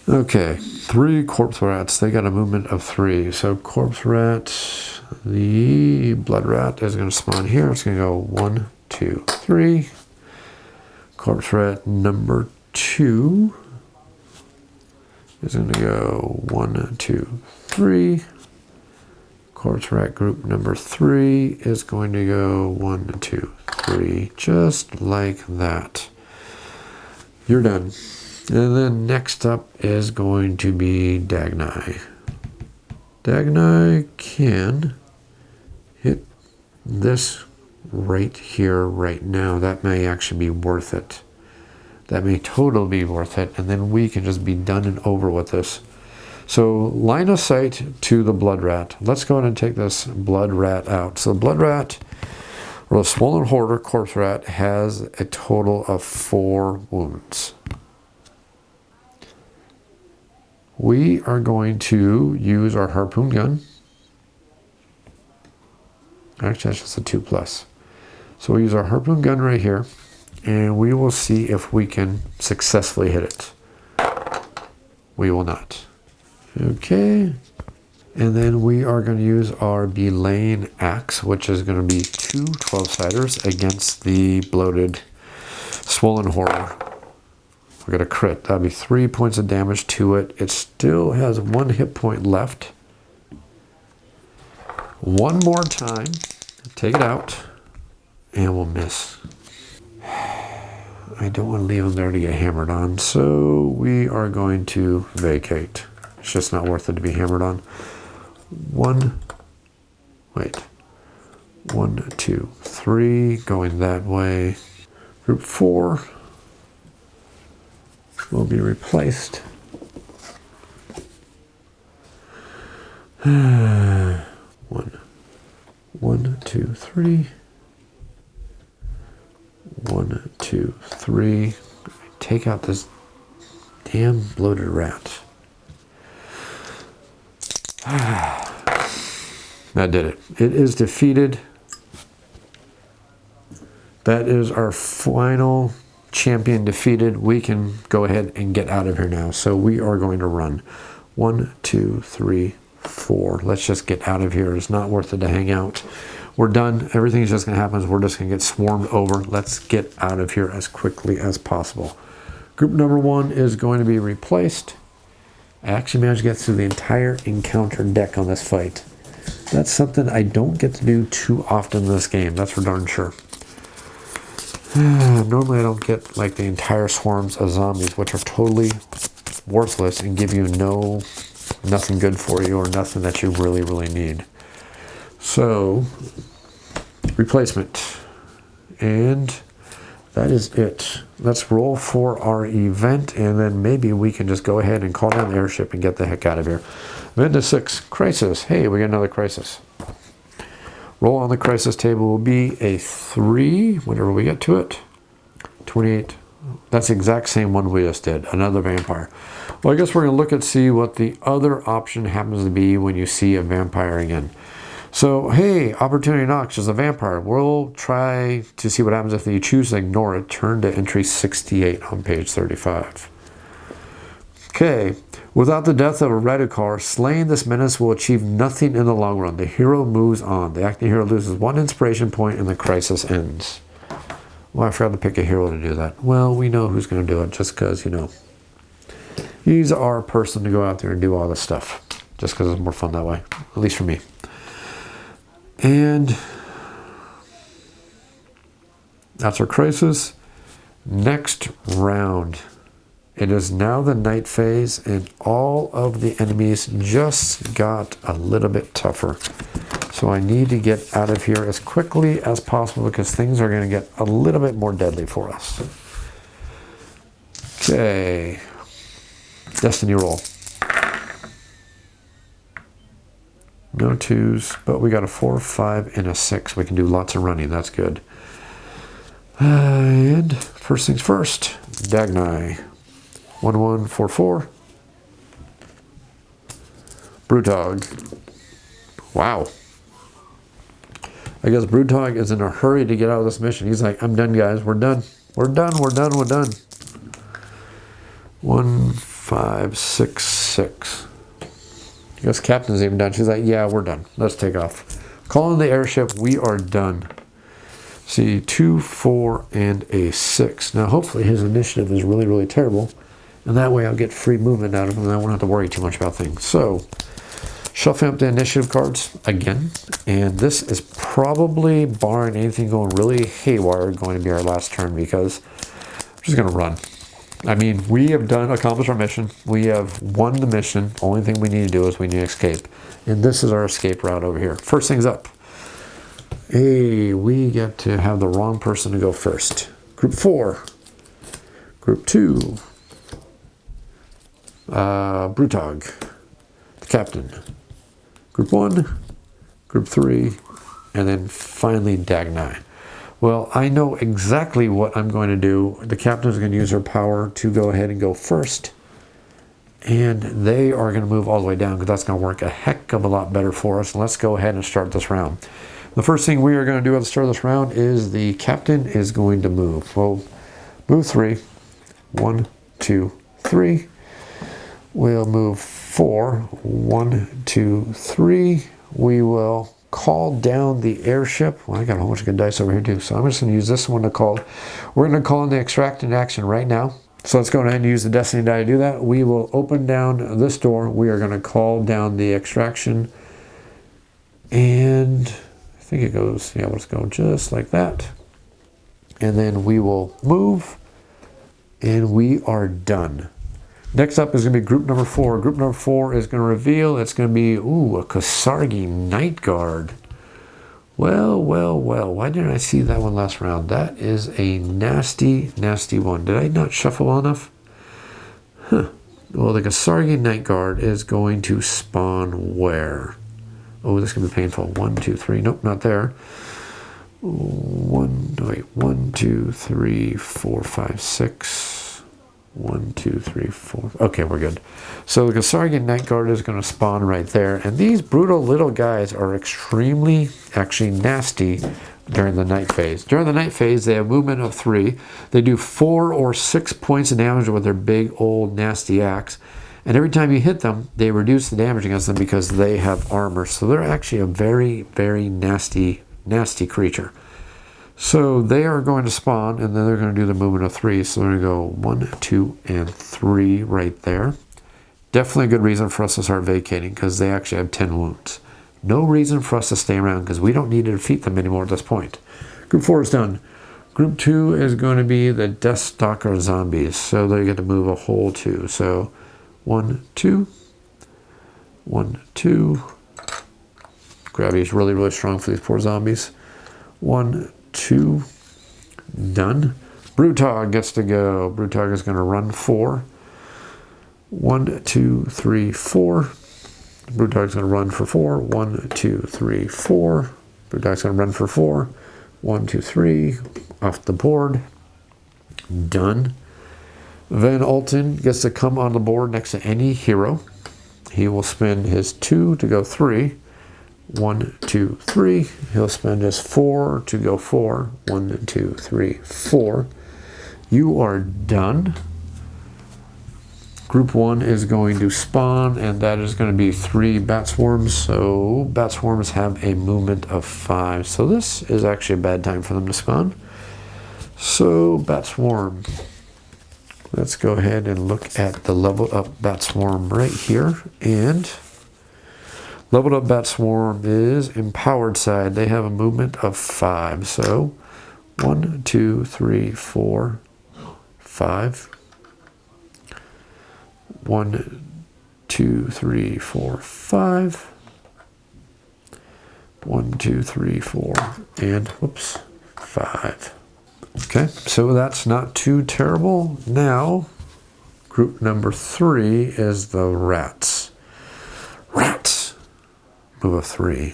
Okay, 3 corpse rats. They got a movement of 3. So corpse rat, the blood rat is going to spawn here. It's going to go 1, 2, 3. Corpse rat number 2 is going to go 1, 2, 3. Corpse rat group number 3 is going to go 1, 2, 3, just like that. You're done. And then next up is going to be Dagnai. Dagnai can hit this right here, right now. That may actually be worth it. That may totally be worth it. And then we can just be done and over with this. So line of sight to the blood rat. Let's go ahead and take this blood rat out. So the blood rat, or the swollen hoarder corpse rat, has a total of 4 wounds. We are going to use our harpoon gun. Actually, that's just a 2+. So we'll use our harpoon gun right here, and we will see if we can successfully hit it. We will not. Okay. And then we are going to use our belaying axe, which is going to be 2 12-siders against the bloated swollen horror. We're going to crit. That'll be 3 points of damage to it. It still has 1 hit point left. One more time. Take it out. And we'll miss. I don't want to leave him there to get hammered on. So we are going to vacate. It's just not worth it to be hammered on. 1, 2, 3. Going that way. Group 4. Will be replaced. 1, 2, 3. 1, 2, 3. Take out this damn bloated rat. That did it. It is defeated. That is our final champion defeated. We can go ahead and get out of here now. So we are going to run. 1, 2, 3, 4. Let's just get out of here. It's not worth it to hang out. We're done. Everything's just going to happen. We're just going to get swarmed over. Let's get out of here as quickly as possible. Group number 1 is going to be replaced. I actually managed to get through the entire encounter deck on this fight. That's something I don't get to do too often in this game. That's for darn sure. Normally I don't get like the entire swarms of zombies, which are totally worthless and give you nothing good for you or nothing that you really, really need. So, replacement. And that is it. Let's roll for our event, and then maybe we can just go ahead and call down the airship and get the heck out of here. Event is 6, crisis. Hey, we got another crisis. Roll on the crisis table will be a 3, whenever we get to it. 28. That's the exact same one we just did, another vampire. Well, I guess we're going to look and see what the other option happens to be when you see a vampire again. So, hey, opportunity knocks is a vampire. We'll try to see what happens if you choose to ignore it. Turn to entry 68 on page 35. Okay. Without the death of a Radukar, slaying this menace will achieve nothing in the long run. The hero moves on. The acting hero loses 1 inspiration point and the crisis ends. Well, I forgot to pick a hero to do that. Well, we know who's going to do it just because, he's our person to go out there and do all this stuff. Just because it's more fun that way. At least for me. And that's our crisis. Next round. It is now the night phase, and all of the enemies just got a little bit tougher. So I need to get out of here as quickly as possible because things are going to get a little bit more deadly for us. Okay. Destiny roll. No 2s, but we got a 4, 5, and a 6. We can do lots of running. That's good. And first things first, Dagnai. 1, 1, 4, 4. Brewdog. Wow. I guess Brewdog is in a hurry to get out of this mission. He's like, I'm done, guys. We're done. We're done. We're done. We're done. 1, 5, 6, 6. I guess Captain's even done. She's like, yeah, we're done. Let's take off. Calling the airship. We are done. See, 2, 4, and a 6. Now, hopefully his initiative is really, really terrible. And that way I'll get free movement out of him and I won't have to worry too much about things. So, shuffling up the initiative cards again. And this is probably, barring anything going really haywire, going to be our last turn because I'm just going to run. I mean, we have accomplished our mission. We have won the mission. Only thing we need to do is we need to escape. And this is our escape route over here. First things up. Hey, we get to have the wrong person to go first. Group 4. Group 2. Brewdog, the captain. Group 1. Group 3. And then finally Dagnai. Well, I know exactly what I'm going to do. The captain is going to use her power to go ahead and go first. And they are going to move all the way down because that's going to work a heck of a lot better for us. Let's go ahead and start this round. The first thing we are going to do at the start of this round is the captain is going to move. Well, move 3. 1, 2, 3. We'll move 4. 1, 2, 3. We will call down the airship. Well, I got a whole bunch of good dice over here too, so I'm just going to use this one to call. We're going to call in the extract in action right now. So let's go ahead and use the destiny die to do that. We will open down this door. We are going to call down the extraction. And I think it goes, yeah, let's go just like that. And then we will move. And we are done. Next up is going to be group number 4. Group number 4 is going to reveal it's going to be, ooh, a Kasargi Night Guard. Well, well, well. Why didn't I see that one last round? That is a nasty, nasty one. Did I not shuffle well enough? Huh. Well, the Kasargi Night Guard is going to spawn where? Oh, this is going to be painful. 1, 2, 3. Nope, not there. 1, 2, 3, 4, 5, 6. 1, 2, 3, 4. Okay, we're good. So the Kasargi Night Guard is going to spawn right there. And these brutal little guys are extremely, actually nasty during the night phase. During the night phase, they have movement of 3. They do 4 or 6 points of damage with their big, old, nasty axe. And every time you hit them, they reduce the damage against them because they have armor. So they're actually a very, very nasty, nasty creature. So they are going to spawn, and then they're going to do the movement of 3. So they're going to go 1, 2, and 3 right there. Definitely a good reason for us to start vacating, because they actually have 10 wounds. No reason for us to stay around, because we don't need to defeat them anymore at this point. Group 4 is done. Group 2 is going to be the Deathstalker zombies. So they get to move a whole 2. So 1, 2. 1, 2. Gravity is really, really strong for these poor zombies. 1, 2, done. Brewdog gets to go. Brewdog is going to run 4. 1, 2, 3, 4. Brewdog's going to run for 4. 1, 2, 3, 4. Brewdog's going to run for 4. 1, 2, 3. Off the board. Done. Van Alten gets to come on the board next to any hero. He will spend his 2 to go 3. 1, 2, 3. He'll spend his 4 to go 4. 1, 2, 3, 4. You are done. Group 1 is going to spawn, and that is going to be 3 bat swarms. So bat swarms have a movement of 5. So this is actually a bad time for them to spawn. So bat swarm. Let's go ahead and look at the leveled up bat swarm right here. And leveled up bat swarm is empowered side. They have a movement of 5. So 1, 2, 3, 4, 5. 1, 2, 3, 4, 5. 1, 2, 3, 4, and whoops, 5. Okay, so that's not too terrible. Now, group number 3 is the rats. Rats. Move of 3.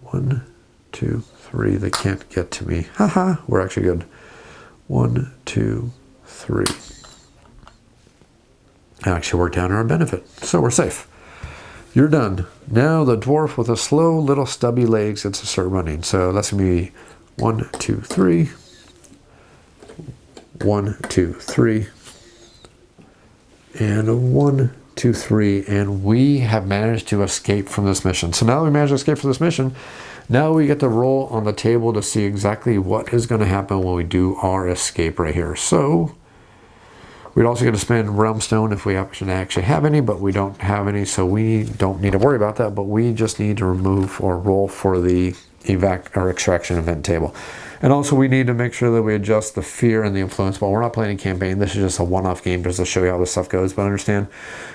1, 2, 3. They can't get to me. Haha, we're actually good. 1, 2, 3. actually worked out in our benefit. So we're safe. You're done. Now the dwarf with a slow little stubby legs gets to start running. So that's going to be 1, 2, 3. 1, 2, 3. And 1, 2, 3. And we have managed to escape from this mission. So now that we managed to escape from this mission, now we get to roll on the table to see exactly what is going to happen when we do our escape right here. So we'd also get to spend realm stone if we actually have any, but we don't have any, so we don't need to worry about that. But we just need to remove or roll for the evac or extraction event table. And also we need to make sure that we adjust the fear and the influence. Well, we're not playing a campaign. This is just a one-off game just to show you how this stuff goes. But understand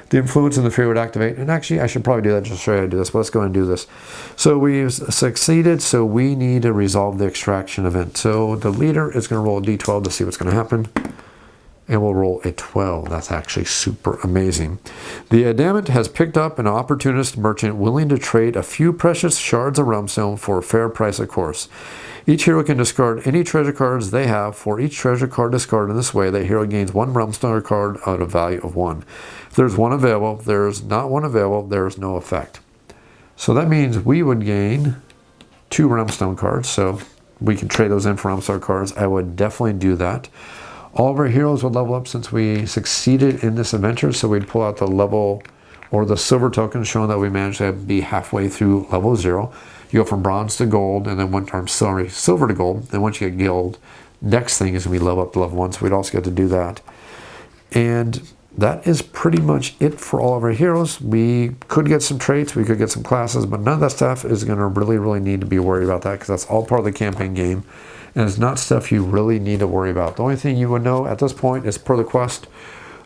the influence and the fear would activate. And actually, I should probably do that just to show you how to do this. But let's go and do this. So we've succeeded. So we need to resolve the extraction event. So the leader is going to roll a d12 to see what's going to happen. And we'll roll a 12. That's actually super amazing. The adamant has picked up an opportunist merchant willing to trade a few precious shards of realmstone for a fair price, of course. Each hero can discard any treasure cards they have. For each treasure card discarded in this way, the hero gains 1 realmstone card at a value of 1. If there's one available, if there's not one available, there is no effect. So that means we would gain 2 realmstone cards. So we can trade those in for realmstone cards. I would definitely do that. All of our heroes would level up since we succeeded in this adventure. So we'd pull out the level or the silver token showing that we managed to be halfway through level 0. You go from bronze to gold, and then silver to gold. Then once you get gold, next thing is we level up to level 1. So we'd also get to do that. And that is pretty much it for all of our heroes. We could get some traits, we could get some classes, but none of that stuff is going to really need to be worried about that because that's all part of the campaign game. And it's not stuff you really need to worry about. The only thing you would know at this point is per the quest,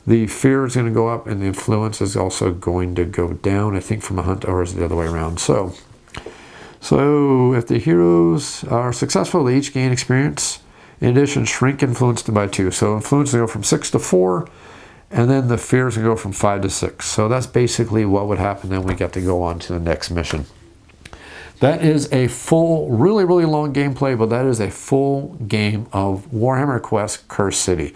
the fear is going to go up and the influence is also going to go down, I think from a hunt, or is it the other way around? So if the heroes are successful, they each gain experience. In addition, shrink influence by 2. So influence will go from 6 to 4, and then the fears will go from 5 to 6. So that's basically what would happen. Then we get to go on to the next mission. That is a full, really long gameplay, but that is a full game of Warhammer Quest Cursed City.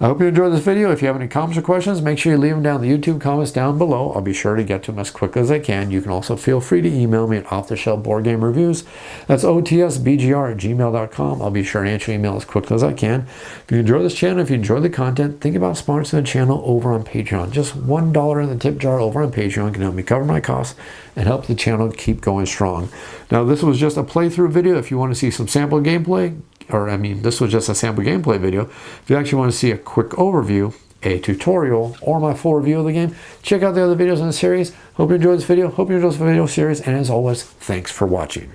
I hope you enjoyed this video. If you have any comments or questions, make sure you leave them down in the YouTube comments down below. I'll be sure to get to them as quickly as I can. You can also feel free to email me at offtheshelfboardgamereviews. That's otsbgr@gmail.com. I'll be sure to answer your email as quickly as I can. If you enjoy this channel, if you enjoy the content, think about sponsoring the channel over on Patreon. Just $1 in the tip jar over on Patreon can help me cover my costs and help the channel keep going strong. Now, this was just a playthrough video. If you want to see some sample gameplay, this was just a sample gameplay video. If you actually want to see a quick overview, a tutorial, or my full review of the game, check out the other videos in the series. Hope you enjoyed this video. Hope you enjoyed this video series. And as always, thanks for watching.